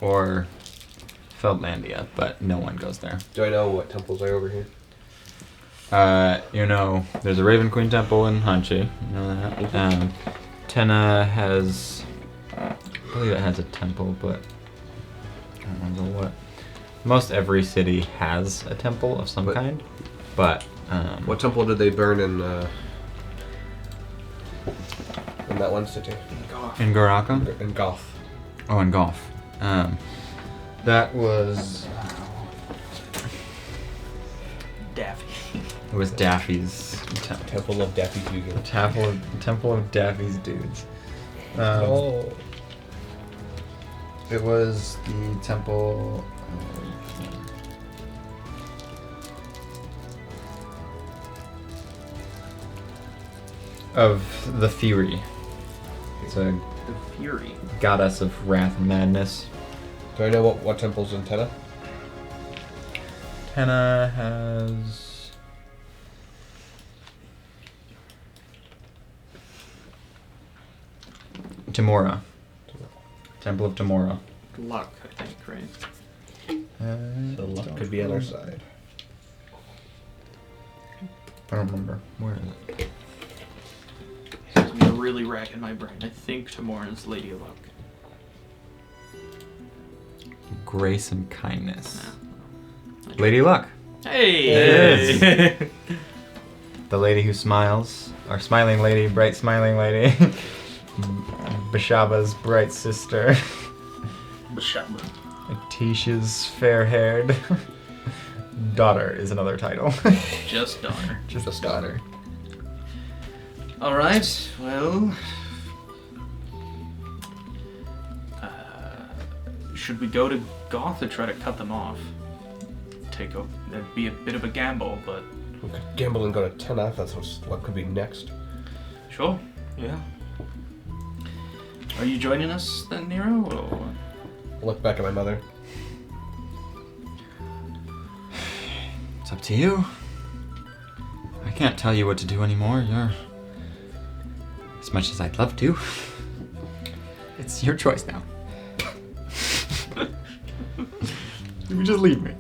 Or Feldlandia, but no one goes there. Do I know what temples are over here? There's a Raven Queen temple in Hanchi. You know that. Tena has, I believe it has a temple, but I don't remember what. Most every city has a temple of some kind, but What temple did they burn in that one city? in Goraka. In Goth. Oh, in Goff. That was Daffy. it was Daffy's temple. Temple of Daffy Dugan. Temple of Daffy's dudes. Oh. It was the temple of the Fury. It's a The Fury. goddess of wrath and madness. Do I know what temple's in Tena? Tena has Timora. Temple of Timora. Luck, I think, right? The luck could be on our side. I don't remember. Where is it? I'm really racking my brain. I think Tamora's Lady of Luck. Grace and kindness. Lady Luck. Hey! Yes. the lady who smiles, our smiling lady, bright smiling lady, Bashaba's bright sister, Bashaba. Atisha's fair-haired daughter is another title. Just daughter. Just daughter. Alright, well... should we go to Goth or try to cut them off? That'd be a bit of a gamble, but... We could gamble and go to Teneth. That's what could be next. Sure, yeah. Are you joining us then, Nero, or...? I'll look back at my mother. It's up to you. I can't tell you what to do anymore. You're... As much as I'd love to. It's your choice now. You just leave me.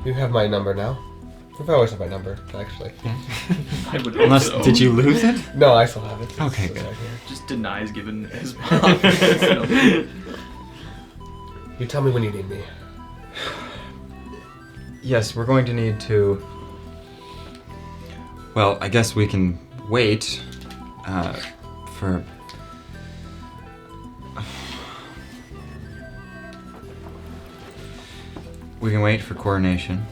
You have my number now. I've always had my number, actually. I would Unless, hope so. did you lose it? No, I still have it. Okay, It's good. right here. Just denies giving his mom. So, You tell me when you need me. Yes, we're going to need to... Well, I guess we can wait for... We can wait for coronation,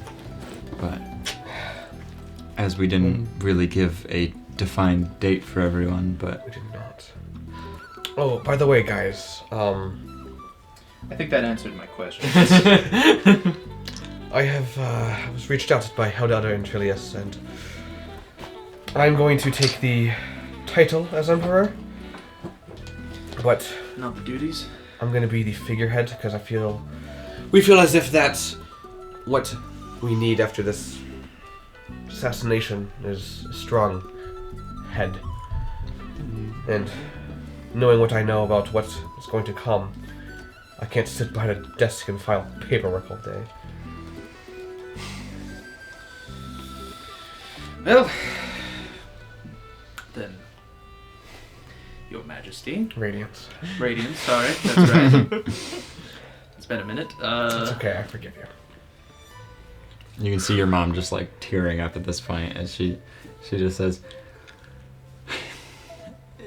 but as we didn't really give a defined date for everyone, but... We did not. Oh, by the way, guys, I think that answered my question. I was reached out by Haldada and Trillius, and I'm going to take the title as Emperor, but Not the duties? I'm going to be the figurehead, because we feel as if that's what we need after this assassination is a strong head. And knowing what I know about what is going to come, I can't sit behind a desk and file paperwork all day. Well, then, Your Majesty. Radiance. Radiance, sorry, that's right. It's been a minute. It's okay, I forgive you. You can see your mom just like tearing up at this point as she just says,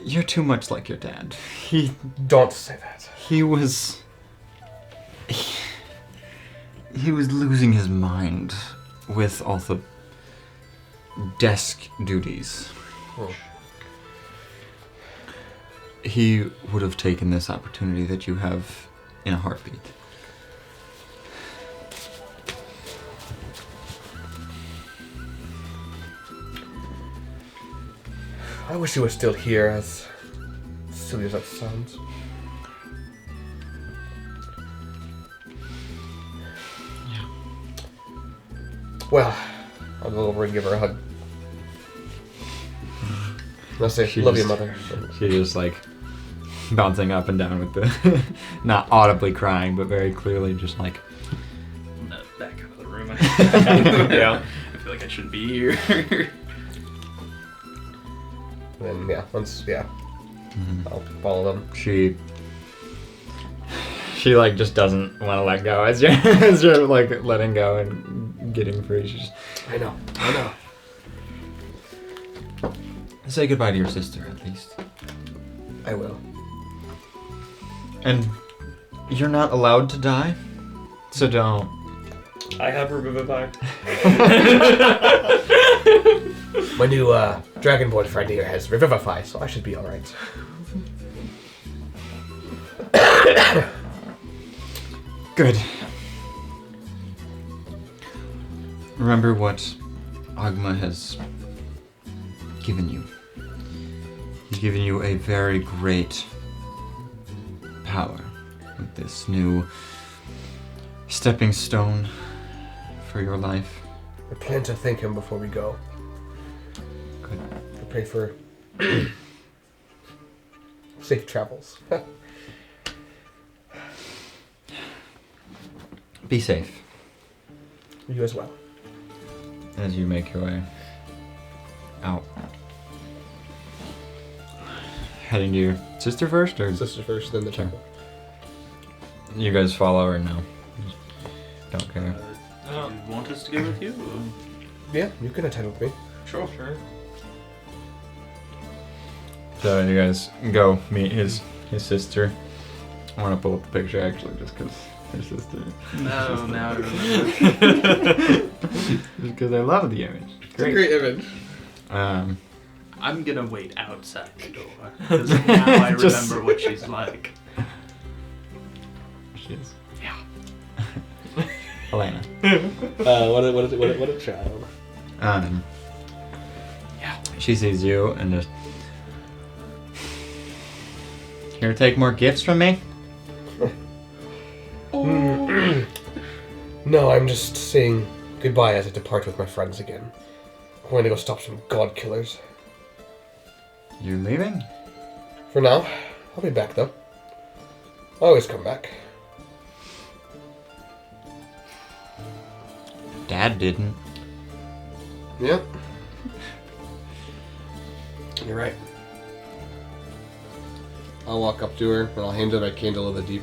"You're too much like your dad. Don't say that. He was losing his mind with all the desk duties. Oh. He would have taken this opportunity that you have in a heartbeat." I wish he was still here, as silly as that sounds. Yeah. Well, I'll go over and give her a hug. I'll say, She love you, just- mother. She just like bouncing up and down with the, not audibly crying, but very clearly just like, Back out of the room. Yeah. I feel like I shouldn't be here. And then, I'll follow them. she like just doesn't want to let go as you're like letting go and getting free. She just, I know. say goodbye to your sister at least. I will. And you're not allowed to die, so don't. I have Revivify. My new Dragonborn friend here has Revivify, so I should be alright. Good. Remember what Agma has given you. He's given you a very great power with this new stepping stone for your life. I plan to thank him before we go. Good. I pray for safe travels. Be safe You as well. as you make your way out. Heading to your sister first, or Sister first, then the Sure. temple. you guys follow, or no? Just don't care. Do you want us to go with you? Yeah, you can attend with me. Sure. So you guys go meet his sister. I want to pull up the picture actually, just because her sister. No, now I remember. Because I love the image. It's a great image. I'm gonna wait outside the door. Because now I remember what she's like. She is. Yeah. Elena. What a child. Yeah. She sees you and just. Here to take more gifts from me? No, I'm just saying goodbye as I depart with my friends again. I'm going to go stop some god killers. You leaving? For now, I'll be back though. I always come back. Dad didn't. Yep. You're right. I'll walk up to her and I'll hand her that candle of the deep.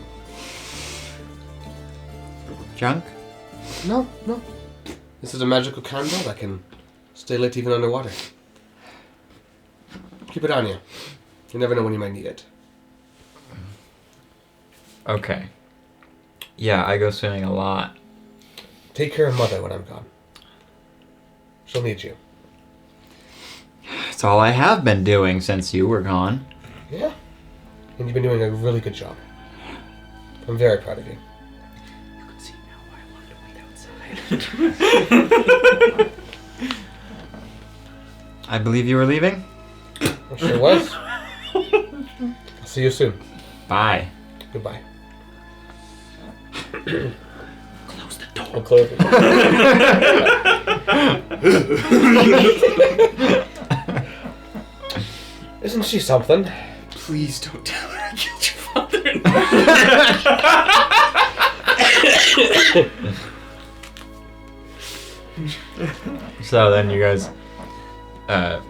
Junk? No. This is a magical candle that can stay lit even underwater. Keep it on you. You never know when you might need it. Okay. Yeah, I go swimming a lot. Take care of Mother when I'm gone. She'll need you. That's all I have been doing since you were gone. Yeah. And you've been doing a really good job. I'm very proud of you. You can see now why I wanted to wait outside. I believe you were leaving? I sure was. I'll see you soon. Bye. Goodbye. Close the door. I'll close it. Isn't she something? Please don't tell her I killed your father. So then you guys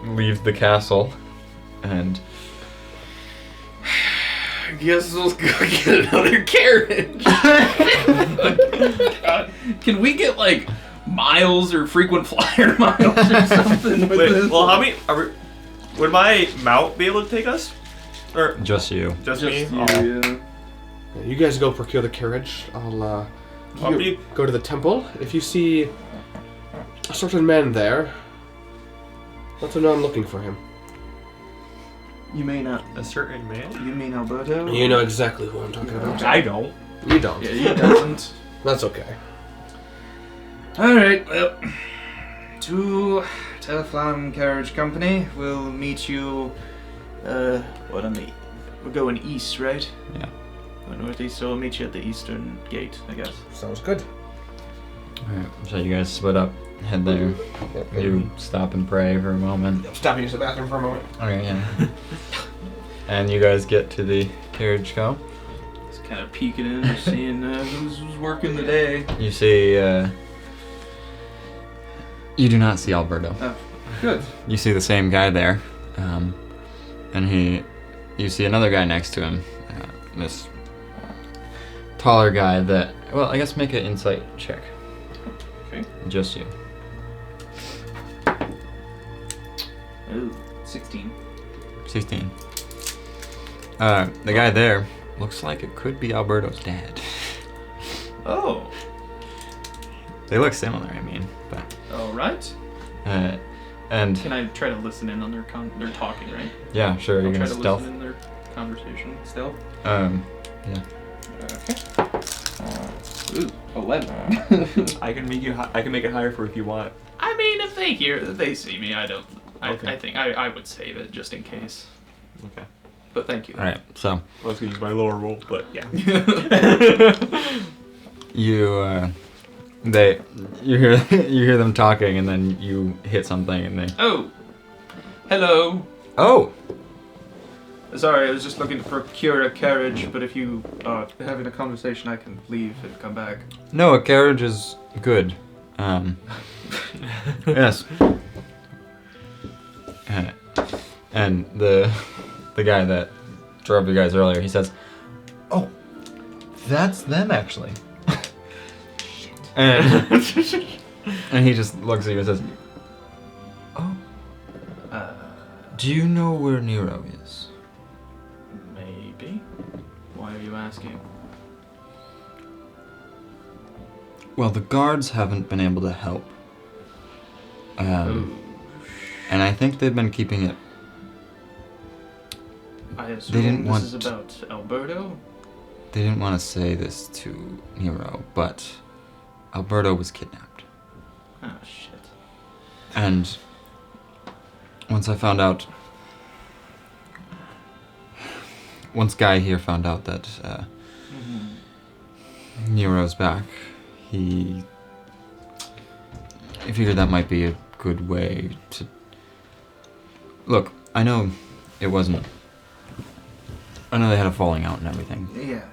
leave the castle and I guess we'll go get another carriage. Can we get like miles or frequent flyer miles or something with Wait, this? well, how many? Would my mount be able to take us? Or just you. just me? Just Oh. you, yeah. You guys go procure the carriage. I'll I'll be- go to the temple. If you see a certain man there, let him know I'm looking for him. You may not. A certain man? You mean Alberto? You know exactly who I'm talking about. I don't. You don't. Yeah, he doesn't. That's okay. Alright, well, to Teleflam Carriage Company, we'll meet you, what on the, we're going east, right? Yeah. Or northeast, so we'll meet you at the eastern gate, I guess. Sounds good. Alright, so you guys split up, head there. You stop and pray for a moment. Stop and use the bathroom for a moment. Okay, yeah. And you guys get to the carriage go. Just kind of peeking in, just seeing who's working the day. You see, you do not see Alberto. Oh, good. You see the same guy there, and you see another guy next to him, this taller guy that, well, I guess make an insight check. Okay. Just you. Oh, 16. 16. The guy there looks like it could be Alberto's dad. Oh, They look similar, I mean, but, alright. and, Can I try to listen in on their they're talking, right? yeah, sure, I'll you're try gonna to stealth. listen in their conversation. Stealth? Yeah. Okay. Ooh, 11. I can make it higher for if you want. I mean, if they see me, I don't. Okay. I think I would save it just in case. Okay. But thank you. Alright, so, I was gonna use my lower roll, but yeah. you hear them talking, and then you hit something, and they, Oh, hello. oh! Sorry, I was just looking to procure a carriage, but if you are having a conversation, I can leave and come back. No, a carriage is good. Yes. And the guy that drove you guys earlier, he says, "Oh, that's them actually." And And he just looks at you and says, "Oh, do you know where Nero is?" Maybe. Why are you asking? Well, the guards haven't been able to help. And I think they've been keeping it. I assume They didn't this want is about Alberto? They didn't want to say this to Nero, but Alberto was kidnapped. Oh, shit. And once Guy here found out that Nero's back, he figured that might be a good way to... Look, I know it wasn't... I know they had a falling out and everything. Yeah.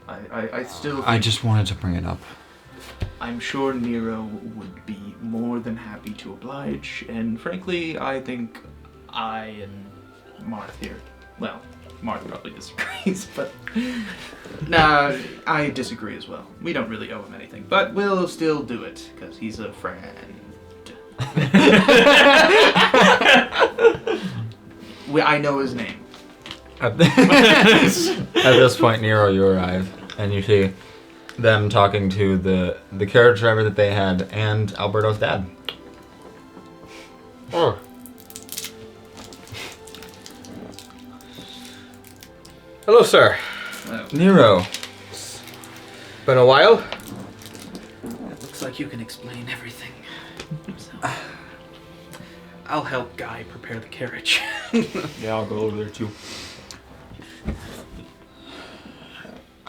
I still... I just wanted to bring it up. I'm sure Nero would be more than happy to oblige, and frankly, I think I and Marth here... Well, Marth probably disagrees, but... Nah, I disagree as well. We don't really owe him anything, but we'll still do it, because he's a friend. I know his name. At this point, Nero, you arrive, and you see them talking to the carriage driver that they had and Alberto's dad. Oh. Hello, sir. Nero. Been a while? It looks like you can explain everything. So, I'll help Guy prepare the carriage. Yeah, I'll go over there too.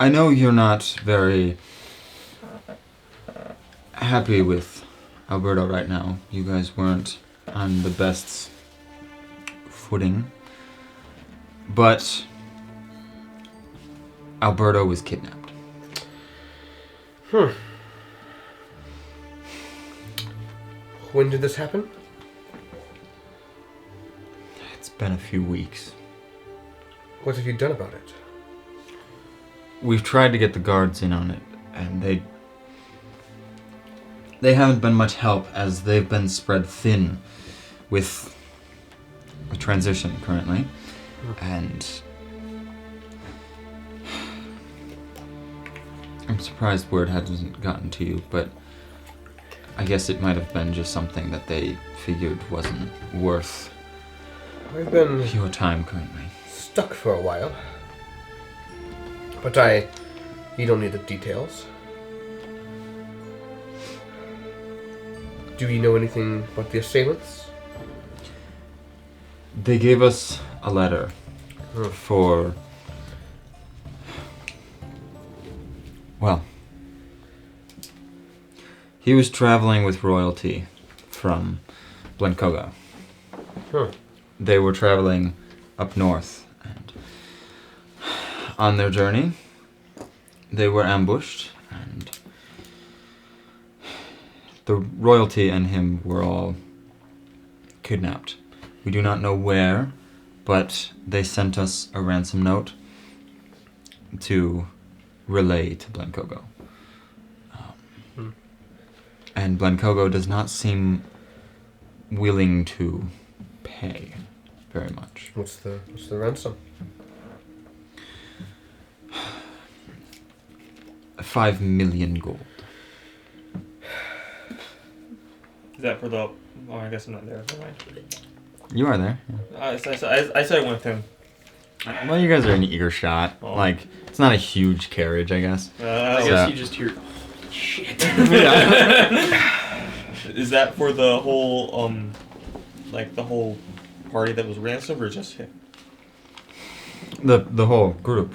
I know you're not very happy with Alberto right now. You guys weren't on the best footing. But Alberto was kidnapped. When did this happen? It's been a few weeks. What have you done about it? We've tried to get the guards in on it, and they haven't been much help as they've been spread thin with a transition currently. And I'm surprised word hasn't gotten to you, but I guess it might have been just something that they figured wasn't worth I've been your time currently. stuck for a while. But you don't need the details. Do you know anything about the assailants? They gave us a letter for... Well, he was traveling with royalty from Blencoga. They were traveling up north, and on their journey, they were ambushed, and the royalty and him were all kidnapped. We do not know where, but they sent us a ransom note to relay to Blencogo. And Blencogo does not seem willing to pay very much. What's the ransom? 5 million gold. Is that for the... Oh, I guess I'm not there. Never mind. You are there. I said I went with him. Well, you guys are in earshot. Oh. Like, it's not a huge carriage, I guess. I So- guess you just hear, shit. Is that for the whole, like the whole party that was ransomed, or just him? The whole group.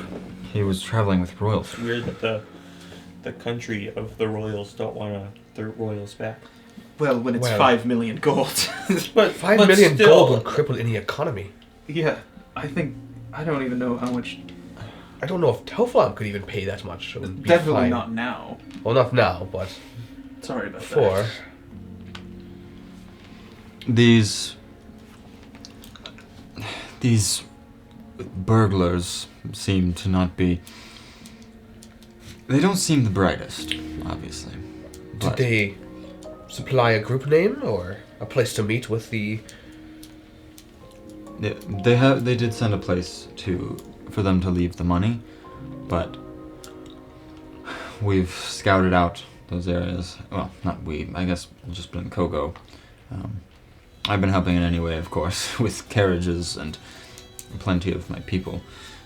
He was traveling with It's royalty. weird that the country of the royals don't want their royals back. Well, when it's Well. 5 million gold. But 5 but million still, gold would cripple any economy. Yeah, I don't even know how much. I don't know if Teflon could even pay that much. It would be Definitely fine. not now. Well, not now, but Sorry about before. These burglars seem to not be... They don't seem the brightest, obviously. Did But they supply a group name or a place to meet with the... They did send a place for them to leave the money, but we've scouted out those areas. Well, not we. I guess just been Kogo. I've been helping in any way, of course, with carriages and plenty of my people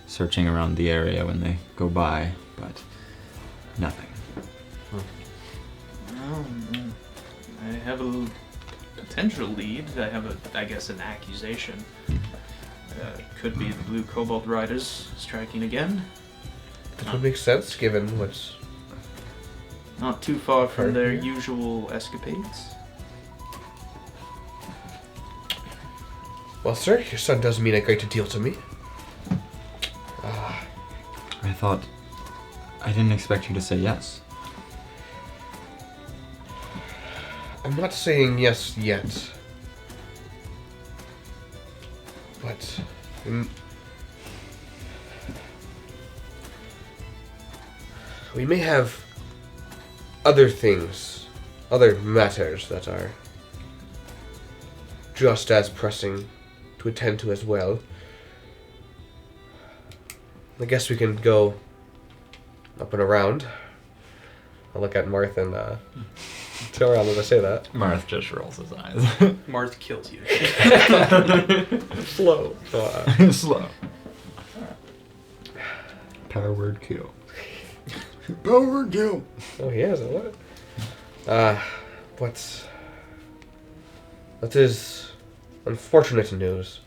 searching around the area when they go by, but nothing. I have a potential lead. I have I guess an accusation. Could be the Blue Cobalt Riders striking again. That would make sense, given what's... Not too far from their usual escapades. Well, sir, your son does mean a great deal to me. I didn't expect you to say yes. I'm not saying yes yet. But... we may have other things, other matters that are just as pressing to attend to as well. I guess we can go up and around. I'll look at Marth and turn around as I say that. Marth just rolls his eyes. Marth kills you. Slow. Slow. Power word kill. Power kill. Oh, he has it. What? That is unfortunate news.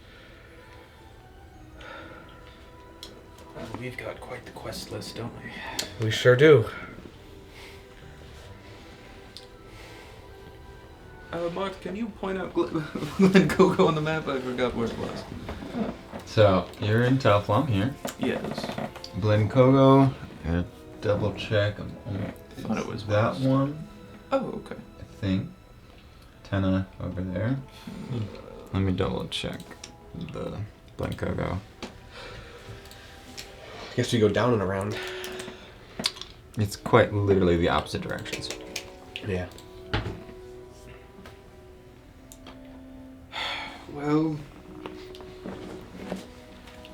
Well, we've got quite the quest list, don't we? We sure do. Mark, can you point out Glen Coco on the map? I forgot where it was. So, you're in Telflom here. Yes. Blenkogo, gonna double check. I thought it was that west. one, Oh, okay. I think. Tenna over there. Let me double check the Blenkogo. I guess we go down and around. It's quite literally the opposite directions. Yeah. Well,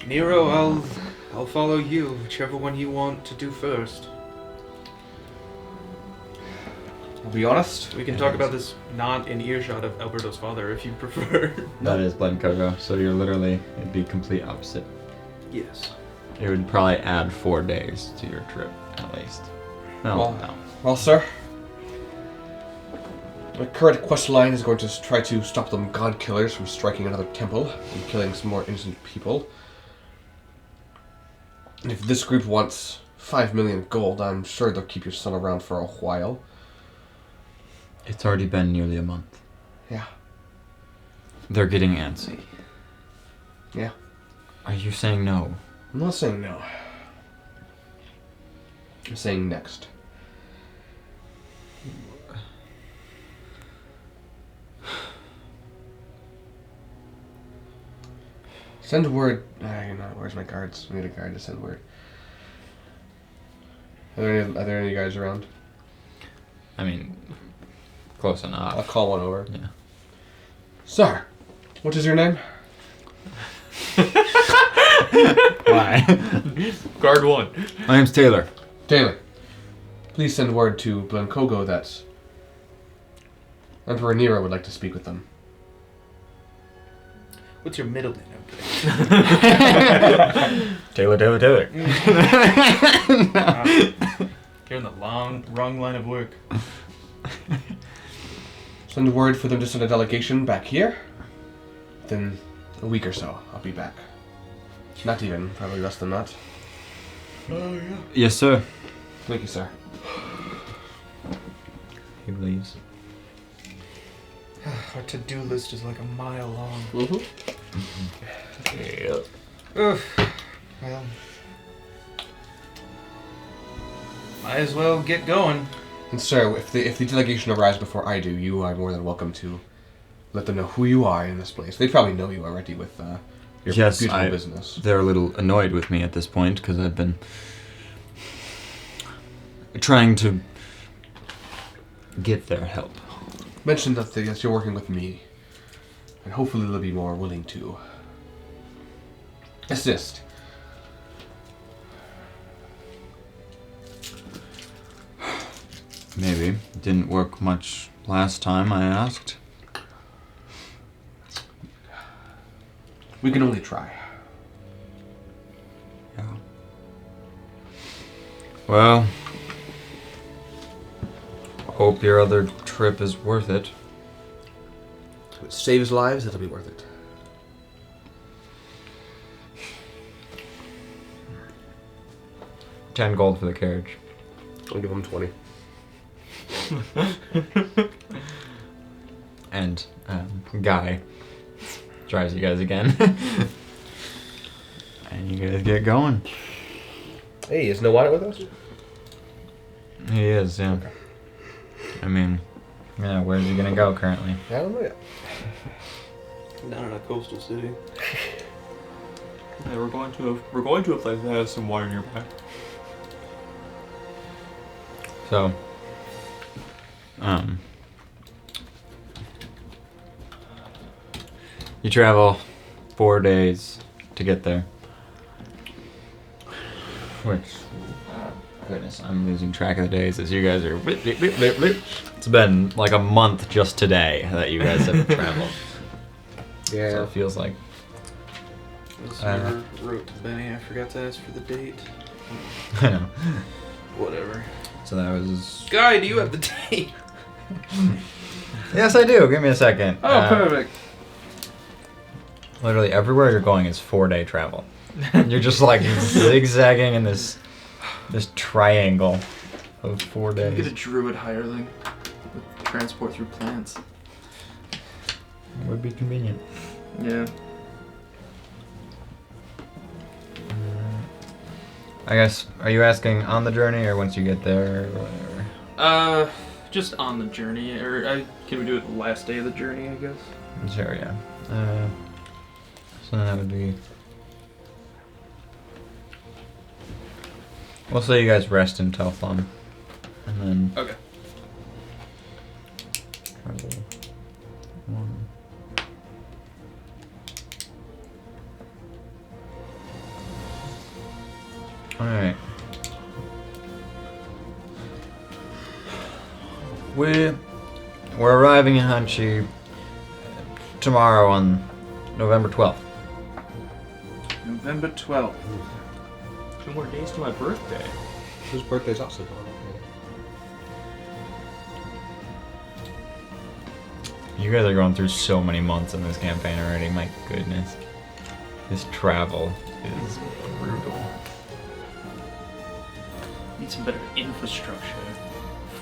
Nero, I'll follow you, whichever one you want to do first. I'll be honest. We can talk about this not in earshot of Alberto's father, if you prefer. That is Blenkogo, so you're literally, it'd be complete opposite. Yes. It would probably add 4 days to your trip, at least. No. Well, sir. My current quest line is going to try to stop them god killers from striking another temple and killing some more innocent people. And if this group wants 5 million gold, I'm sure they'll keep your son around for a while. It's already been nearly a month. Yeah. They're getting antsy. Yeah. Are you saying no? I'm not saying no. I'm saying next. Send word. Where's my guards? I need a guard to send word. Are there any guys around? I mean, close I'll enough. call one over. Yeah. Sir, what is your name? Why? Guard 1. My name's Taylor. Taylor. Please send word to Blenkogo that Emperor Nero would like to speak with them. What's your middle name? Taylor. You're in the wrong line of work. Send word for them to send a delegation back here. Within a week or so, I'll be back. Not even, probably less than that. Yes, sir. Thank you, sir. He leaves. Our to-do list is like a mile long. Yep. Well, might as well get going. And sir, if the delegation arrives before I do, you are more than welcome to let them know who you are in this place. They probably know you already with your Yes, beautiful business. They're a little annoyed with me at this point because I've been trying to get their help. mentioned that yes, you're working with me, and hopefully they'll be more willing to assist. Maybe. Didn't work much last time I asked. We can only try. Yeah. Well, hope your other trip is worth it. If it saves lives, it'll be worth it. $10 for the carriage. I'll give them 20. And Guy drives you guys again. And you guys get going. Hey, is Nawada with us? He is, yeah. I mean, yeah, where's he gonna go currently? I don't know yet. Down in a coastal city. Yeah, we're going to a place that has some water nearby. So, you travel 4 days to get there. Which, goodness, I'm losing track of the days as you guys are. It's been like a month just today that you guys have traveled. Yeah. So it feels like. This never wrote to Benny. I forgot to ask for the date. I know. Whatever. So that was. Guy, do you have the date? Yes, I do. Give me a second. Oh, perfect. Literally everywhere you're going is 4-day travel. You're just like zigzagging in this triangle of 4 Get a days. druid hireling with transport through plants. Would be convenient. Yeah. I guess, are you asking on the journey or once you get there or whatever? Just on the journey, or can we do it the last day of the journey? I guess. Sure, yeah. So that would be. We'll say you guys rest in Telflon, and then. Okay. Travel 1. Alright. We're arriving in Hanchi tomorrow on November 12th. November 12th. 2 more days to my birthday. Whose birthday's also going on? You guys are going through so many months in this campaign already, my goodness. This travel is brutal. Need some better infrastructure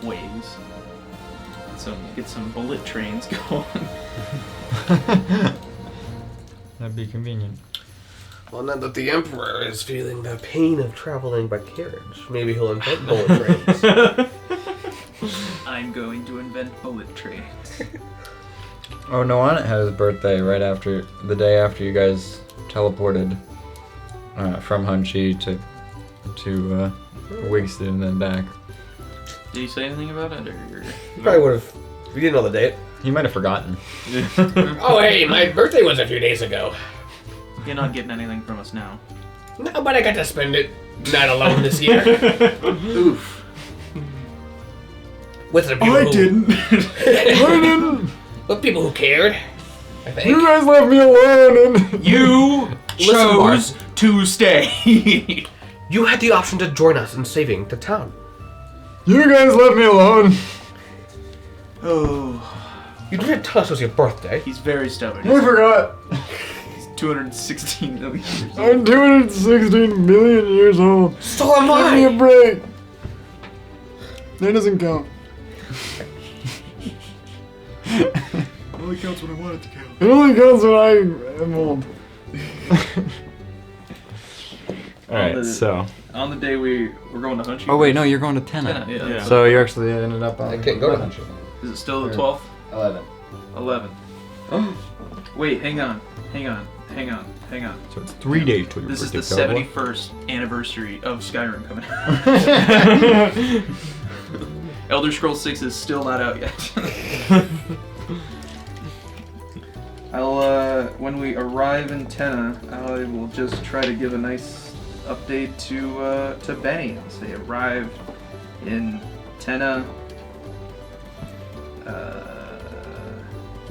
ways. Get some bullet trains going. That'd be convenient. Well, now that the Emperor is feeling the pain of traveling by carriage, maybe he'll invent bullet trains. I'm going to invent bullet trains. Oh, Noanet had his birthday right after, the day after you guys teleported from Hanchi to Wigston and then back. Did he say anything about it? Or... You probably would have. We didn't know the date. He might have forgotten. Oh, hey, my birthday was a few days ago. You're not getting anything from us now. No, but I got to spend it not alone this year. Oof. With the people I who, didn't. I didn't. with people who cared, I think. You guys left me alone. And You Listen, chose Bart. to stay. You had the option to join us in saving the town. you guys left me alone. Oh, You didn't tell us it was your birthday. he's very stubborn. I forgot. He's 216 million years old. I'm 216 million years old. So am Give me a I. break. That doesn't count. It only counts when I want it to count. It only counts when I am old. Alright, so. On the day we're going to Hunchy. Oh, wait, no, you're going to Tenet. Yeah. Yeah. So you actually ended up on. I can't go to Hanchi. Is it still the 12th? 11. 11. Wait, hang on. So it's 3 days to your This is birthday, the cowboy. 71st anniversary of Skyrim coming out. Elder Scrolls 6 is still not out yet. When we arrive in Tenna, I will just try to give a nice update to Benny. I'll say arrived in Tenna,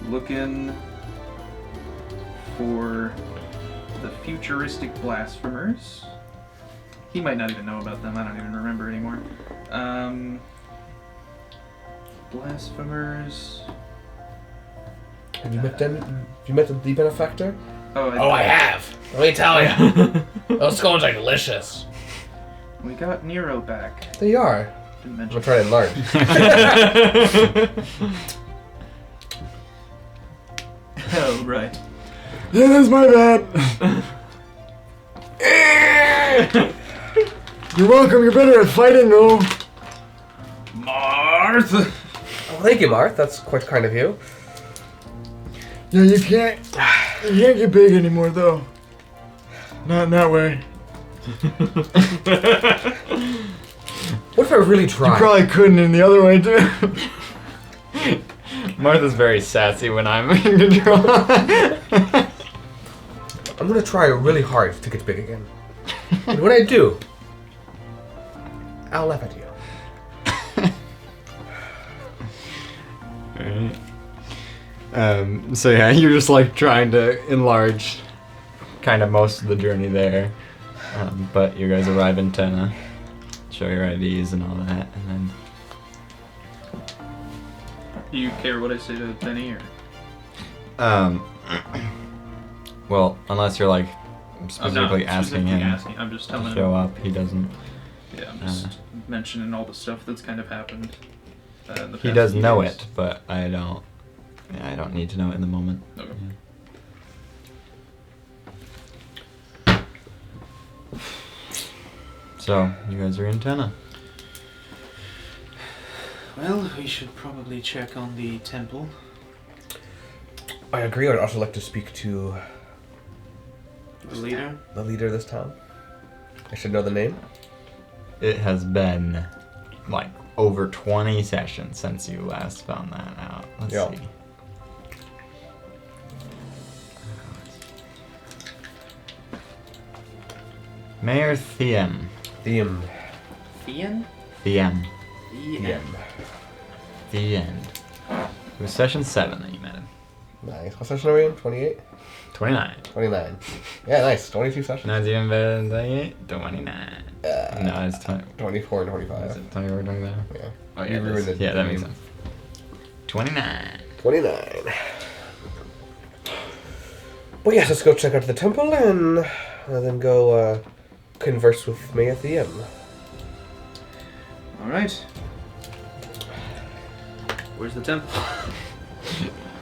looking for the futuristic blasphemers. He might not even know about them. I don't even remember anymore. Blasphemers. Have you met them? Have you met the benefactor? Oh, I have. Let me tell you. Those scones are delicious. We got Nero back. They are. Didn't I'm mention. gonna try and learn. Oh, right. Yeah, that's my bad. You're welcome. You're better at fighting, though. Marth! Oh, thank you, Marth. That's quite kind of you. Yeah, you can't get big anymore, though. Not in that way. What if I really You tried? probably couldn't in the other way, too. Martha's very sassy when I'm in control. I'm gonna try really hard to get big again. And when I do, I'll laugh at you. Alright. So yeah, you're just like trying to enlarge kind of most of the journey there. But you guys arrive in Tenna, show your IDs and all that, and then... Do you care what I say to Benny, or? Well, unless you're like specifically I'm not asking specifically him asking. I'm just telling to him. show up, he doesn't. Yeah, I'm just mentioning all the stuff that's kind of happened. In the He past does few know days. it, but I don't. Yeah, I don't need to know it in the moment. Okay. So you guys are in Tenna. Well, we should probably check on the temple. I agree. I'd also like to speak to The leader? the leader of this town. I should know the name. It has been like over 20 sessions since you last found that out. Let's Yeah. see. Mayor Thiem. Thiem. Ian? Thiem. Thiem. The end. It was session 7 that you met him. Nice. What session are we in? 28? 29. 29. Yeah, nice. 22 sessions. No, it's even better than 28. 29. No, it's 20. 24 and Is 25. it 24, 25? Yeah. Oh, You yeah, it ruined is. it. Yeah, that makes sense. 29. 29. Well, yes, let's go check out the temple and then go converse with Mayor Thiem. All right. Where's the temple?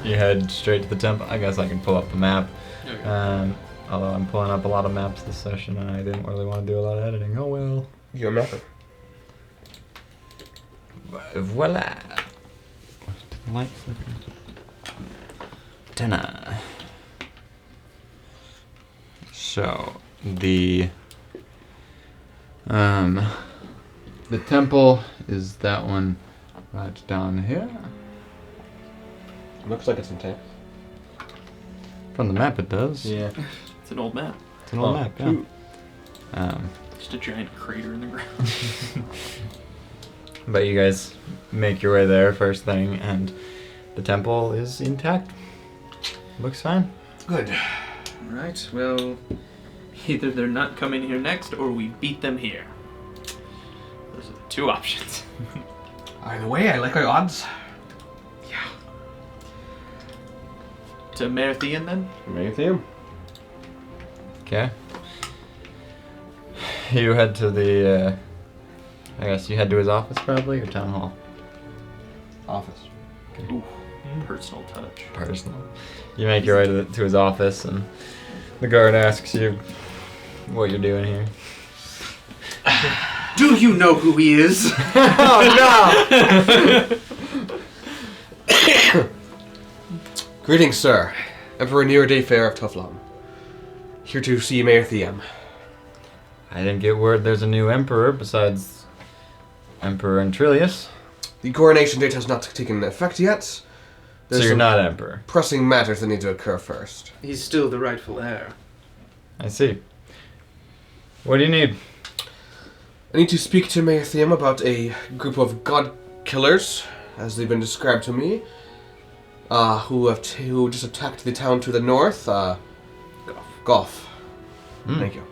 You head straight to the temple. I guess I can pull up the map. Okay. Although I'm pulling up a lot of maps this session and I didn't really want to do a lot of editing. Oh well. You're a mapper. Voila. Light flicker. Tenna. So the temple is that one right down here. Looks like it's intact. From the map it does. Yeah. It's an old map. It's an old map, yeah. Just a giant crater in the ground. But you guys make your way there first thing, and the temple is intact. Looks fine. Good. All right. Well, either they're not coming here next, or we beat them here. Those are the two options. Either way, I like our odds. To Mayor Thean, then? Mayor Thiem. Okay. You head to the, I guess you head to his office probably, or town hall? Office. Ooh, personal touch. Personal. You make your way to his office, and the guard asks you what you're doing here. Do you know who he is? Oh no! Greetings, sir. Emperor Nero Dayfair of Tuflam. Here to see Mayor Thiem. I didn't get word there's a new emperor besides Emperor Antrilius. The coronation date has not taken effect yet. So There's you're some not emperor. pressing matters that need to occur first. He's still the rightful heir. I see. What do you need? I need to speak to Mayathium about a group of god killers, as they've been described to me, who just attacked the town to the north. Goff. Thank you.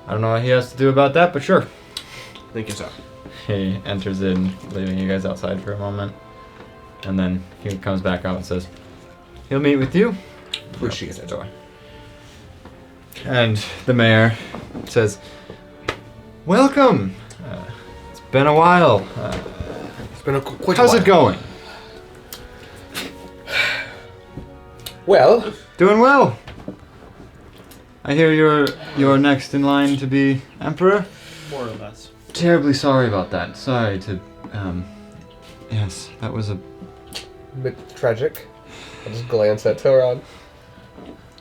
I don't know what he has to do about that, but sure. Thank you, sir. He enters in, leaving you guys outside for a moment. And then he comes back out and says, he'll meet with you. Appreciate it. Door. And the mayor says, welcome. It's been a while. It's been quite How's a while. it going? Well, Doing well. I hear you're next in line to be emperor. More or less. Terribly sorry about that. Sorry to, yes, that was a bit tragic. I'll just glance at Toron.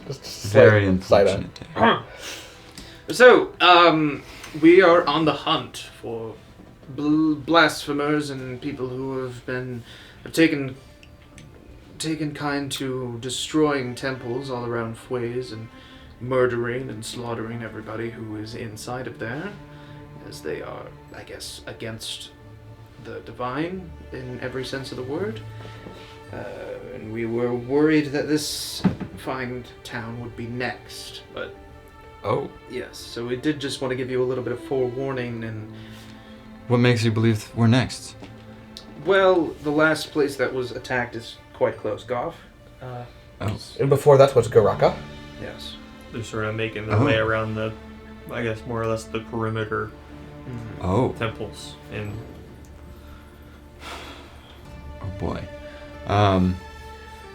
Just very slight side unfortunate day. So, we are on the hunt for blasphemers and people who have taken kind to destroying temples all around Fways and murdering and slaughtering everybody who is inside of there, as they are, I guess, against the divine in every sense of the word. And we were worried that this fine town would be next, but Oh. yes, so we did just want to give you a little bit of forewarning. And What makes you believe we're next? well, the last place that was attacked is quite close, Goff. Oh. And before that was Garaka. Yes. They're sort of making their way around the, I guess, more or less the perimeter Oh. temples. And Oh boy.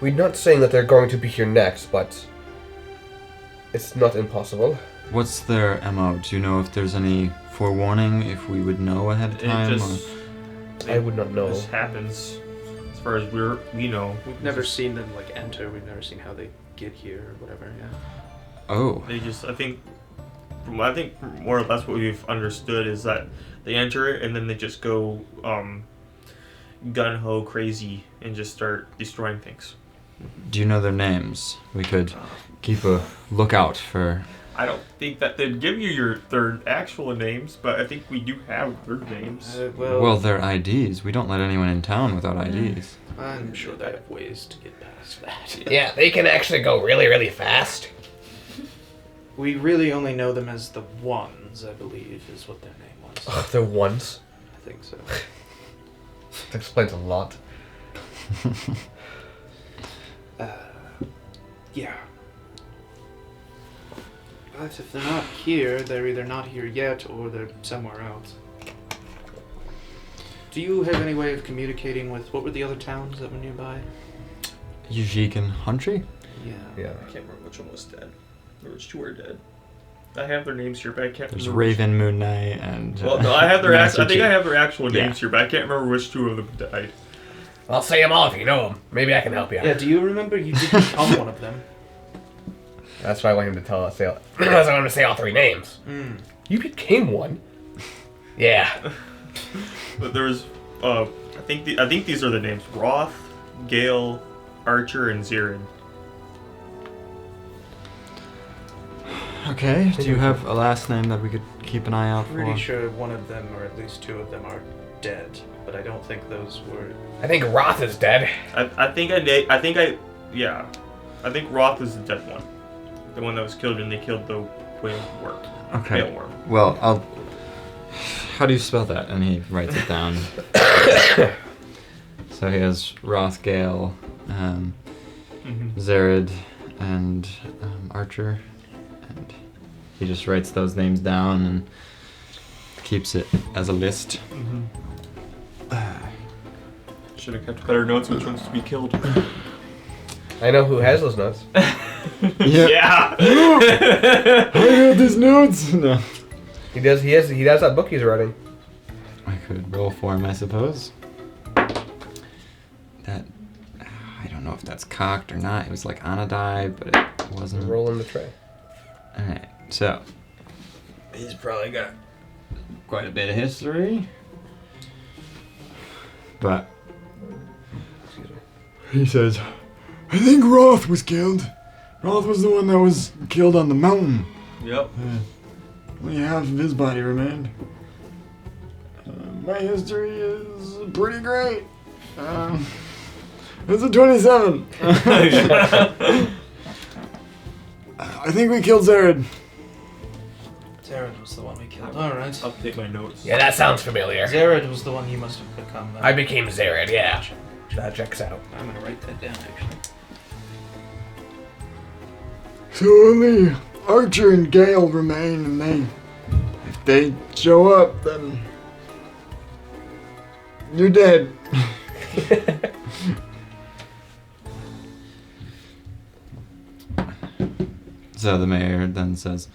We're not saying that they're going to be here next, but it's not impossible. What's their MO? Do you know if there's any forewarning, if we would know ahead of time? it just... I would not know. This happens. As far as we know. We've never seen them enter. We've never seen how they get here or whatever. Yeah. Oh. They just, I think more or less what we've understood is that they enter it and then they just go gun-ho crazy and just start destroying things. Do you know their names? We could keep a lookout for... I don't think that they'd give you their actual names, but I think we do have their names. Well, their IDs. We don't let anyone in town without IDs. I'm sure they have ways to get past that. Yeah, they can actually go really, really fast. We really only know them as the Ones, I believe, is what their name was. Ugh, they're ones. I think so. That explains a lot. Yeah. But if they're not here, they're either not here yet or they're somewhere else. Do you have any way of communicating with, what were the other towns that were nearby? Yujik and Huntry? Yeah. Yeah. I can't remember which one was dead. Or which two are dead. I have their names here, but I can't There's remember. Raven, Moon Knight, and... Well, no, I have their Master I think I Chief. have their actual Yeah. names here, but I can't remember which two of them died. I'll say them all if you know them. Maybe I can help you out. Yeah, do you remember you did become one of them? That's why I want him to tell us. Because I want to say all three names. You became one. Yeah. But there's, I think these are the names: Roth, Gale, Archer, and Zirin. Okay, do you have a last name that we could keep an eye out for? Pretty sure one of them, or at least two of them, are dead. But I don't think those were... I think Roth is dead. I think Roth was the dead one, the one that was killed when they killed the whaleworm. Okay. Whaleworm. Well, how do you spell that? And he writes it down. So he has Roth, Gale, Zared, and Archer. And he just writes those names down and keeps it as a list. Should have kept better notes which ones to be killed. I know who has those notes. Yeah. I got these notes. No. He does that book he's writing. I could roll for him, I suppose. That I don't know if that's cocked or not. It was like on a die, but it wasn't. Roll in the tray. All right, so he's probably got quite a bit of history. But He says, I think Roth was killed. Roth was the one that was killed on the mountain. Yep. Only half of his body remained. My history is pretty great. It's a 27. I think we killed Zared. Zared was the one we killed. Alright. Update my notes. Yeah, that sounds familiar. Zared was the one you must have become then. I became Zared, yeah. That checks out. I'm gonna write that down actually. So only Archer and Gale remain, and if they show up, then you're dead. so the mayor then says,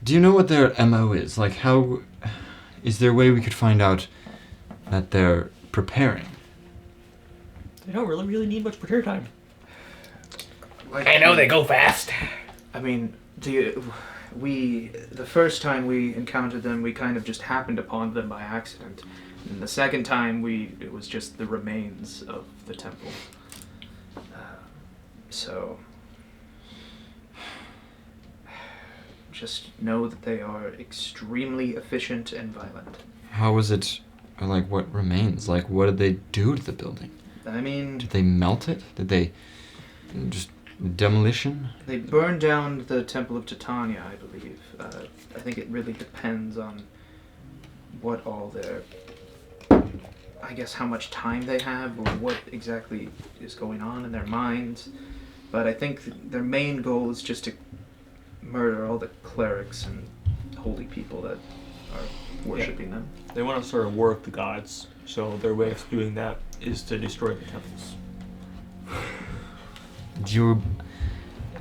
do you know what their MO is? Like, how is there a way we could find out that they're preparing? They don't really need much prepare time. I know they go fast. I mean, the first time we encountered them, we kind of just happened upon them by accident. And the second time, it was just the remains of the temple. So, just know that they are extremely efficient and violent. How was it, like, what remains? Like, what did they do to the building? I mean, Did they melt it? Did they just demolition? they burned down the Temple of Titania, I believe. I think it really depends on what all their, I guess, how much time they have or what exactly is going on in their minds. But I think their main goal is just to murder all the clerics and holy people that are worshipping them. They want to sort of work the gods, so their way of doing that is to destroy the temples. Do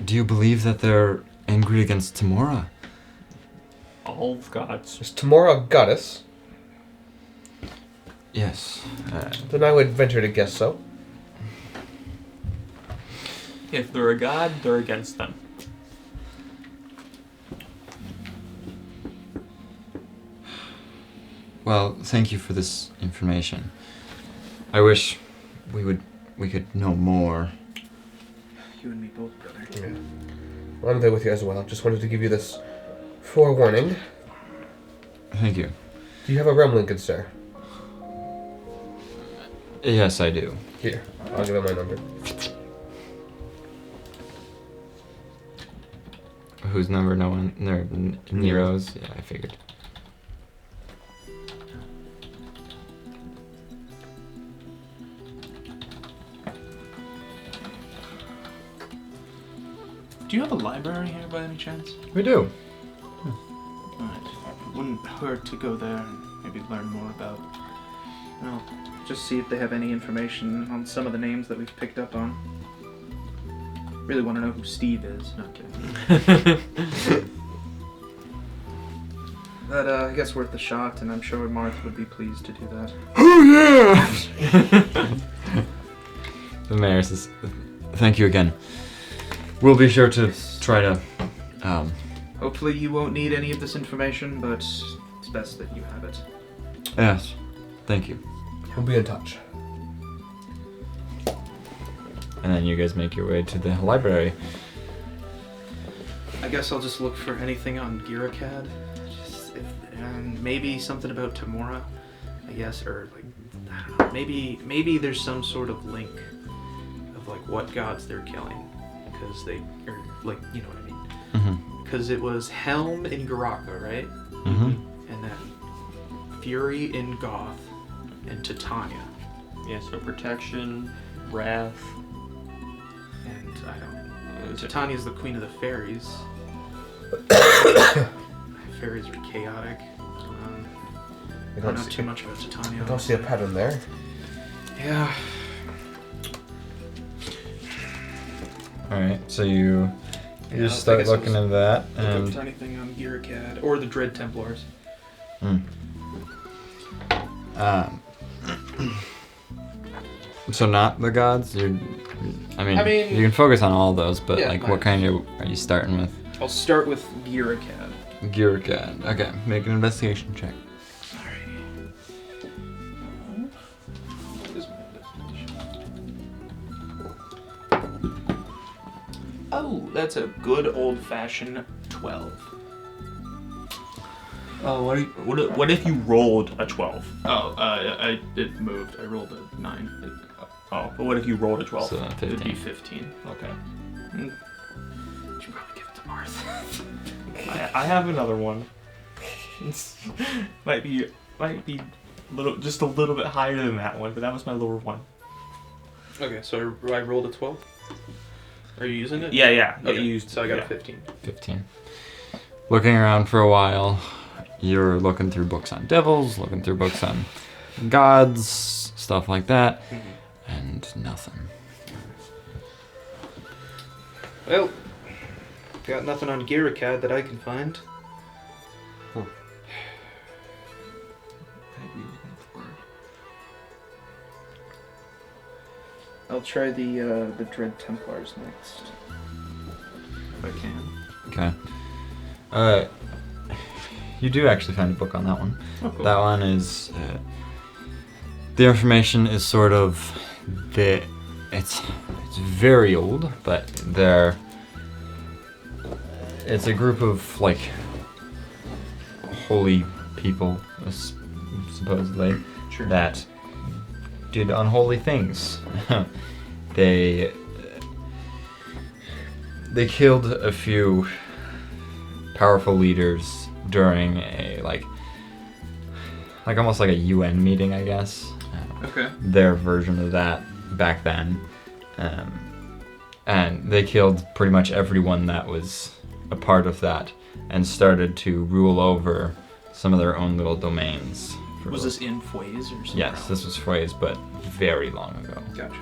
you believe that they're angry against Tamora? All gods. Is Tamora a goddess? Yes. Then I would venture to guess so. If they're a god, they're against them. Well, thank you for this information. I wish we could know more. You and me both, brother. Yeah. Well, I'm there with you as well. Just wanted to give you this forewarning. Thank you. Do you have a Remlin, good sir? Yes, I do. Here, I'll give him my number. Whose number? No one. Nero's. Yeah, I figured. Do you have a library here by any chance? We do. Alright. It wouldn't hurt to go there and maybe learn more about, well, just see if they have any information on some of the names that we've picked up on. Really want to know who Steve is. Not kidding. But I guess worth a shot, and I'm sure Marth would be pleased to do that. Oh yeah! The mayor says, thank you again. We'll be sure to try to, Hopefully you won't need any of this information, but it's best that you have it. Yes. Thank you. We'll be in touch. And then you guys make your way to the library. I guess I'll just look for anything on Giracad. And maybe something about Tamora, I guess, or like, I don't know, maybe there's some sort of link of like what gods they're killing, because they, or like, you know what I mean? Mm-hmm. Because it was Helm in Garaka, right? Mm-hmm. And then Fury in Goth, and Titania. Yeah, so protection, wrath. And I don't. Titania's the queen of the fairies. Fairies are chaotic. I don't know too much about Titania. I don't see a pattern there. Yeah. Alright, so you Yeah, just I start guess I'll looking just into that, Look up and for anything on Giracad or the Dread Templars. So not the gods. I mean, you can focus on all those, but yeah, like, what kind are you starting with? I'll start with Giracad. Giracad. Okay, make an investigation check. that's a good old-fashioned 12. Oh, what if you rolled a 12? Oh, it moved. I rolled a 9. Oh, but what if you rolled a 12? So It'd be 15. 15. Okay. You should probably give it to Martha. I have another one. might be just a little bit higher than that one, but that was my lower one. Okay, so I rolled a 12. Are you using it? Yeah. Okay, You used, so I got yeah. a 15. 15. Looking around for a while, you're looking through books on devils, looking through books on gods, stuff like that, and nothing. Well, got nothing on Girikad that I can find. I'll try the Dread Templars next. If I can. Okay. You do actually find a book on that one. Oh, cool. That one is the information is sort of it's very old, but it's a group of like holy people supposedly that did unholy things. They killed a few powerful leaders during a like almost like a UN meeting, I guess. Okay. Their version of that back then. And they killed pretty much everyone that was a part of that and started to rule over some of their own little domains. Was this in Fways or something? Yes, this was Fways, but very long ago. Gotcha.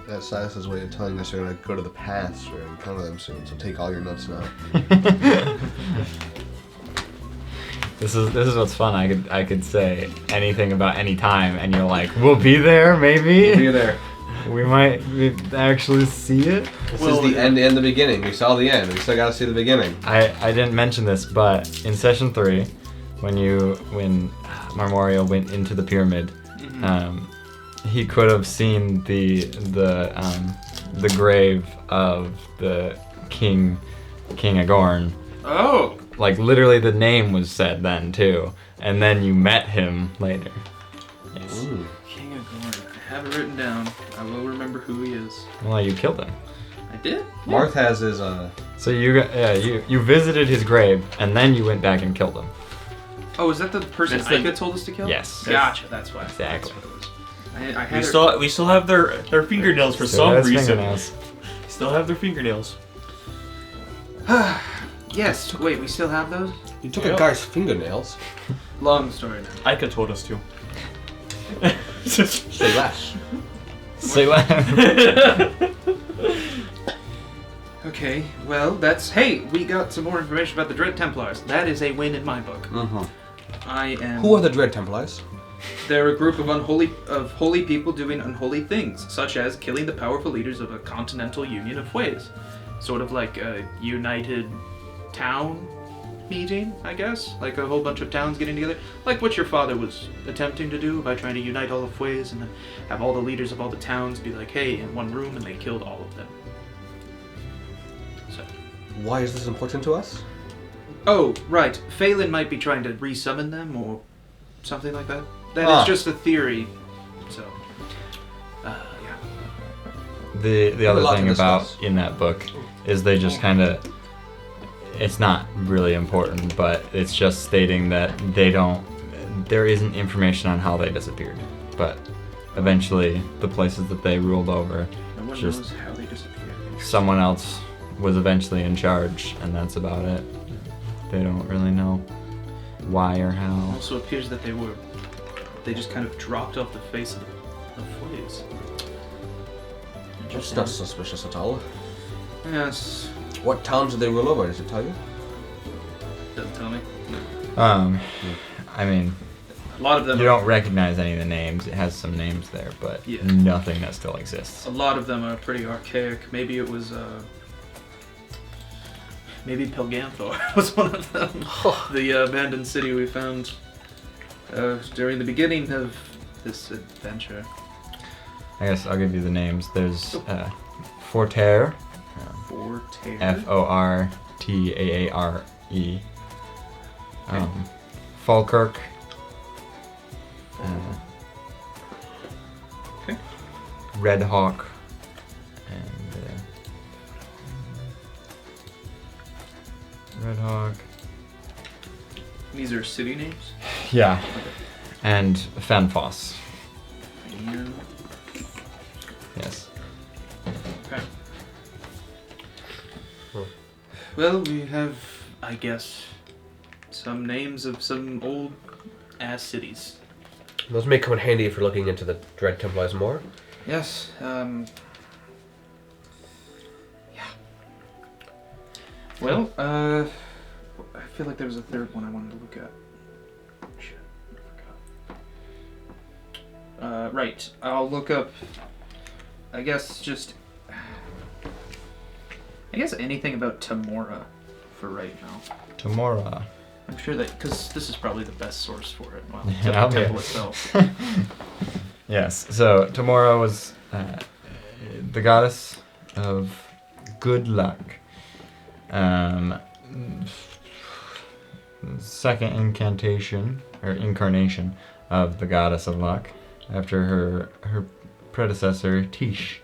That's Silas's way of telling us you're gonna go to the past or encounter them soon, so take all your notes now. This is what's fun. I could say anything about any time, and you're like, we'll be there, maybe. Be there. We might actually see it. This is the end and the beginning. We saw the end. We still gotta see the beginning. I didn't mention this, but in session 3, when Marmorio went into the pyramid, he could have seen the grave of the King Agorn. Oh! Like literally the name was said then too, and then you met him later. Yes. Ooh. King Agorn. I have it written down. I will remember who he is. Well, you killed him. I did? Marth has his So you visited his grave, and then you went back and killed him. Oh, is that the person That's the- Ika told us to kill? Yes. Gotcha, that's why. Exactly. That's what it was. I had We still have their fingernails for Still some has reason. fingernails. Still have their fingernails. Yes, wait, we still have those? You took a guy's fingernails. Long story now. Ika told us to. Say less. Say less. Okay, well, hey, we got some more information about the Dread Templars. That is a win in my book. Mm-hmm. I am... Who are the Dread Templars? They're a group of holy people doing unholy things, such as killing the powerful leaders of a continental union of ways. Sort of like a united town meeting, I guess? Like a whole bunch of towns getting together? Like what your father was attempting to do by trying to unite all of ways and then have all the leaders of all the towns be like, hey, in one room, and they killed all of them. So. Why is this important to us? Oh, right. Phelan might be trying to resummon them or something like that. That is just a theory. So, yeah. The a other lot to thing about discuss. in that book is they just kind of, it's not really important, but it's just stating that there isn't information on how they disappeared. But eventually, the places that they ruled over, No one Just- knows how they disappeared. someone else was eventually in charge, and that's about it. They don't really know why or It how. also appears that they just kind of dropped off the face of Flays. That's not suspicious at all. Yes. What towns did they rule over? Does it tell you? Doesn't tell me. I mean, A lot of them. you don't recognize any of the names. It has some names there, but Yeah. nothing that still exists. A lot of them are pretty archaic. Maybe it was. Maybe Pelganthor was one of them. The abandoned city we found during the beginning of this adventure. I guess I'll give you the names. There's Forterre, Fortaire. Fortaare. Falkirk. Okay. Red Hawk. And Red Hawk. These are city names. Yeah. And Fanfoss. And, Yes. okay. Well, we have, I guess, some names of some old ass cities. Those may come in handy if you're looking into the Dread Templars more. Yes. Yeah. Well, I feel like there was a third one I wanted to look at. Shit, I forgot. Right. I'll look up. I guess anything about Tamora for right now. Tamora. I'm sure that because this is probably the best source for it. Well, Yeah, the okay. temple itself. Yes. So Tamora was the goddess of good luck. Second incarnation of the goddess of luck, after her predecessor Tish.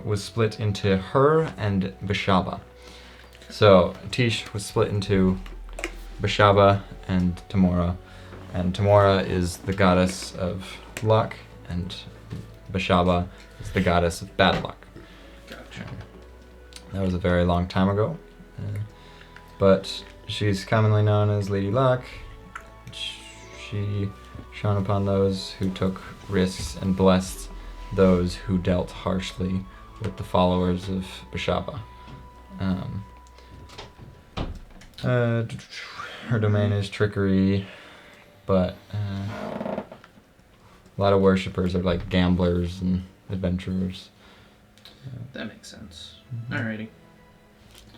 Was split into her and Bashaba. So Tish was split into Bashaba and Tamora is the goddess of luck, and Bashaba is the goddess of bad luck. Gotcha. That was a very long time ago, but she's commonly known as Lady Luck. She shone upon those who took risks and blessed those who dealt harshly with the followers of Bashaba. Her domain is trickery, but a lot of worshippers are like gamblers and adventurers. That makes sense. Alrighty.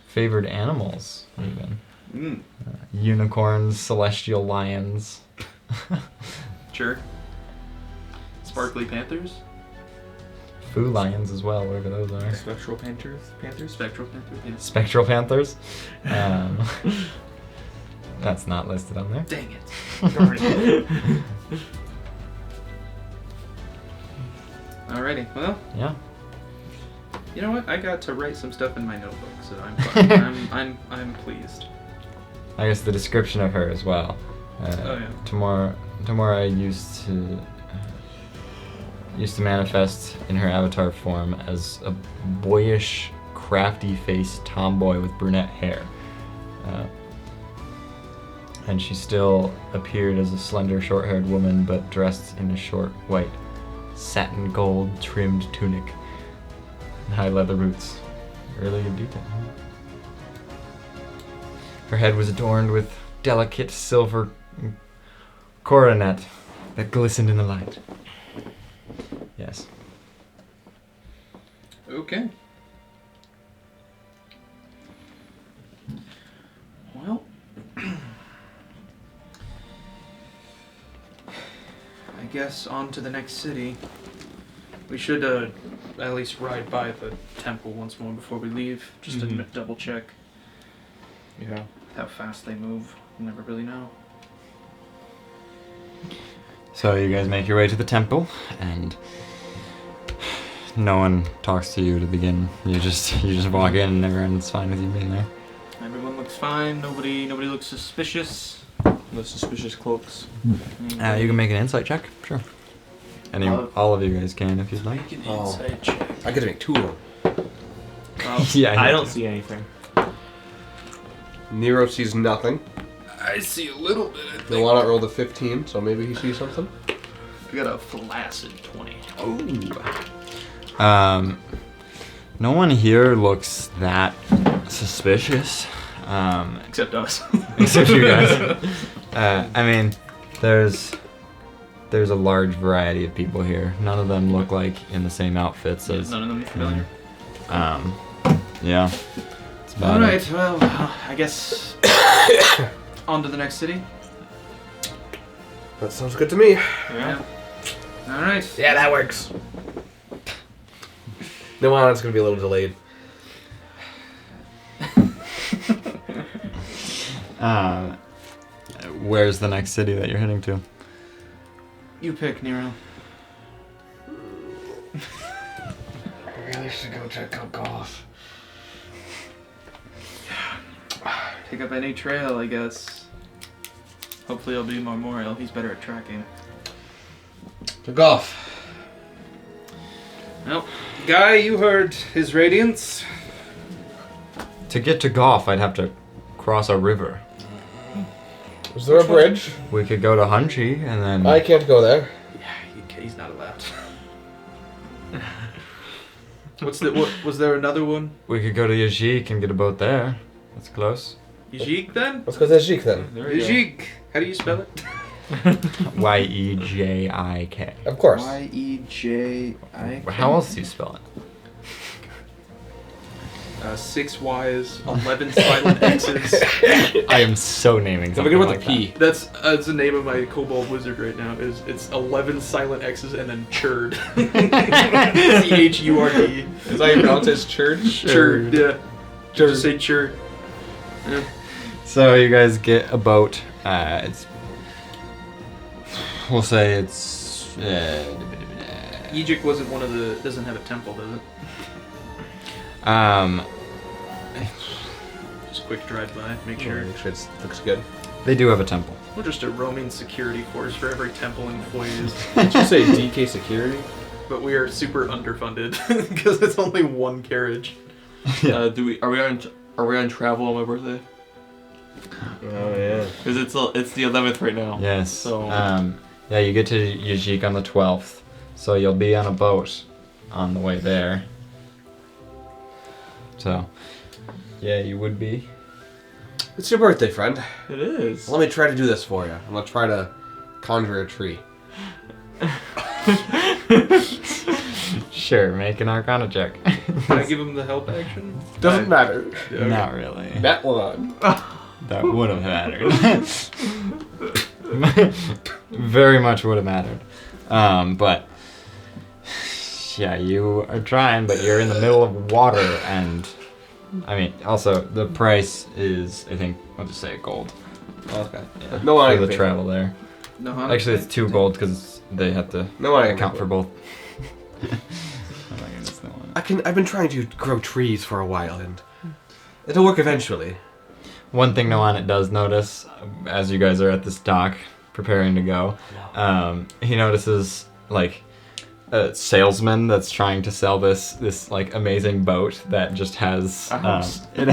Favored animals, even. Mm. Unicorns, celestial lions. Sure. Sparkly panthers. Foo lions as well, whatever those are. Spectral panthers. Spectral panthers. Yeah. Spectral panthers. That's not listed on there. Dang it. Alrighty. Well, Yeah. you know what? I got to write some stuff in my notebook, so I'm fine. I'm pleased. I guess the description of her as well. Oh, yeah. Tamora used to manifest in her avatar form as a boyish, crafty-faced tomboy with brunette hair. And she still appeared as a slender, short-haired woman, but dressed in a short, white, satin gold trimmed tunic and high leather boots. Really good detail. Huh? Her head was adorned with delicate silver coronet that glistened in the light. Yes. Okay. Well, I guess on to the next city. We should at least ride by the temple once more before we leave, just to double check Yeah. how fast they move. You never really know. So you guys make your way to the temple, and no one talks to you to begin. You just walk in, and everyone's fine with you being there. Everyone looks fine. Nobody looks suspicious. No suspicious cloaks. You can make an insight check, sure. All of you guys can if you'd like. Make an Oh. insight check. I get to make two of them. Yeah, I don't see anything. Nero sees nothing. I see a little bit. I They think. want to roll the 15, so maybe he sees something. I got a flaccid 20. No one here looks that suspicious. Except us. Except you guys. I mean, there's a large variety of people here. None of them look like in the same outfits as. None of them familiar. Yeah. That's about All it. right. Well, I guess on to the next city. That sounds good to me. Yeah. All right. Yeah, that works. No, it's gonna be a little delayed. Where's the next city that you're heading to? You pick, Nero. I really should go check out golf. Pick up any trail, I guess. Hopefully it'll be Memorial. He's better at tracking. To golf. Well, Guy, you heard his radiance. To get to golf, I'd have to cross a river. Is there a bridge? We could go to Hunchi and then... I can't go there. Yeah, he's not allowed. Was there another one? We could go to Yajik and get a boat there. That's close. Yajik then? Let's go to Ajik then. There we go. Yajik. How do you spell it? Yejik. Of course. Y-E-J-I. How else do you spell it? 6 Y's, 11 silent X's. I am so naming Don't something forget about like the P. That's the name of my kobold wizard right now. It's 11 silent X's and then churd. C-H-U-R-D. Is that you pronounce it as church? Churd. Yeah. Just say churd. Yeah. So you guys get a boat. It's... We'll say it's... Yajik wasn't one of the... doesn't have a temple, does it? Just quick drive by, make sure. Make sure it looks good. They do have a temple. We're just a roaming security force for every temple in Foyers. Did you say DK security? But we are super underfunded because it's only one carriage. Are we on travel on my birthday? Oh yeah. Because it's the 11th right now. Yes. So yeah, you get to Yajik on the 12th. So you'll be on a boat on the way there. So, yeah, you would be. It's your birthday, friend. it is. Let me try to do this for you. I'm gonna try to conjure a tree. Sure, make an Arcana check. Can I give him the help action? Doesn't matter. Not really. That one. That would have mattered. Very much would have mattered. But yeah, you are trying, but you're in the middle of water, and I mean, also the price is, I think, I'll just say gold. Okay. Yeah, No one for I the can travel there. No, Actually, it's 2 gold because they have to No one I can account pay for for. both. Oh my goodness, no one. I've been trying to grow trees for a while, and it'll work eventually. One thing Noanet does notice, as you guys are at this dock preparing to go, he notices like a salesman that's trying to sell this like amazing boat that just has it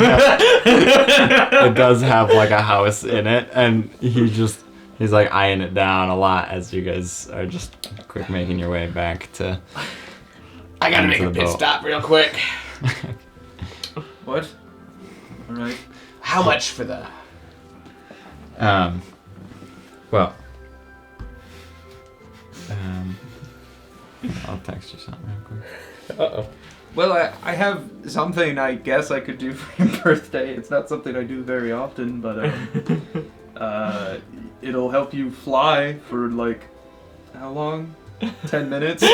does have like a house in it, and he's like eyeing it down a lot as you guys are just quick making your way back to. I gotta make into a the pit boat. stop real quick. What? Alright. How much for the... Well, I'll text you something real quick. Uh-oh. Well, I have something I guess I could do for your birthday. It's not something I do very often, but it'll help you fly for like, how long? 10 minutes?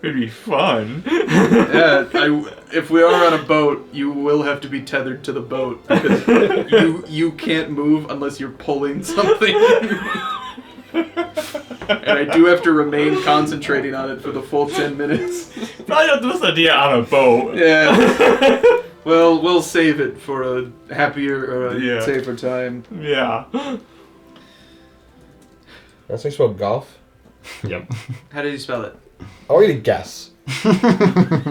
It'd be fun. Yeah, if we are on a boat, you will have to be tethered to the boat because you can't move unless you're pulling something. And I do have to remain concentrating on it for the full 10 minutes. Probably not the best idea on a boat. Yeah. Well, we'll save it for a happier or a Yeah. safer time. Yeah. That's how you spell golf? Yep. How did you spell it? I want you to guess.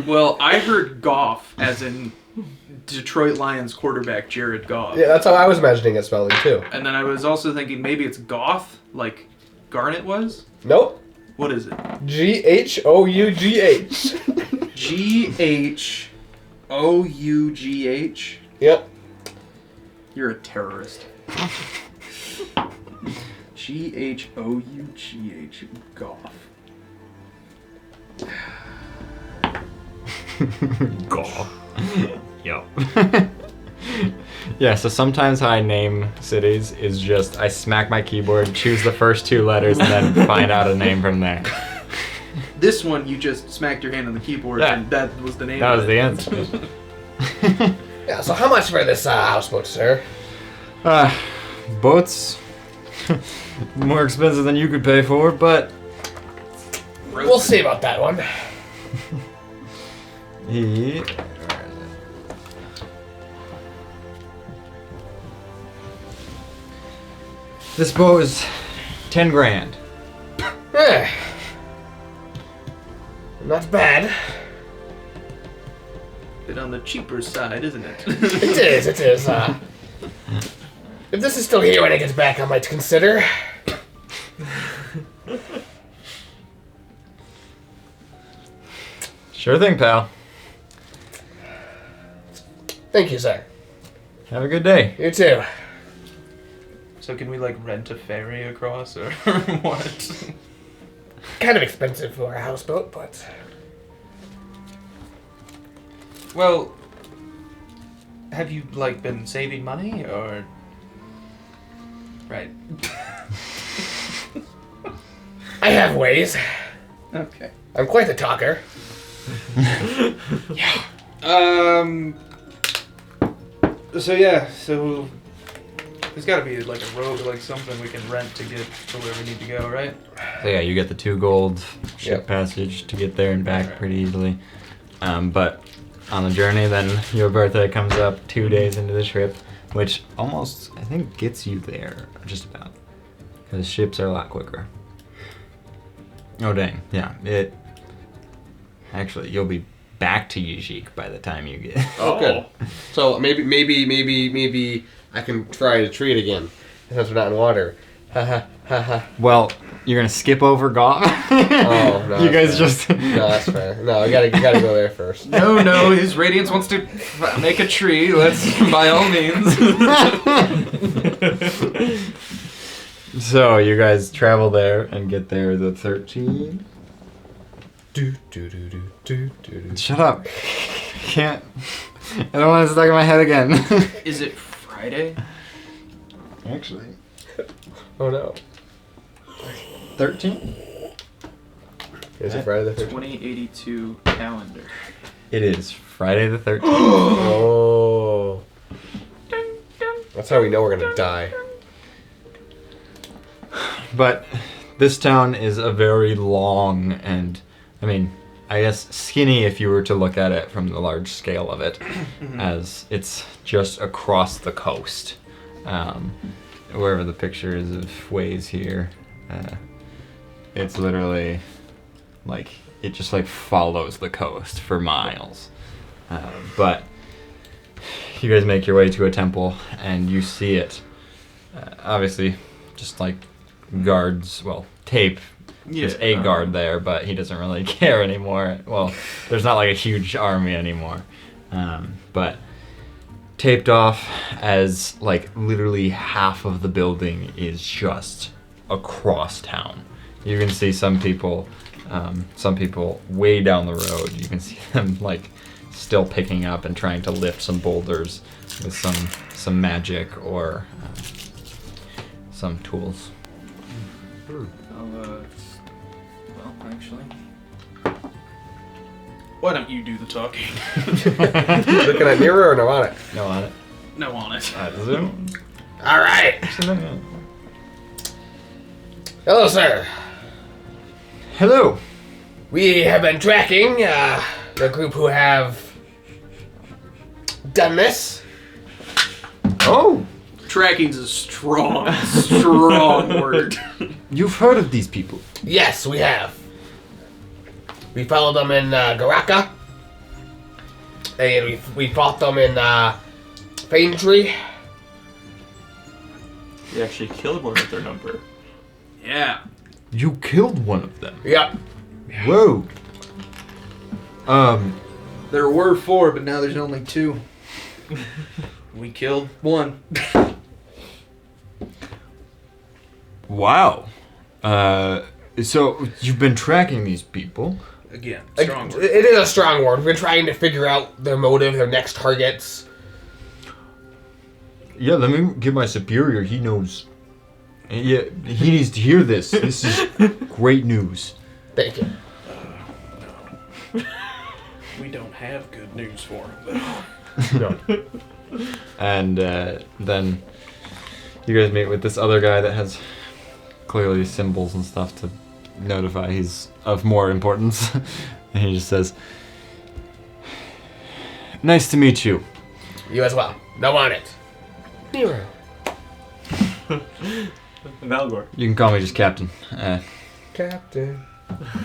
Well, I heard Goff as in Detroit Lions quarterback Jared Goff. Yeah, that's how I was imagining it spelling, too. And then I was also thinking maybe it's Goth, like Garnet was? Nope. What is it? G-H-O-U-G-H. G-H-O-U-G-H? Yep. You're a terrorist. G-H-O-U-G-H. Goff. Golf. Yep. Yeah, so sometimes how I name cities is just I smack my keyboard, choose the first 2 letters, and then find out a name from there. This one, you just smacked your hand on the keyboard, Yeah. and that was the name. That of was it. the answer. Yeah, so how much for this houseboat, sir? Boats more expensive than you could pay for, but We'll see about that one. he. This boat is 10 grand. Eh. Not bad. Bit on the cheaper side, isn't it? It is. If this is still here when it gets back, I might consider. Sure thing, pal. Thank you, sir. Have a good day. You too. So can we like rent a ferry across or what? Kind of expensive for a houseboat, but Well, have you like been saving money or? Right. I have ways. Okay. I'm quite the talker. So yeah, so there's got to be like a road, like something we can rent to get to where we need to go, right? So yeah, you get the 2 gold ship Yep. passage to get there and back pretty easily. But on the journey, then your birthday comes up 2 days into the trip, which almost, I think, gets you there, just about. Because ships are a lot quicker. Oh dang, yeah, it... Actually, you'll be back to Yijik by the time you get... Oh, good. So maybe I can try to tree it again since we're not in water. Ha ha ha ha. Well, you're gonna skip over Goth? Oh, no, You guys that's just... No, that's fair. No, I gotta go there first. No, his radiance wants to make a tree. Let's, by all means. So, you guys travel there and get there the 13th. Shut up. Can't. I don't want to stuck in my head again. Is it Friday? Actually. Oh no. 13? Is it Friday the 13th? 2082 calendar. It is Friday the 13th. Oh. That's how we know we're gonna die. But this town is a very long and, I mean, I guess skinny if you were to look at it from the large scale of it, as it's just across the coast. Wherever the picture is of ways here, it's literally like it just like follows the coast for miles. But you guys make your way to a temple and you see it. Obviously, just like guards, well, tape. There's a guard there, but he doesn't really care anymore. Well, there's not like a huge army anymore. But taped off as like literally half of the building is just across town. You can see some people way down the road. You can see them like still picking up and trying to lift some boulders with some magic or some tools. Well, actually, why don't you do the talking? Looking at Nero or no on it? No on it. No, on it. Zoom. All right. Hello, sir. Hello. We have been tracking the group who have done this. Oh, Tracking's a strong word. you've heard of these people. Yes, we have. We followed them in Garaka. And we fought them in Faintree. We actually killed one of their number. Yeah. You killed one of them. Yep. Whoa. There were 4, but now there's only 2. We killed 1. Wow. So you've been tracking these people. Again, Like, strong word. it is a strong word. We've been trying to figure out their motive, their next targets. Yeah, let me get my superior. He knows. Yeah, he needs to hear this. This is great news. Thank you. We don't have good news for him, though. No. And then you guys meet with this other guy that has clearly symbols and stuff to notify he's of more importance. And he just says, "Nice to meet you." You as well. No on it. Nero. Valgor. You can call me just Captain. Captain.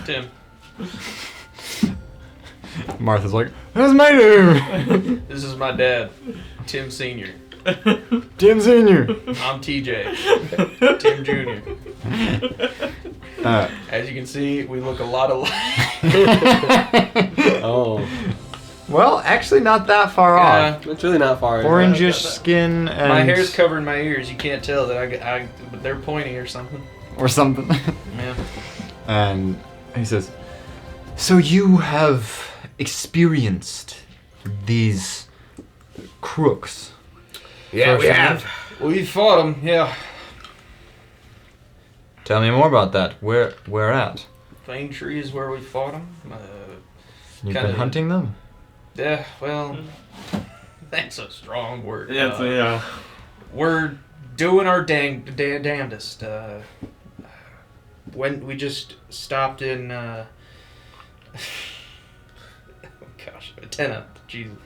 Tim. Martha's like, "That's my name." This is my dad, Tim Sr. Tim Senior. I'm TJ. Tim Jr. As you can see, we look a lot alike. Oh. Well, actually not that far off. It's really not far. Orangish skin and... My hair's covering my ears. You can't tell that but they're pointy or something. Or something. Yeah. And he says, "So you have experienced these crooks?" Yeah, we have. We fought them, yeah. Tell me more about that. Where at? Fane Tree is where we fought them. You've Kinda- been hunting them? Yeah, well, that's a strong word. Yeah, yeah. We're doing our damnedest. When we just stopped in, oh gosh, Tenna, Jesus.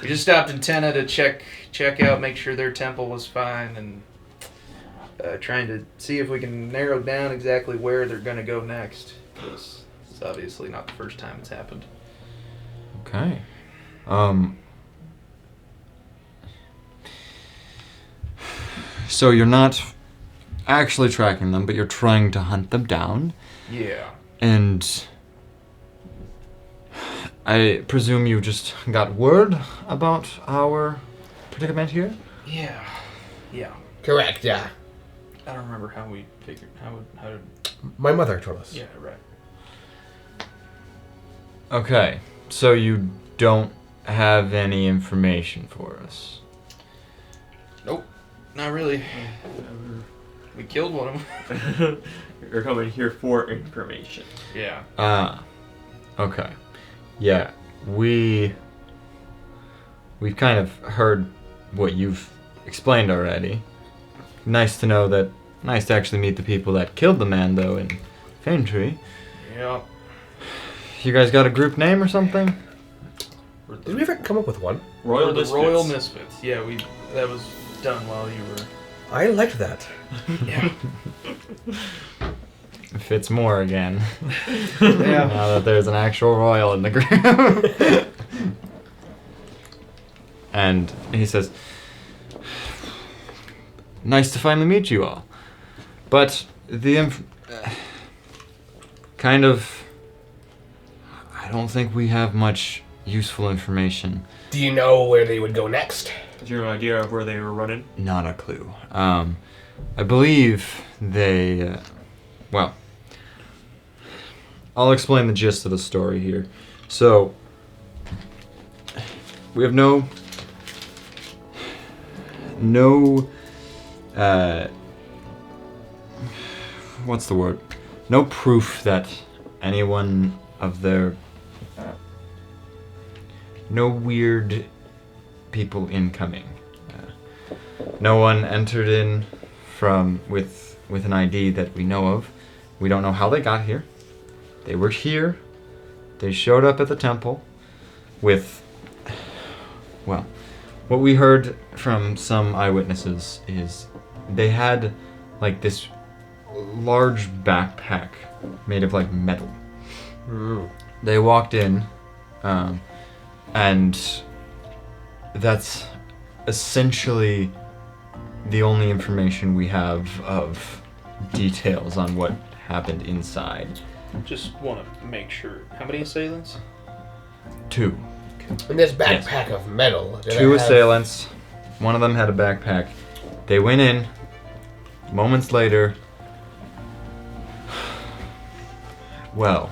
We just stopped in Tenna to check out, make sure their temple was fine, and trying to see if we can narrow down exactly where they're going to go next. Because it's obviously not the first time it's happened. Okay. So you're not actually tracking them, but you're trying to hunt them down. Yeah. And I presume you just got word about our predicament here? Yeah. Yeah. Correct, yeah. I don't remember how we figured, how did, My mother told us. yeah, right. Okay, so you don't have any information for us. Nope. Not really. We killed one of them. You're coming here for information. Yeah. Ah, okay. Yeah, we've kind of heard what you've explained already. Nice to actually meet the people that killed the man, though, in Fane Tree. Yeah. You guys got a group name or something? Did we ever come up with one? Royal We're the Misfits. Royal Misfits. Yeah, that was done while you were. I liked that. Yeah. It fits more again. Yeah. Now that there's an actual royal in the group. And he says, "Nice to finally meet you all. But the I don't think we have much useful information. Do you know where they would go next? Is your idea of where they were running? Not a clue. I believe they, well, I'll explain the gist of the story here. So, we have no, what's the word? No proof that anyone of their, no weird people incoming. No one entered in with an ID that we know of. We don't know how they got here. They were here. They showed up at the temple with, well, what we heard from some eyewitnesses is they had like this large backpack made of like metal. They walked in, and that's essentially the only information we have of details on what happened inside. Just want to make sure. How many assailants? 2. In this backpack of metal. did I 2 have- assailants. One of them had a backpack. They went in. Moments later, well,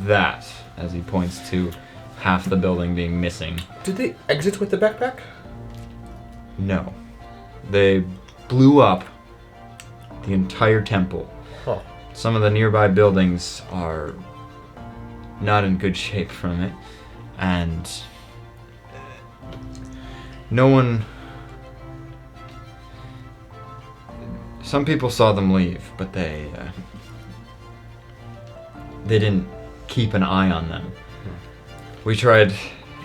that, as he points to half the building being missing. Did they exit with the backpack? No. They blew up the entire temple. Huh. Some of the nearby buildings are not in good shape from it, and no one. Some people saw them leave, but they didn't keep an eye on them. We tried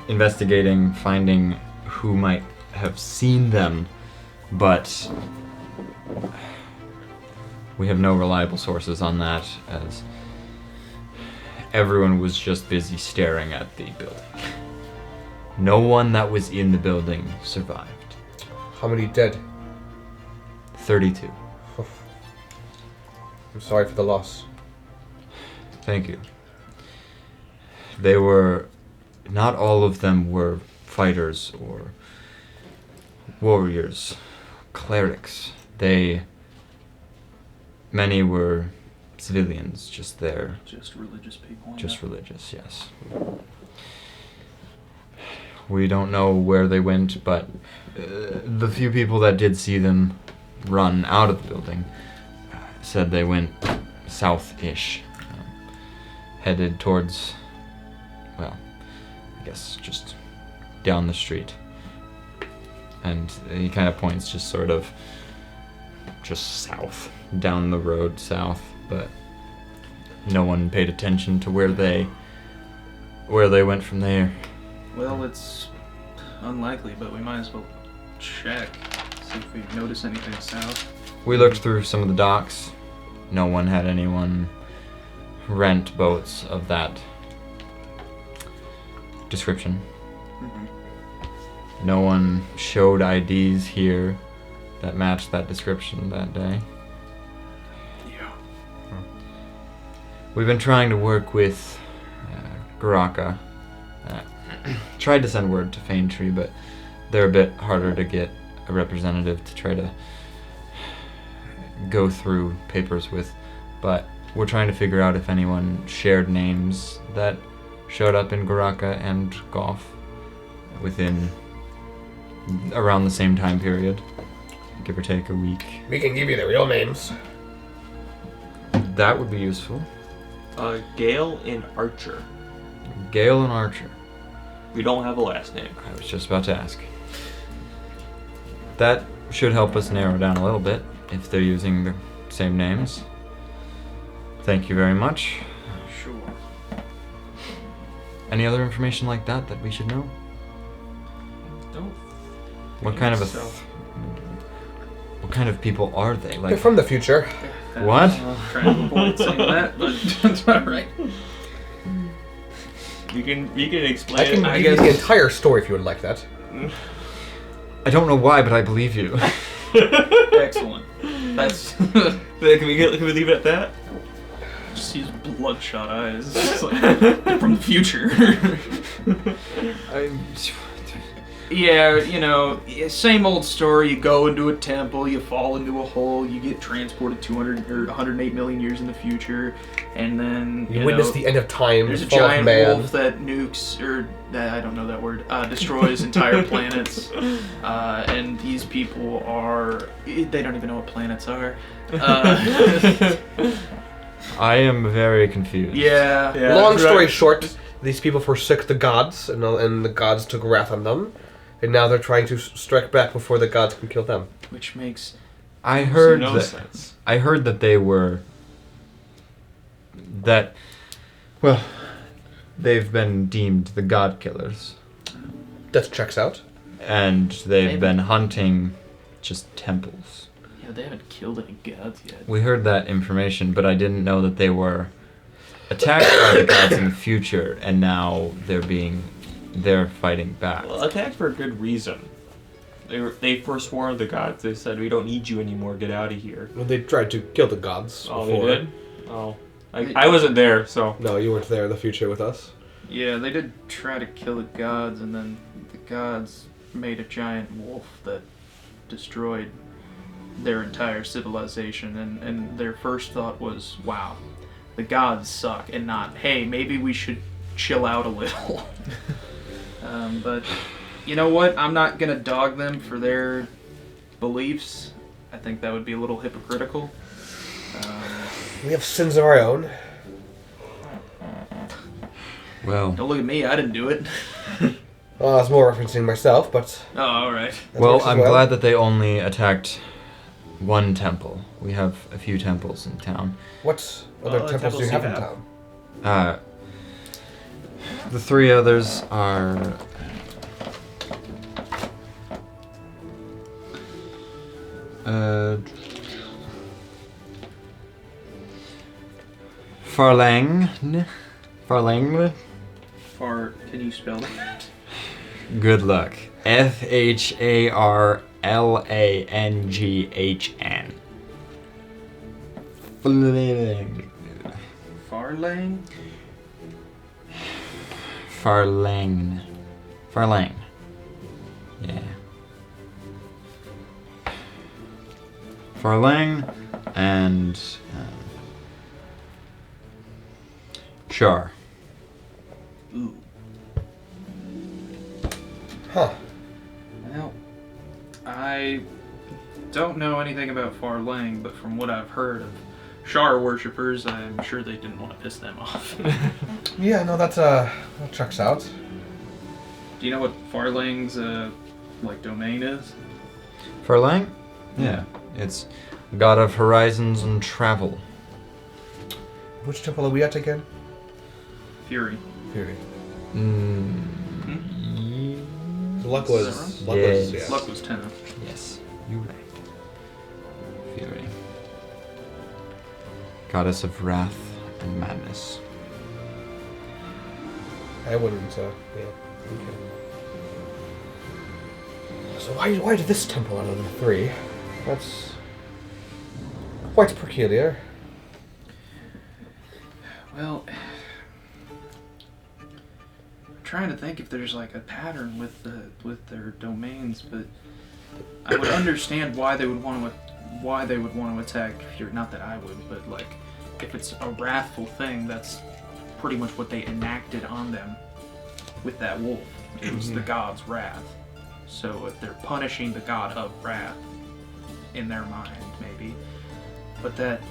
investigating, finding who might have seen them, but we have no reliable sources on that, as everyone was just busy staring at the building. No one that was in the building survived. How many dead? 32. I'm sorry for the loss. Thank you. They were... Not all of them were fighters or warriors, clerics. Many were civilians, just there. Just religious people. Just religious, yes. We don't know where they went, but the few people that did see them run out of the building said they went south-ish, headed towards, well, I guess just down the street. And he kind of points just sort of just south, down the road south, but no one paid attention to where they went from there. Well, it's unlikely, but we might as well check, see if we notice anything south. We looked through some of the docks. No one had anyone rent boats of that description. Mm-hmm. No one showed IDs here that matched that description that day. Yeah. We've been trying to work with Garaka. Tried to send word to Faintree, but they're a bit harder to get a representative to try to go through papers with. But we're trying to figure out if anyone shared names that showed up in Garaka and Goff within around the same time period, give or take a week. We can give you the real names. That would be useful. Gale and Archer. Gale and Archer. We don't have a last name. I was just about to ask. That should help us narrow down a little bit if they're using the same names. Thank you very much. Sure. Any other information like that that we should know? Don't. What kind of what kind of people are they? They're Like from the future. what? Trying to avoid saying that, but that's all right. You can explain I can it. give you the entire story if you would like that. I don't know why, but I believe you. Excellent. That's Can we leave it at that? just these bloodshot eyes. It's just like, from the future. Yeah, you know, same old story. You go into a temple, you fall into a hole, you get transported 200 or 108 million years in the future, and then You witness know, the end of time. there's a fall of giant man. wolf that nukes, or I don't know that word, destroys entire planets, and these people they don't even know what planets are. I am very confused. Yeah. Long story short, these people forsook the gods, and the gods took wrath on them, and now they're trying to strike back before the gods can kill them. Which makes I heard no that sense. I heard that they were well, they've been deemed the god killers, That checks out. and they've been hunting just temples. yeah, they haven't killed any gods yet. We heard that information, but I didn't know that they were attacked by the gods in the future, and now they're fighting back. Well, attacked for a good reason. They forswore the gods. They said, "We don't need you anymore. Get out of here." Well, they tried to kill the gods Oh, before. they did. Oh, I wasn't there, so. No, you weren't there in the future with us. Yeah, they did try to kill the gods, and then the gods made a giant wolf that destroyed their entire civilization, and their first thought was, wow, the gods suck, and not, hey, maybe we should chill out a little. But you know what? I'm not gonna dog them for their beliefs. I think that would be a little hypocritical. We have sins of our own. Well, Don't look at me. I didn't do it. Well, I was more referencing myself, but Oh, all right. that well, works as I'm glad that they only attacked one temple. We have a few temples in town. What other temples do you have in town? The three others are Farlang. Can you spell that? Good luck. FHARLANGHN. Farlang? Farlang. Yeah. Farlang and Char. Ooh. Huh. Well, I don't know anything about Farlang, but from what I've heard of Shar worshippers, I'm sure they didn't want to piss them off. Yeah, no, that checks out. Do you know what Farlang's domain is? Farlang? Yeah. It's god of horizons and travel. Which temple are we at again? Fury. Fury. Luck was yes. yeah. Luck was 10. Yes, you're right. Fury. Goddess of wrath and madness. I wouldn't. Yeah. Okay. So why did this temple out of the three? That's quite peculiar. Well, I'm trying to think if there's like a pattern with their domains, but I would understand why they would want to attack Fury. Not that I would, but like if it's a wrathful thing, that's pretty much what they enacted on them with that wolf. It was the god's wrath. So if they're punishing the god of wrath in their mind, maybe, but that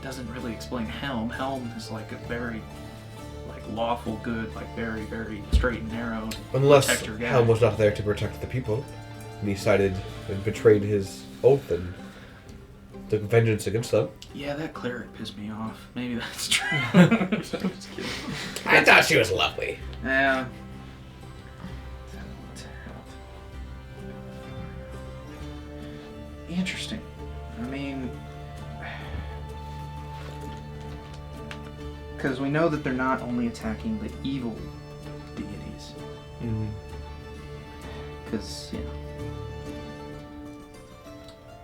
doesn't really explain Helm. Helm is like a very lawful good, like very, very straight and narrow. Unless protector guy. Helm was not there to protect the people, and he sided and betrayed his oath and took vengeance against them. Yeah, that cleric pissed me off. Maybe that's true. Just kidding. I thought she was lovely. Yeah. Interesting. I mean, because we know that they're not only attacking the evil deities. Because, you know.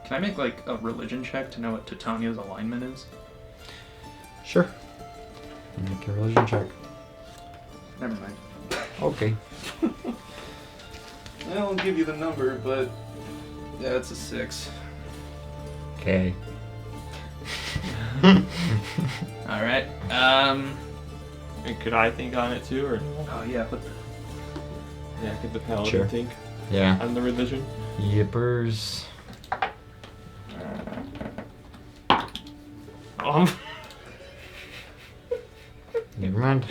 Can I make like a religion check to know what Titania's alignment is? Sure. Make a religion check. Never mind. Okay. I'll give you the number, but yeah, it's a 6. Okay. All right. And could I think on it too, or Oh yeah. What the? yeah, could the paladin Sure. think Yeah. on the religion? Yippers. Never mind.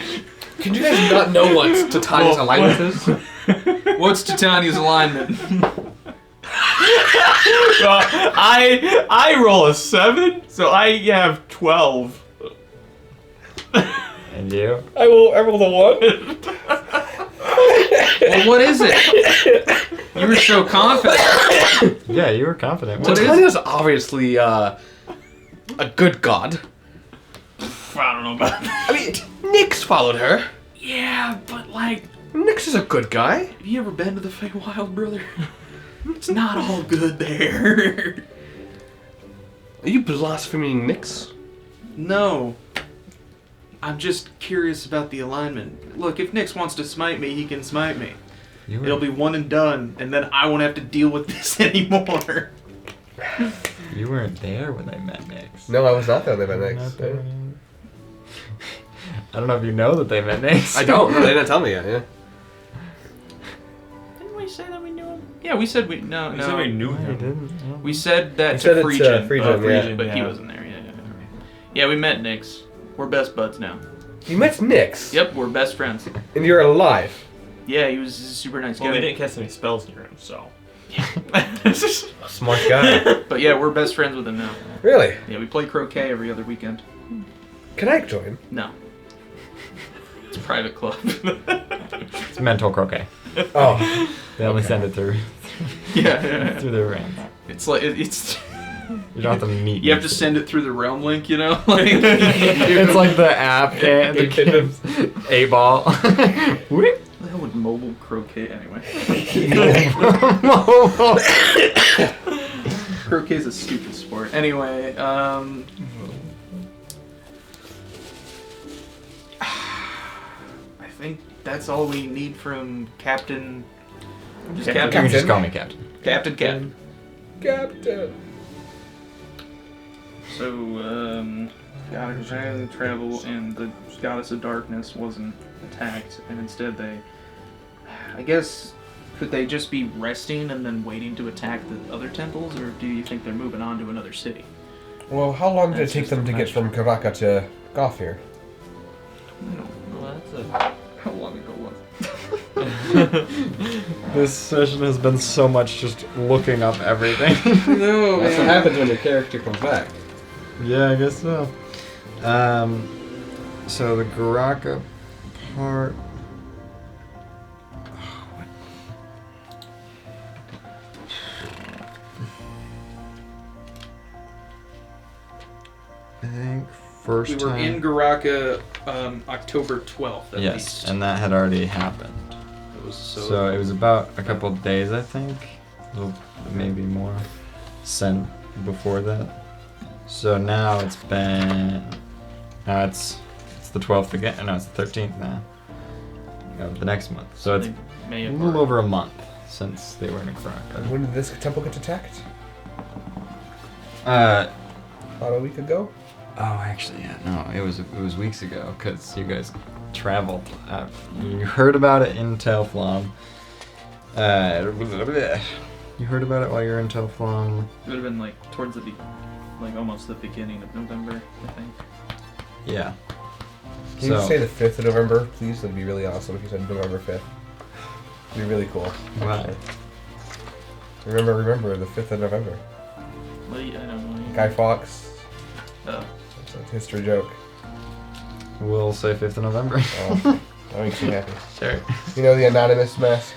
Can you guys not know what Titania's alignment is? What's Titania's alignment? I roll a 7, so I have 12. And you? I rolled a 1. Well, what is it? You were so confident. Yeah, you were confident. What is Titania's obviously a good god. I don't know about that. I mean, Nyx followed her. Yeah, but like, Nyx is a good guy. have you ever been to the Feywild, brother? It's not all good there. Are you blaspheming Nyx? No. I'm just curious about the alignment. Look, if Nyx wants to smite me, he can smite me. It'll be one and done, and then I won't have to deal with this anymore. You weren't there when I met Nyx. No, I was not there when they met Not Nyx. there. I don't know if you know that they met Nyx. I don't. No, they didn't tell me yet. Yeah. Didn't we say that we knew him? Yeah, we said we no. You said we knew No, you him. didn't. No. We said that You to said it's, Phrygian. Phrygian, yeah. But he wasn't there. Yeah, we met Nyx. We're best buds now. You met Nyx. Yep, we're best friends. And you're alive. Yeah, he was a super nice Well, guy. we didn't cast any spells near him, so. Smart guy. But yeah, we're best friends with him now. Really? Yeah, we play croquet every other weekend. Can I join? No. It's a private club. It's mental croquet. Oh. They only send it through yeah. through their ranks. It's like it's. You don't have to meet. You have to send it through the realm link, you know. Like It's like the app and the game's A ball. what the hell would mobile croquet anyway? Croquet's a stupid sport. Anyway, I think that's all we need from Captain. Just You can just call me Captain. Captain. Captain. So, goddess of travel and the goddess of darkness wasn't attacked, and instead they, I guess, could they just be resting and then waiting to attack the other temples, or do you think they're moving on to another city? Well, how long did it That's take just them a to get from Karaka to Gothir? I don't know. How long ago was This session has been so much just looking up everything. No, That's what happens when your character comes back. Yeah, I guess so. So the Garaka part. I think first We were time. in Garaka October 12th at Yes, least. and that had already happened. It was So it was about a couple of days, I think, a little, maybe more, sent before that. So now it's been, now it's the 12th again. No, it's the 13th now. Of the next month. So it's May a have little over a month since they were in Karaka. When did this temple get attacked? Uh, About a week ago? oh, actually, yeah, no, it was weeks ago because you guys traveled. You heard about it in Telflom. You heard about it while you were in Telflom. It would have been like towards almost the beginning of November, I think. Yeah. Can you say the 5th of November, please? That'd be really awesome if you said November 5th. It'd be really cool. Why? Remember, the 5th of November. Well, I don't know. Guy Fawkes. Oh. It's a history joke. We'll say 5th of November. Oh, that makes me happy. Sure. You know the anonymous mask?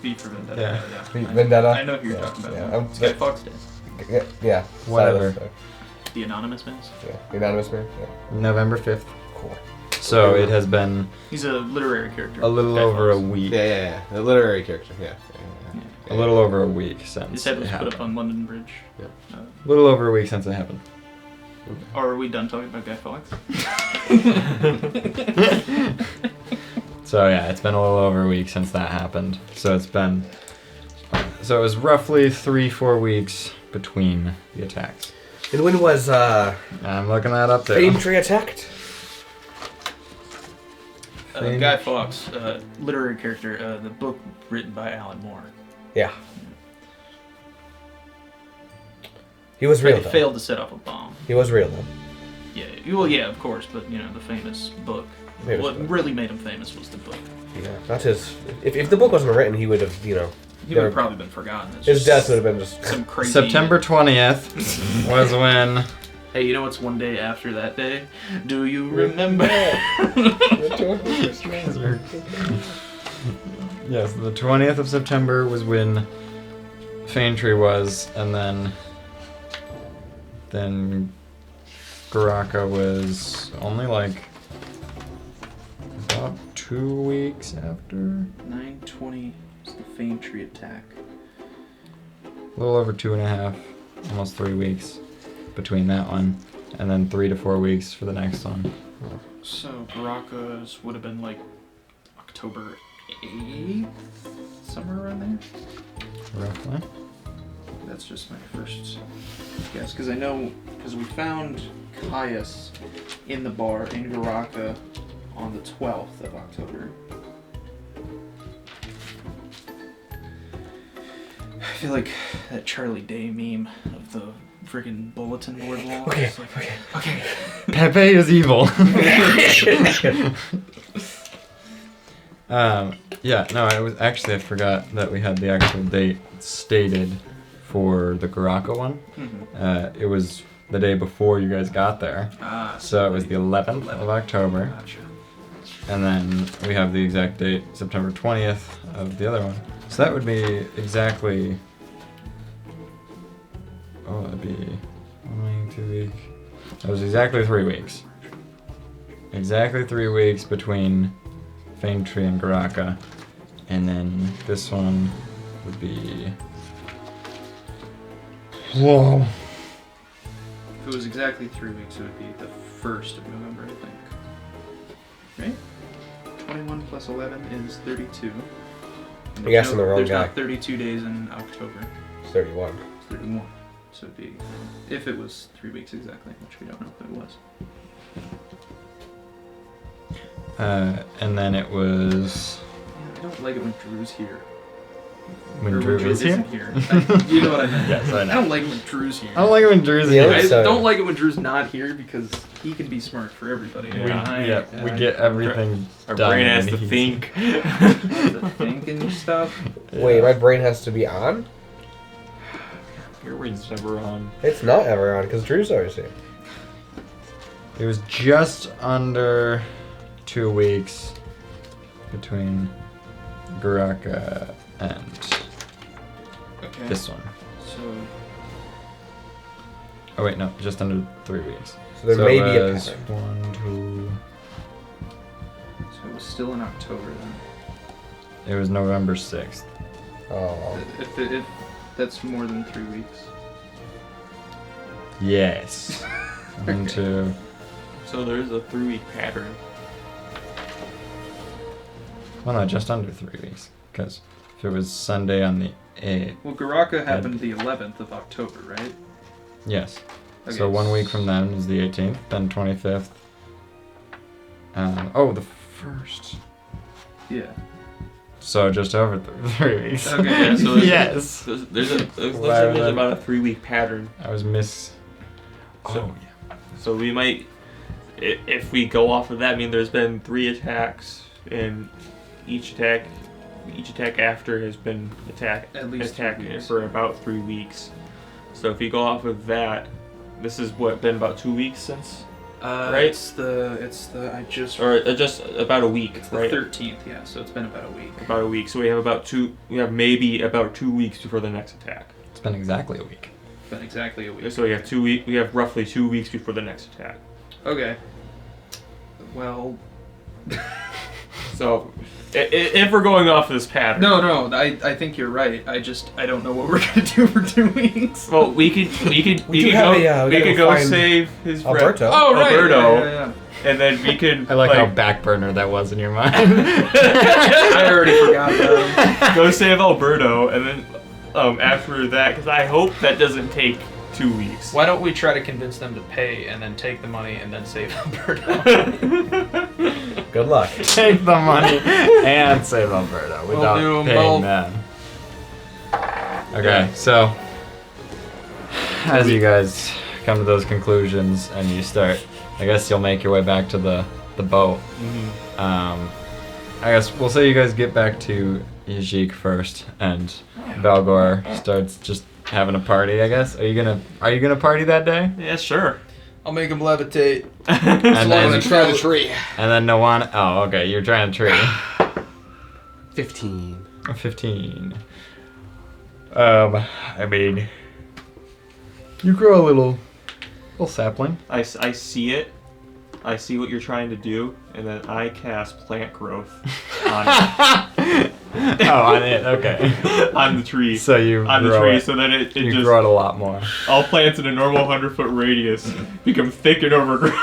V for Vendetta. Yeah. Vendetta? I know who you're talking about. Yeah. It's Guy Fawkes Day. Yeah. Whatever. Silas, The anonymous mask. yeah. The anonymous mask? Yeah. November 5th. Cool. So it has been He's a literary character. a little Guy over a Fawkes. week. Yeah. The literary character, yeah. A little over a week since His head it was put happened. up on London Bridge. Yeah. A little over a week since it happened. Or are we done talking about Guy Fawkes? So yeah, it's been a little over a week since that happened. So it was roughly 3-4 weeks between the attacks. And when was I'm looking that up there. Aintree attacked? Guy Fawkes, literary character, the book written by Alan Moore. Yeah. He was real, He though. failed to set off a bomb. He was real, though. Yeah, well, yeah, of course, but the famous book. Famous What book. really made him famous was the book. Yeah. Not his... If the book wasn't written, he would have, He would Never- have probably been forgotten. It's his just death would have been just... some crazy. September 20th was when. Hey, you know what's one day after that day? Do you remember? Yes, the 20th of September was when Faintree was, and then Garaka was only like about 2 weeks after. 9/20 was the Faintree attack. A little over 2.5, almost 3 weeks between that one, and then 3 to 4 weeks for the next one. So Baraka's would have been like October 8th, somewhere around there. Roughly. That's just my first guess, because I know, because we found Caius in the bar in Garaka on the 12th of October. I feel like that Charlie Day meme of the freaking bulletin board wall. Okay, It's like, okay. Pepe is evil. Yeah, no, I forgot that we had the actual date stated for the Garaka one. Mhm. It was the day before you guys got there. So it was the 11th of October. Gotcha. And then we have the exact date, September 20th of the other one. So that would be exactly... Oh, that'd be 1 week, 2 weeks. That was exactly 3 weeks. Exactly 3 weeks between Fame Tree and Garaka. And then this one would be... Whoa. If it was exactly 3 weeks, it would be the 1st of November, I think. Right? 21 plus 11 is 32. And You're asking the wrong there's guy. not 32 days in October. It's 31. It's 31. So it'd be, if it was 3 weeks exactly, which we don't know if it was. And then it was... I don't like it when Drew's here. When Or Drew is here? isn't here. You know what I mean? Yes, I know. I don't like it when Drew's here. I don't like it when Drew's Yeah, here. I So- don't like it when Drew's not here because he can be smart for everybody. We get everything Our done. brain has when to he's- think. The thinking stuff. Wait, my brain has to be on? Your brain's never on. It's not ever on because Drew's always here. It was just under 2 weeks between Garaka and Okay. this one. So Oh wait, no, just under 3 weeks. So there may it be a was pattern. 1, 2. it was still in October then. It was November 6th. Oh. If that's more than 3 weeks. Yes. 1, 2. So there's a 3-week pattern. Well, no, just under 3 weeks. Because if it was Sunday on the 8th. Well, Garaka happened the 11th of October, right? Yes. Okay, So 1 week from then is the 18th, then 25th. The 1st. Yeah. So just over 3 weeks. Okay, Yeah, so there's- Yes. There's Well, about a 3-week pattern. I was So- yeah. So we might, if we go off of that, I mean there's been 3 attacks, and each attack after has been At least 3 attack weeks. for about 3 weeks. So if you go off of that, this has been about 2 weeks since, right? It's the I just or just about a week, it's the right? 13th, yeah. So it's been about a week. About a week. So we have maybe about 2 weeks before the next attack. It's been exactly a week. It's been exactly a week. So we have roughly 2 weeks before the next attack. Okay. Well, So if we're going off this pattern, no, I think you're right. I don't know what we're gonna do for 2 weeks. well we could We do have a, we gotta go find save his friend. Alberto. Oh right, Alberto. yeah. And then we could I like how back burner that was in your mind. I already forgot that. go save Alberto, and then after that, because I hope that doesn't take 2 weeks. Why don't we try to convince them to pay and then take the money and then save Alberto? Good luck. Take the money and save Alberto without do 'em paying both. them. Okay, so as you guys come to those conclusions and you start, I guess you'll make your way back to the boat. I guess we'll say you guys get back to Yajik first, and Balgor starts just having a party. I guess. Are you gonna party that day? Yeah, sure. I'll make him levitate. And I'm then, gonna try the tree. and then Nawan. Oh, okay. You're trying to tree. 15. 15. I mean, you grow a little sapling. I see it. I see what you're trying to do, and then I cast plant growth on it. On it. Okay. On the tree. So you on the grow tree, it. so then it You just grow it a lot more. all plants in a normal 100-foot radius become thick and overgrown.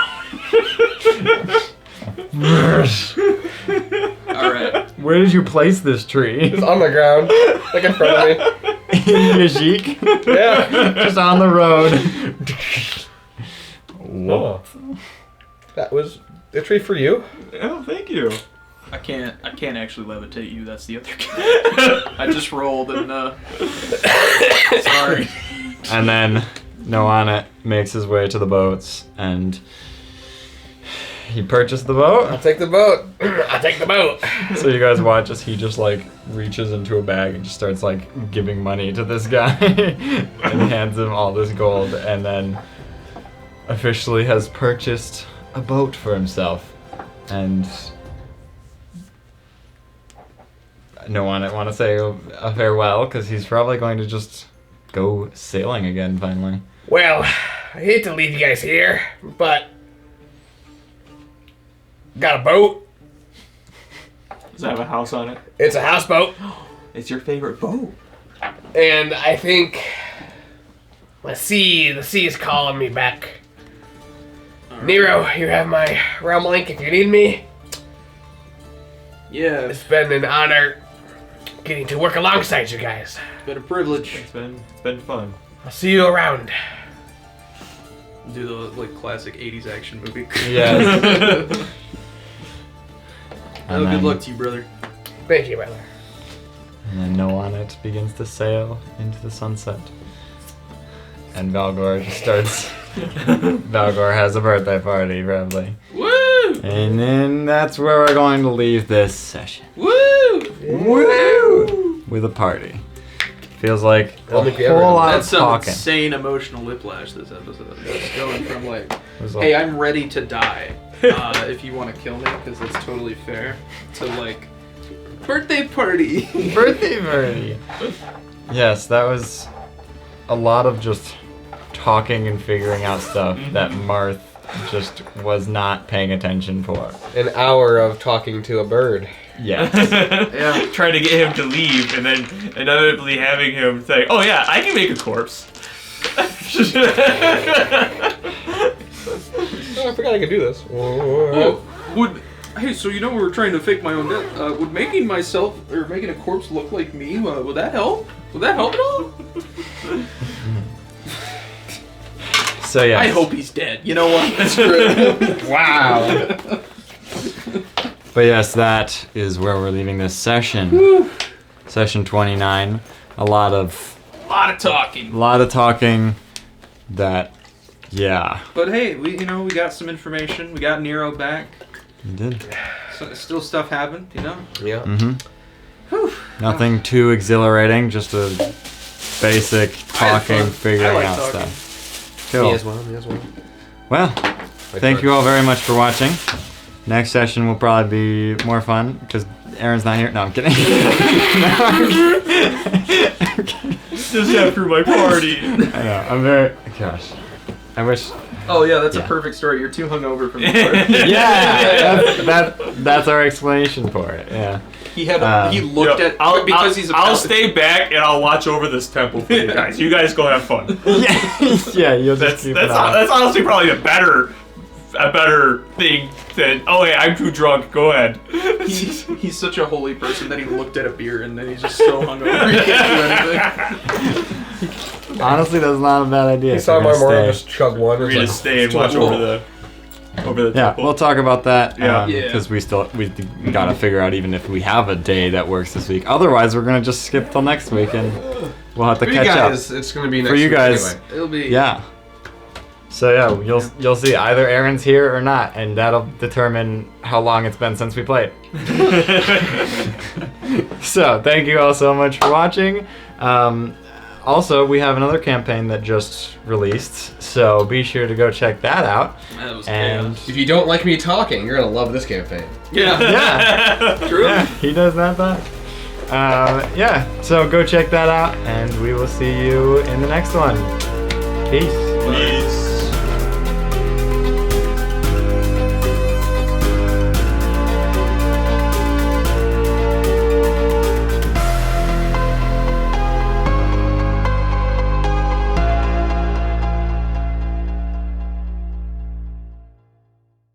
All right. Where did you place this tree? It's on the ground, like in front of me. In Yajik? Yeah. Just on the road. Whoa. That was a tree for you. Oh, thank you. I can't actually levitate you. That's the other guy. I just rolled and sorry. And then Noana makes his way to the boats, and he purchased the boat. I'll take the boat. I'll take the boat. So you guys watch as he just like reaches into a bag and just starts like giving money to this guy and hands him all this gold, and then officially has purchased a boat for himself. And no one want to say a farewell because he's probably going to just go sailing again finally. Well, I hate to leave you guys here, but got a boat. Does it have a house on it? It's a houseboat, It's your favorite boat. and I think the sea is calling me back. Nero, you have my realm link if you need me. Yeah, It's been an honor getting to work alongside you guys. it's been a privilege. It's been fun. I'll see you around. Do the like classic 80s action movie. Yes. Oh, good luck to you, brother. Thank you, brother. And then Noana begins to sail into the sunset. And Valgor just starts. Valgor has a birthday party, probably. Woo! And then that's where we're going to leave this session. Woo! Woo! With a party. Feels like a Only if you ever whole have- lot That's of some talking. insane emotional whiplash this episode. It's going from like, There's hey, I'm ready to die. If you want to kill me, because that's totally fair. To like, birthday party. birthday party. Yes, that was a lot of just talking and figuring out stuff that Marth just was not paying attention for. An hour of talking to a bird. Yes. Yeah. Trying to get him to leave, and then inevitably having him say, "Oh yeah, I can make a corpse." Oh, I forgot I could do this. Oh, hey, so you know we were trying to fake my own death. Would making myself or making a corpse look like me? Would that help? Would that help at all? So yeah. I hope he's dead. You know what? That's great. Wow. But yes, that is where we're leaving this session. Session 29. A lot of talking. That, yeah. But hey, we got some information. We got Nero back. You did. So, still stuff happened, Yeah. Mm-hmm. Nothing too exhilarating. Just a basic talking, figuring like out talking. stuff. Cool. Me as well. Well, thank you all very much for watching. Next session will probably be more fun because Aaron's not here. No, I'm kidding. Just after my party. I know. I'm very. Gosh. I wish. Oh yeah, that's Yeah. a perfect story. You're too hungover from the party. Yeah. That's our explanation for it. Yeah. He had he looked at because he's a I'll paladin. stay back and I'll watch over this temple for you guys. You guys go have fun. Yeah. You'll just That's keep that's an eye. that's honestly probably a better thing than, oh hey, I'm too drunk. Go ahead. He's such a holy person that he looked at a beer and then he's just so hungover he can't do anything. Honestly, that's not a bad idea. You if saw you're my gonna morning stay. just chug one. We're It's gonna like, stay and too watch much. over the Yeah, temple. we'll talk about that. Yeah. Because we gotta figure out even if we have a day that works this week. Otherwise, we're gonna just skip till next week and we'll have to For you catch guys, up. it's gonna be next For you week guys, anyway. It'll be. yeah. So yeah, you'll see either Aaron's here or not, and that'll determine how long it's been since we played. So thank you all so much for watching. Also, we have another campaign that just released, so be sure to go check that out. That was And If you don't like me talking, you're gonna love this campaign. yeah. yeah, True. yeah, he does that. Yeah, so go check that out, and we will see you in the next one. Peace. Peace.